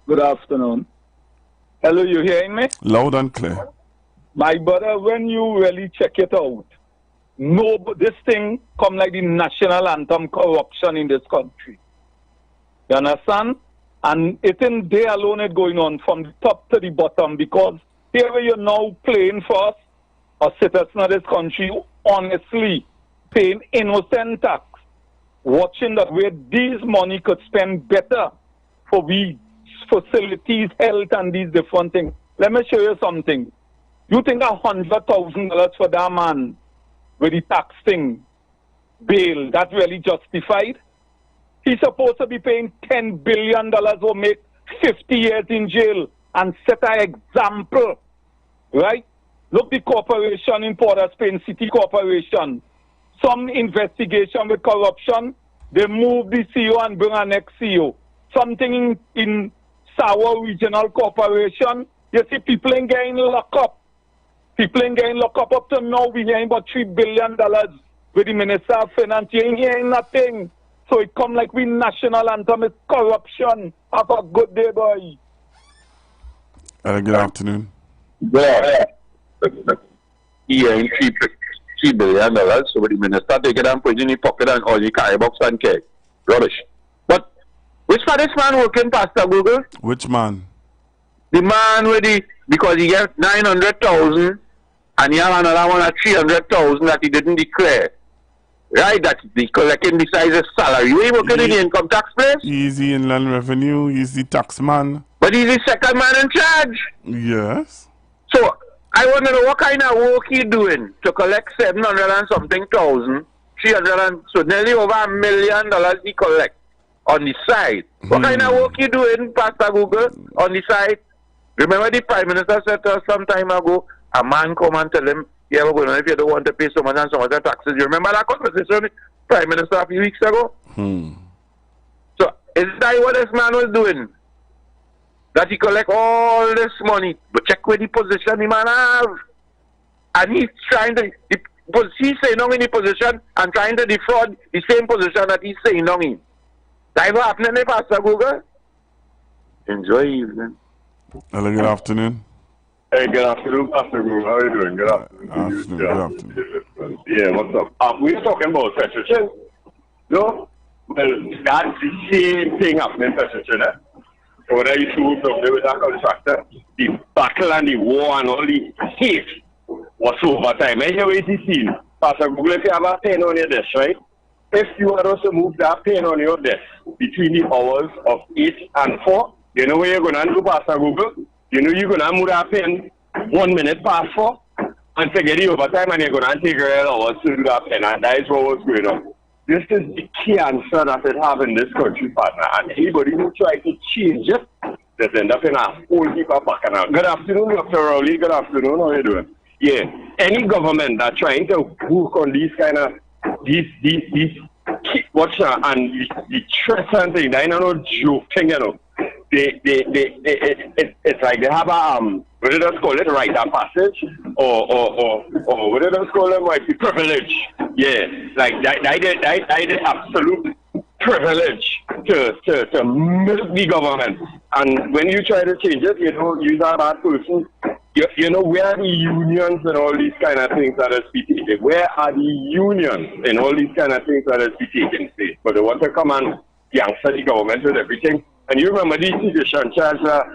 Good afternoon. Hello, you hearing me? Loud and clear. My brother, when you really check it out, no, this thing come like the national anthem corruption in this country. You understand? And it in there alone it going on from the top to the bottom, because here you're now playing for us, a citizen of this country, honestly paying innocent tax, watching that where these money could spend better for we facilities, health, and these different things. Let me show you something. You think $100,000 for that man with the tax thing, bail, that really justified? He's supposed to be paying $10 billion or make 50 years in jail and set an example, right? Look, the corporation in Port of Spain, City Corporation, some investigation with corruption, they move the CEO and bring a next CEO. Something in Sawa Regional Corporation, you see people ain't getting locked up. People ain't getting locked up to now. We're hearing about $3 billion with the Minister of Finance. You ain't hearing nothing. So it come like we national anthem is corruption. Have a good day, boy. Good afternoon. Yeah. Yeah, in $3 billion. So the minister take it and put it in the pocket and all the carry box and care. Rubbish. But which for this man working, Pastor Google? Which man? The man with the, because he gets 900,000 and he have another one at 300,000 that he didn't declare. Right, that the collecting besides his salary. You ain't working in the income tax place? He's the Inland Revenue, he's the tax man. But he's the second man in charge. Yes. So I want to know what kind of work he doing to collect 700 and something thousand, 300 and so nearly over $1 million he collect on the side. What kind of work he doing, Pastor Google, on the side? Remember the Prime Minister said to us some time ago, a man come and tell him, yeah, we're going on if you don't want to pay so much and so much taxes. You remember that conversation with the Prime Minister a few weeks ago? So is that what this man was doing? That he collect all this money, but check where the position the man have. And he's trying to, he's staying on in the position and trying to defraud the same position that he's staying on in. That's what happening there, Pastor Google. Enjoy evening. Hello, good afternoon. Hey, good afternoon, Pastor Google. How are you doing? Good afternoon. Good afternoon. Yeah, what's up? We were talking about Petrochin. No? Well, that's the same thing happening in Petrochin. So when I used to work down there with that contractor, the battle and the war and all the hate was overtime. I hear what you see. Pastor Google, if you have a pen on your desk, right? If you are also move that pen on your desk between the hours of 8 and 4, you know where you're going to do, Pastor Google? You know you're going to move that pen 1 minute past 4 and forget the overtime, and you're going to take real hours to do that pen, and that is what was going on. This is the cancer that it have in this country, partner, and anybody who tries to change it, they end up in a whole heap of back and out. Good afternoon, Dr. Rowley. Good afternoon. How are you doing? Yeah, any government that trying to work on these kind of these watch and the threats and things, I know joking, you know. It's like they have a what do they call it, rite of passage, or what do they call it, like the privilege. Yeah, like that is absolute privilege to milk the government. And when you try to change it, you know, you're a bad person. You know, where are the unions and all these kind of things that is taking? Where are the unions and all these kind of things that is taking place? But they want to come and gangster the government with everything. And you remember the situation charge that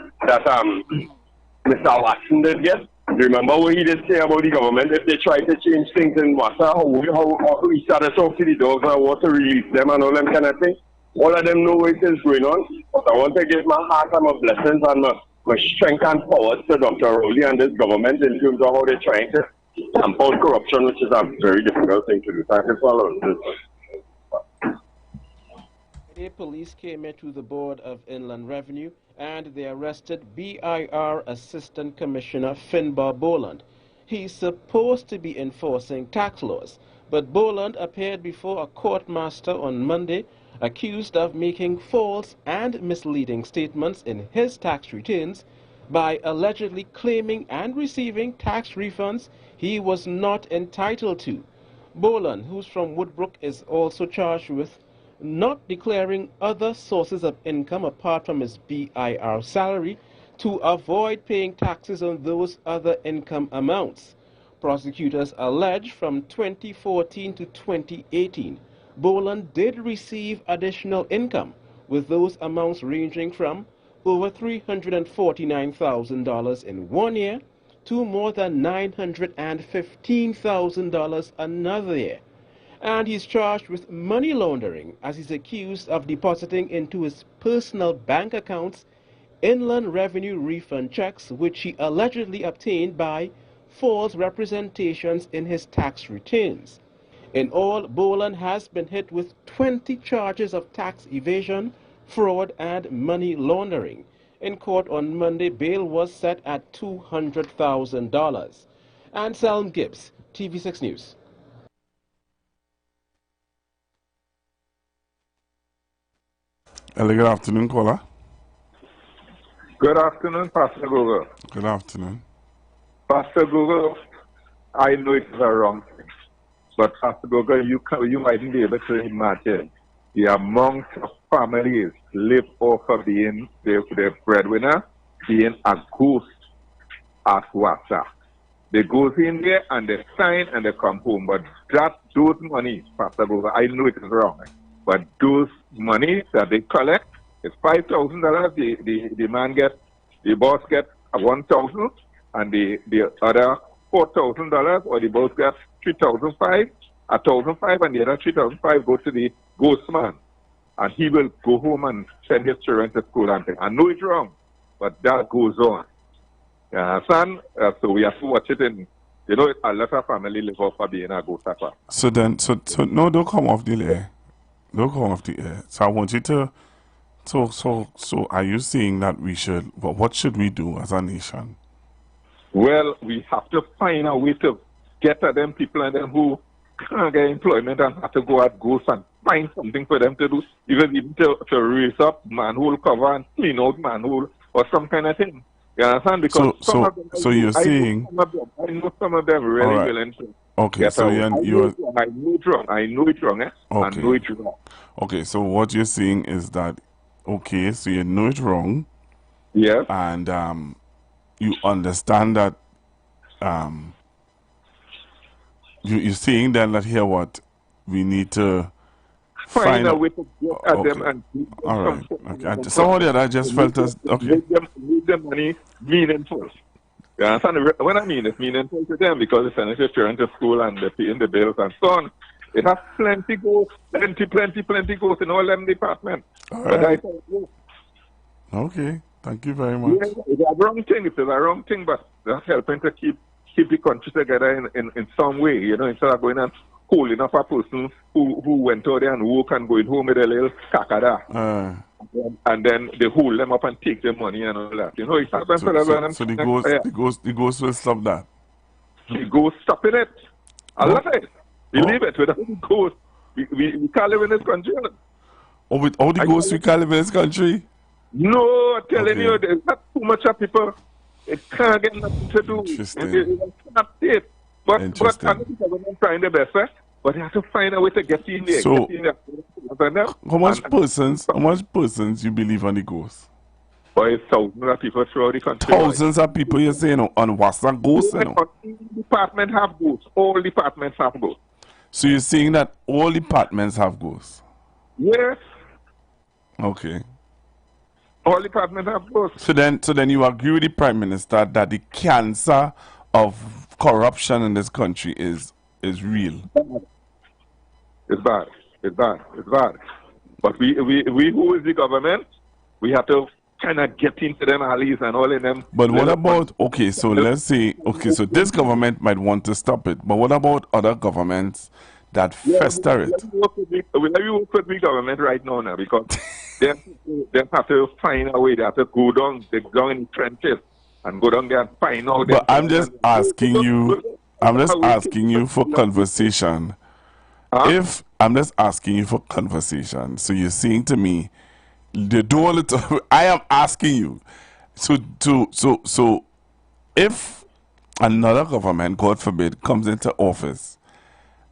Mr. Watson did get? Remember what he did say about the government if they try to change things in Wassa, how he started talking to the dogs and what to release them and all them kind of things? All of them know what is going on. But I want to give my heart and my blessings and my strength and power to Dr. Rowley and this government in terms of how they're trying to stamp out corruption, which is a very difficult thing to do. Thank you for allowing this. Police came into the Board of Inland Revenue and they arrested BIR Assistant Commissioner Finbar Boland. He's supposed to be enforcing tax laws, but Boland appeared before a courtmaster on Monday accused of making false and misleading statements in his tax returns by allegedly claiming and receiving tax refunds he was not entitled to. Boland, who's from Woodbrook, is also charged with not declaring other sources of income apart from his BIR salary to avoid paying taxes on those other income amounts. Prosecutors allege from 2014 to 2018, Boland did receive additional income, with those amounts ranging from over $349,000 in 1 year to more than $915,000 another year. And he's charged with money laundering as he's accused of depositing into his personal bank accounts inland revenue refund checks which he allegedly obtained by false representations in his tax returns. In all, Boland has been hit with 20 charges of tax evasion, fraud, and money laundering. In court on Monday, bail was set at $200,000. And Selm Gibbs, TV6 News. Hello, good afternoon, caller. Good afternoon, Pastor Google. Good afternoon. Pastor Google, I know it's a wrong thing, but Pastor Google, you mightn't be able to imagine the amount of families live off of being their breadwinner, being a ghost at WhatsApp. They go in there and they sign and they come home, but those monies, Pastor Google, I know it is wrong. But those money that they collect is $5,000. The man gets, the boss gets $1,000, and the other $4,000, or the boss gets $3,500, $1,500, and the other $3,500 go to the ghost man, and he will go home and send his children to school and things. I know it's wrong, but that goes on. You understand? So we have to watch it in. You know, a lot of family live off of being a ghost at So no, don't come off the air. Don't come off the air. So I want you to, so are you saying that we should, what should we do as a nation? Well, we have to find a way to get at them people and them who can't get employment and have to go at ghosts and find something for them to do, even to raise up manhole cover and clean out manhole or some kind of thing. You understand? Because some of them, so you're saying, I know some of them really willing to Okay, Yes, so I know you're... it's wrong. I know it's wrong, eh? Okay. I know it's wrong. Okay, so what you're saying is that, okay, so you know it's wrong. Yes. And you understand that you're saying then that here what we need to find a way to get at them and give them all right. something. Okay. Somebody that I just felt as okay. Make them money meaningful. You understand? When I mean it's meaningful to them because it's an children to school and they're paying the bills and so on. It has plenty ghosts in all them departments. All But right. I think, Okay. Thank you very much. yeah, it's a wrong thing. It's a wrong thing, but that's helping to keep the country together in some way. You know, instead of going and holding up a person who went out there and work and going home with a little kakada. And then they hold them up and take their money and all that. You know, it's happened for them. So the ghost will stop that. The ghost stopping it. I love it. Believe it. Without the ghost, we can't live in this country. Oh, without the ghost, we can't live in this country? No, I'm telling you, there's not too much of people. It can't get nothing to do. Interesting. But I think the government trying their best, but they have to find a way to get in there. So, how much and persons you believe on the ghost? Boy, thousands of people throughout the country. Thousands of people, you say, on what's that ghost? All departments have ghosts. All departments have ghosts. So you're saying that all departments have ghosts? Yes. Okay. All departments have ghosts. So then you agree with the Prime Minister that the cancer of corruption in this country is real? It's bad. It's bad. It's bad. But we who is the government, we have to kind of get into them alleys and all in them. But what about, okay, so let's say, okay, so this government might want to stop it, but what about other governments that fester it? We work with the government right now because they have to find a way. They have to go down in the trenches and go down there and find out. But I'm just asking you for conversation. If I'm just asking you for conversation, so you're saying to me, they do all it. I am asking you. So if another government, God forbid, comes into office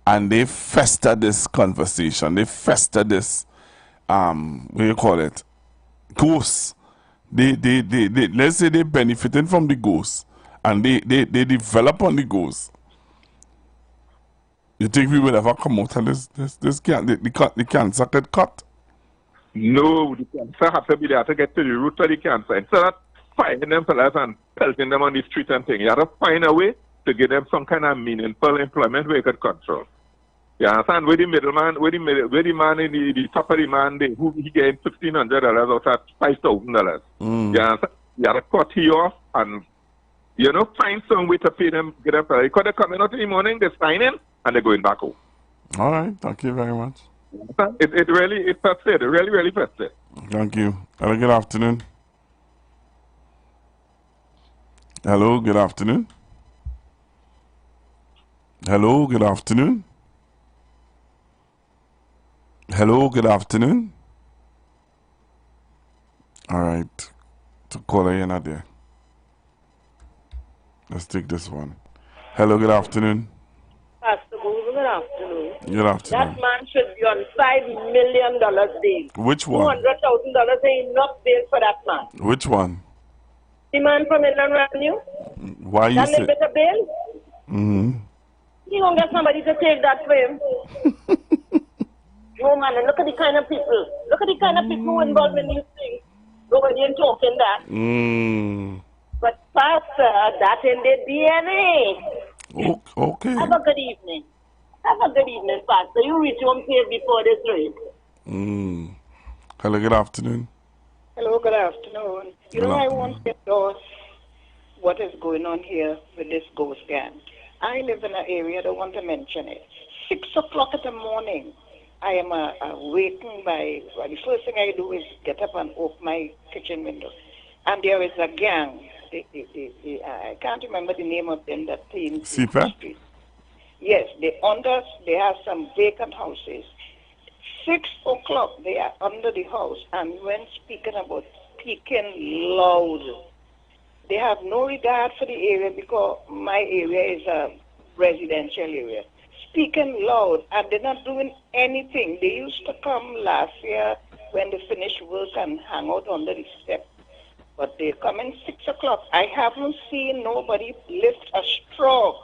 and they fester this conversation, they fester this what do you call it? Ghosts. They let's say they're benefiting from the ghosts and they develop on the ghosts. You think we will ever come out and the cancer get cut? No, the cancer has to be there to get to the root of the cancer. Instead of finding them fellas and pelting them on the street and things, you have to find a way to give them some kind of meaningful employment where you could control. You understand? Where the middleman, where the man in the top of the man, who he getting $1,500 out of $5,000. You understand? You have to cut he off and, you know, find some way to pay them, get them. Because they're coming out in the morning, they're signing, and they're going back home. All right. Thank you very much. It really frustrated. Really, really frustrated. Thank you. Hello, good afternoon. Hello, good afternoon. Hello, good afternoon. Hello, good afternoon. All right. To caller, you're not there. Let's take this one. Hello, good afternoon. Pastor Google, good afternoon. Good afternoon. That man should be on $5 million bail. Which one? $200,000 ain't enough bail for that man. Which one? The man from Inland Revenue. Why you that say? little bit of bail. He gonna get somebody to take that for him. No man, and look at the kind of people. Look at the kind of people who involved in these things. Nobody ain't talking that. But Pastor, that in the DNA. Okay. Have a good evening. Have a good evening, Pastor. You reach home safe before this race. Hello, good afternoon. Hello, good afternoon. I want to endorse what is going on here with this ghost gang. I live in an area, I don't want to mention it. 6 o'clock in the morning, I am awakened by, the first thing I do is get up and open my kitchen window. And there is a gang. I can't remember the name of them that play in the street. Yes, they have some vacant houses. 6 o'clock, they are under the house, and when speaking about speaking loud, they have no regard for the area because my area is a residential area, speaking loud, and they're not doing anything. They used to come last year when they finished work and hang out under the step. But they come in 6 o'clock. I haven't seen nobody lift a straw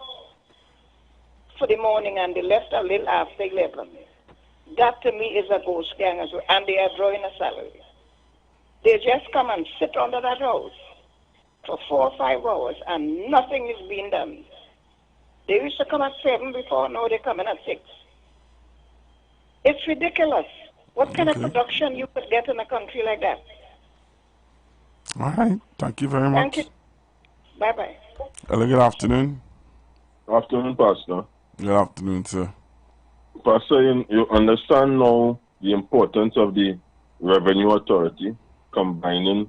for the morning, and they left a little after 11. That to me is a ghost gang as well, and they are drawing a salary. They just come and sit under that house for 4 or 5 hours, and nothing is being done. They used to come at 7 before, now they come in at 6. It's ridiculous. What kind of production you could get in a country like that? All right. Thank you very much. Thank you. Bye-bye. Hello, good afternoon. Afternoon, Pastor. Good afternoon, sir. Pastor, you understand now the importance of the Revenue Authority combining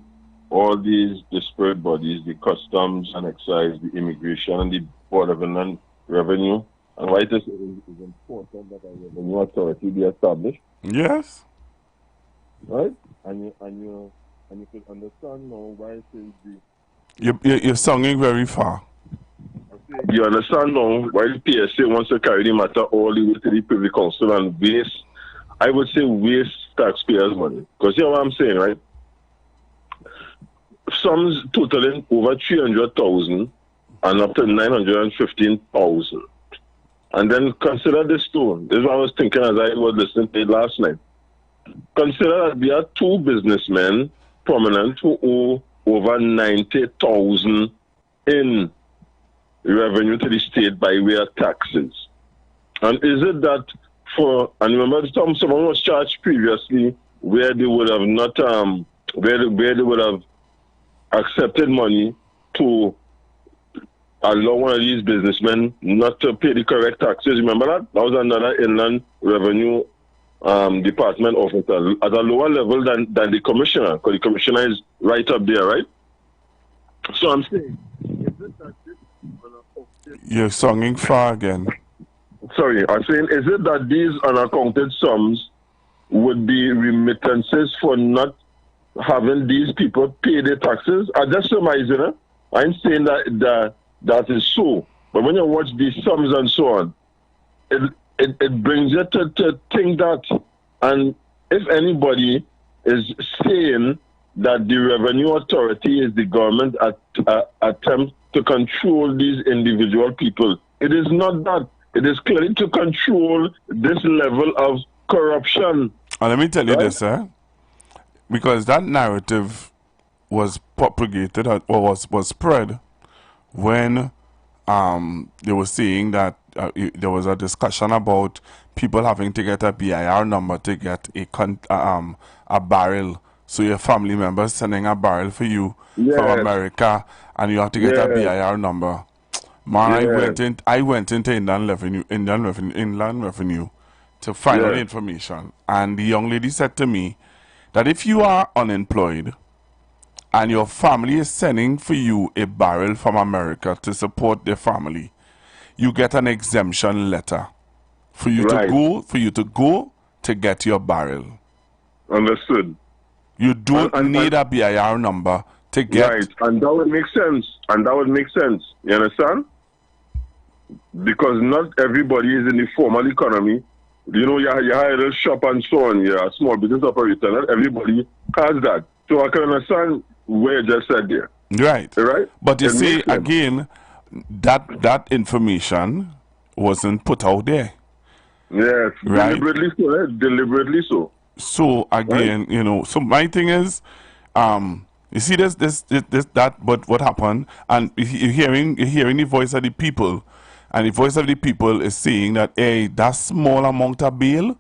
all these disparate bodies, the Customs and Excise, the Immigration, and the Board of Inland Revenue, and why it is important that a Revenue Authority be established? Yes. Right? And you could understand now why it is the... You're sounding very far. You understand now why the PSA wants to carry the matter all the way to the Privy Council and waste, I would say waste taxpayers' money. Because you know what I'm saying, right? Sums totaling over 300,000 and up to 915,000. And then consider this too. This is what I was thinking as I was listening to it last night. Consider that there are 2 businessmen, prominent, who owe over 90,000 in revenue to the state by way of taxes. And is it that for, and remember someone was charged previously where they would have not, where they would have accepted money to allow one of these businessmen not to pay the correct taxes. Remember that? That was another Inland Revenue Department officer at a lower level than the commissioner, because the commissioner is right up there, right? So I'm saying, is it that this... You're sounding far again. Sorry, I'm saying, is it that these unaccounted sums would be remittances for not having these people pay their taxes? I just surmise, you know? I'm saying that is so. But when you watch these sums and so on, it brings you to think that, and if anybody is saying that the Revenue Authority is the government attempt to control these individual people, it is not that. It is clearly to control this level of corruption. And let me tell you this, because that narrative was propagated or was spread when they were saying that there was a discussion about people having to get a BIR number to get a barrel. So your family members sending a barrel for you from America, and you have to get a BIR number. Man, I went into Inland Revenue to find out the information, and the young lady said to me that if you are unemployed and your family is sending for you a barrel from America to support their family, you get an exemption letter for you to go to get your barrel. Understood. You don't need a BIR number to get... Right, and that would make sense. You understand? Because not everybody is in the formal economy. You know, you have a little shop and so on. You're a small business operator. Not everybody has that. So I can understand where you just said there. Right. Right? But you see, again, that information wasn't put out there. Yes. Right? Deliberately so. So again, you know, so my thing is, you see but what happened, and you're hearing the voice of the people, and the voice of the people is saying that, hey, that small amount of bail,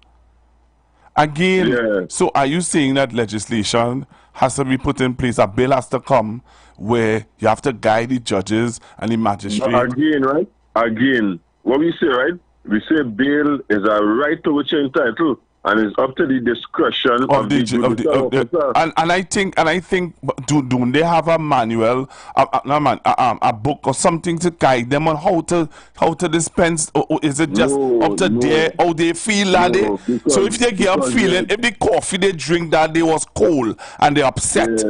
again, so are you saying that legislation has to be put in place, a bill has to come where you have to guide the judges and the magistrate? Again, right? Again, what we say, right? We say bail is a right to which you're entitled, and it's up to the discretion of the and I think do they have a manual, a book or something to guide them on how to dispense, or is it just up to their how they feel that day? So if they get up feeling, if the coffee they drink that day was cold and they're upset,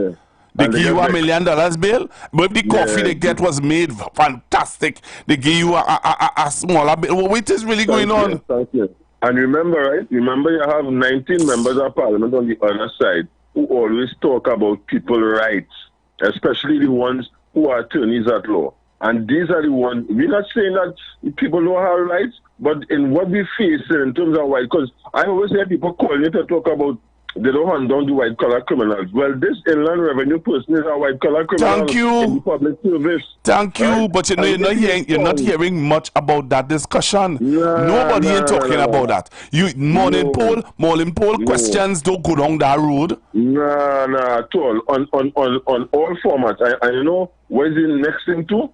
They give you $1 million bail, but if the coffee they get was made fantastic, they give you a smaller bail. What is really going on? Thank you. And remember, right? Remember, you have 19 members of parliament on the other side who always talk about people's rights, especially the ones who are attorneys at law. And these are the ones, we're not saying that people don't have rights, but in what we face in terms of white, because I always hear people calling it to talk about they don't hunt down the white collar criminals. Well, this inland revenue person is a white collar criminal. Thank you. In the public service. Thank you, right? But you're not hearing much about that discussion. Nobody ain't talking about that. Morning poll questions don't go down that road. Nah, at all. On all formats. I know what is the next thing too?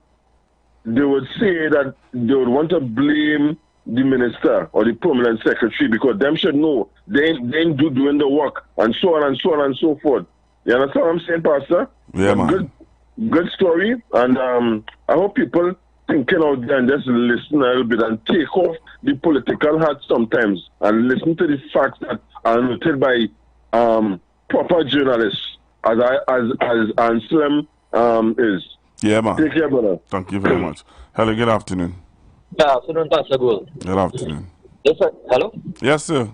They would say that they would want to blame the minister or the permanent secretary because them should know they ain't doing the work and so on and so on and so forth. You understand what I'm saying, Pastor? Yeah, man. Good story, and I hope people thinking out there and just listen a little bit and take off the political hat sometimes and listen to the facts that are noted by proper journalists as Anselm is. Yeah, man. Take care, brother. Thank you very much. Hello, good afternoon. Good afternoon, Pastor Gould. Good afternoon. Yes, sir. Hello? Yes, sir.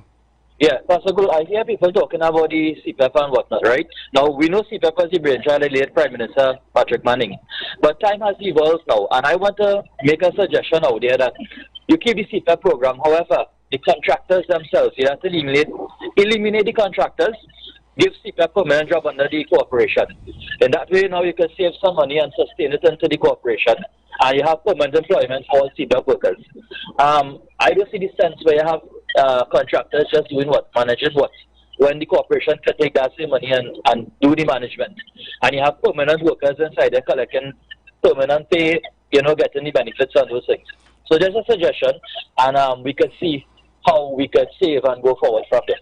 Yeah, Pastor Gould, I hear people talking about the CPF and whatnot, right? Now, we know CPF was the brainchild of late Prime Minister Patrick Manning. But time has evolved now, and I want to make a suggestion out there that you keep the CPF program. However, the contractors themselves, you have to eliminate the contractors, give CPF permanent job under the corporation. In that way, now you can save some money and sustain it into the corporation. And you have permanent employment for all CPF workers. I don't see the sense where you have contractors just doing what? Managing what? When the corporation can take that same money and do the management. And you have permanent workers inside there collecting permanent pay, getting the benefits and those things. So just a suggestion, and we can see how we can save and go forward from there.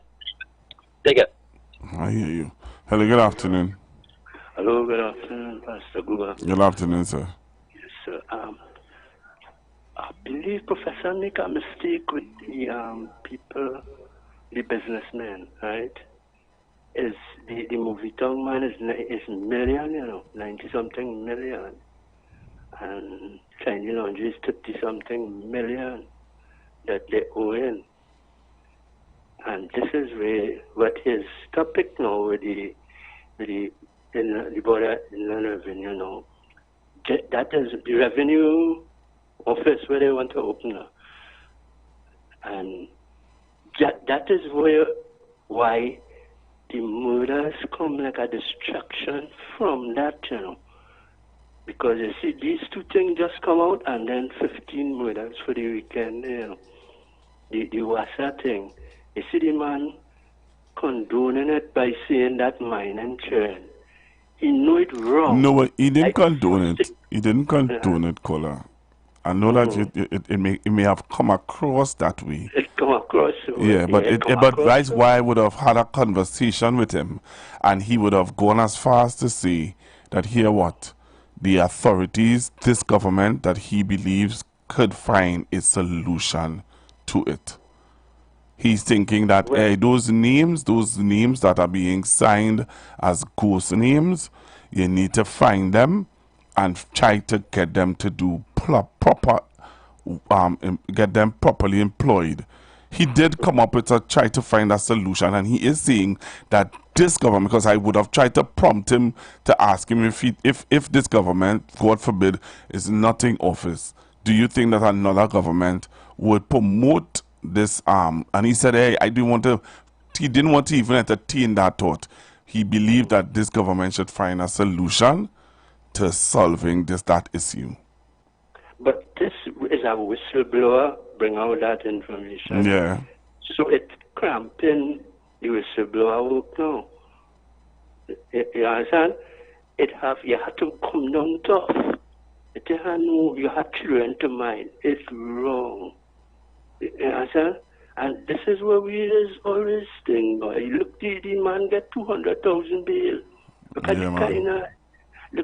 Take it. I hear you. Hello, good afternoon. Hello, good afternoon, Pastor Guga. Good afternoon, sir. Yes, sir. I believe Professor make a mistake with the people, the businessmen, right? Is the movie tongue man is million, 90-something million, and Chinese Laundry is 30-something million that they owe in. And this is what his topic now with the border inland revenue now. That is the revenue office where they want to open up. And that is why the murders come like a distraction from that, Because you see, these two things just come out and then 15 murders for the weekend, The Wassa thing. You see the man condoning it by saying that mine and churn. He know it wrong. No, he didn't condone it. He didn't condone it, Kola. I know that it may have come across that way. It come across. Yeah, but that's why I would have had a conversation with him, and he would have gone as far as to say that here what the authorities, this government, that he believes could find a solution to it. He's thinking that those names that are being signed as ghost names, you need to find them and try to get them to do get them properly employed. He did come up with try to find a solution, and he is saying that this government, because I would have tried to prompt him to ask him if this government, God forbid, is not in office, do you think that another government would promote this and he said, hey, he didn't want to even entertain that thought. He believed that this government should find a solution to solving that issue. But this is a whistleblower bring out that information. Yeah. So it's cramping the whistleblower work now. You understand? You have to come down tough. You have children to mind. It's wrong. You understand? And this is where we is always thing. Look, the man get 200,000 bail. Look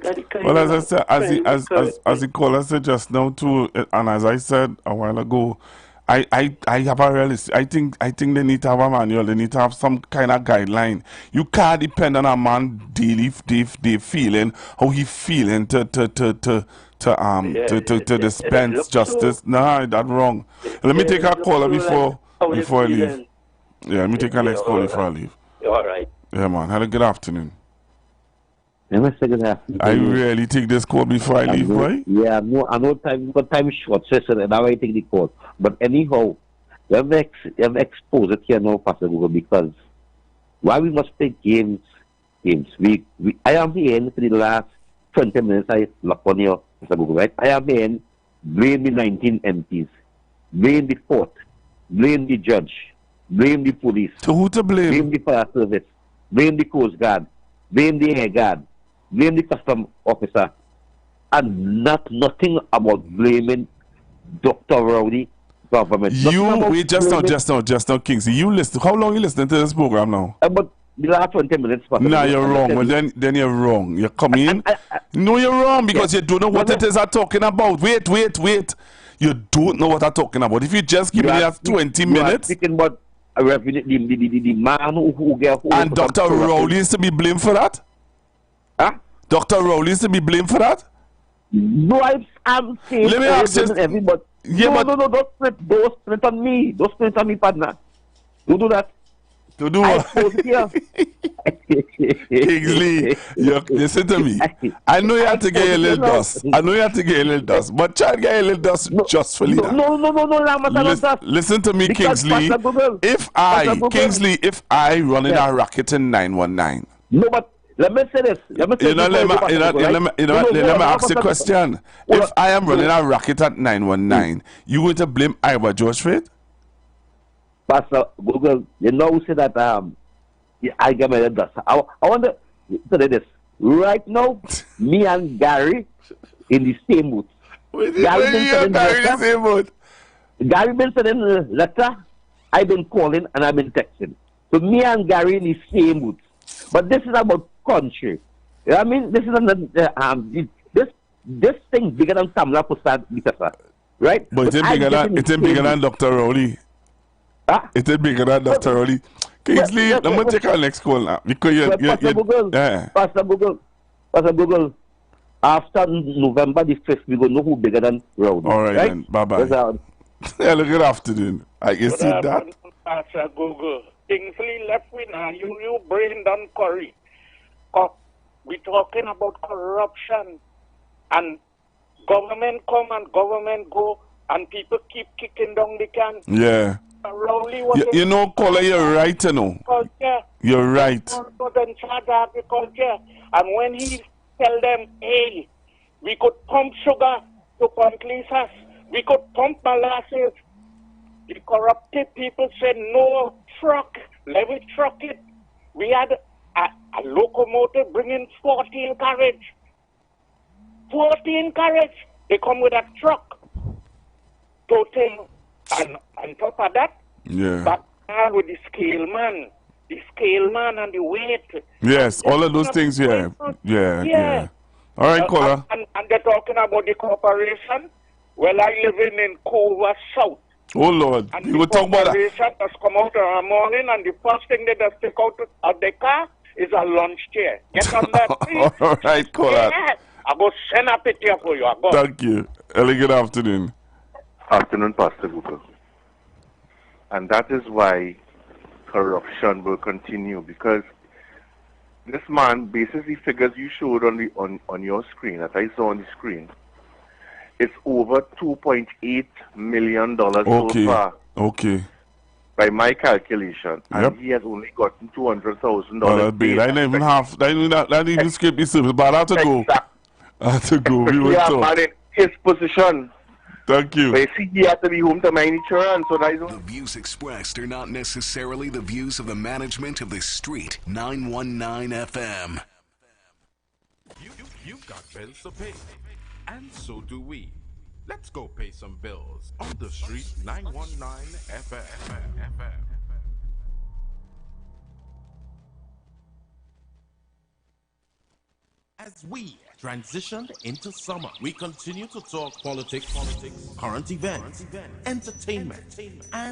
at the kind well, as I said, as the caller said just now too, and as I said a while ago, I have a realist. I think they need to have a manual. They need to have some kind of guideline. You can't depend on a man daily they feeling how he feeling to dispense justice. Nah, that's wrong. Let me take a caller before I leave. Yeah, let me take a next call before I leave. All right. Yeah, man. Have a good afternoon. Good afternoon. I really take this call before I leave, boy. Yeah, I know time, but time is short, so now I take the call. But anyhow, you have exposed it here now, Pastor Google, because why we must play games. I am here for the last 20 minutes. I lock on you, Pastor Google, right? I am here, blame the 19 MPs, blame the court, blame the judge, blame the police. So who to blame? Blame the fire service, blame the Coast Guard, blame the Air Guard, blame the custom officer, and nothing about blaming Dr. Rowley government. Just now, Kingsley. You listen. How long you listening to this program now? About the last 20 minutes. Nah, you're wrong. Well, then you're wrong. You're coming. No, you're wrong because you don't know what it is I'm talking about. Wait. You don't know what I'm talking about. If you just give me that 20 minutes. Speaking about the man who and Dr. Rowley is to be blamed for that? Huh? Dr. Rowley is to be blamed for that? No, I'm saying. Let me ask you. Everybody. Yeah, no, don't split on me. Don't split on me, partner. Don't do that. To do what? Kingsley, listen to me. I know you have to get a little dust. But try to get a little dust just for leader. No, listen to me, Kingsley. If I running a racket in 919. No, but let me say this. Let me ask you a question. If I am running a racket at 919, you going to blame IWER George for it? Pastor Google, you know who said that I get my dust. I want to say this. Right now, me and Gary in the same mood. Gary been sending a letter. I've been calling and I've been texting. So me and Gary in the same mood. But this is about country. You know what I mean? This is this thing bigger than Samla Pusad Bitasa. Right? But it's bigger than Dr. Rowley. Huh? It's bigger than Dr. Rowley. Kingsley, I'm going to take our next call now. Because Pastor Google, after November the 5th, we're going to know who bigger than Rowley. All right, then. Bye-bye. Hello, good afternoon. I can see that. Pastor Google. Kingsley left with now. You brain done curry. We talking about corruption. And government come and government go. And people keep kicking down the can. Yeah. You know, caller, you're right, you know. You're right. In charge of agriculture. And when he tell them, hey, we could pump sugar to Pontlisas, we could pump molasses, the corrupted people said, no, truck, let me truck it. We had a locomotive bringing 14 carriage. 14 carriage. They come with a truck. Total. And on top of that, but with the scale man and the weight. Yes, all of those things, yeah. All right, caller. And they're talking about the corporation. Well, I live in Cova South. Oh, Lord. And you will talk about that. The corporation has come out in the morning, and the first thing they just take out of the car is a lunch chair. Get on that, please. All right, caller. Yeah. I go send a picture for you. Thank you. Early good afternoon. Afternoon, Pastor Google. And that is why corruption will continue, because this man, basically figures you showed on your screen, that I saw on the screen, it's over $2.8 million so far. Okay. By my calculation. And he has only gotten $200,000. I didn't even have, I didn't even skip the service, but I have to go. I have to go. We will talk. Man in his position. Thank you. But see, he had to be home to my insurance, so I don't. The views expressed are not necessarily the views of the management of the Street 919 FM. You've got bills to pay, and so do we. Let's go pay some bills on the Street 919 FM. As we transition into summer, we continue to talk politics, current events, entertainment, and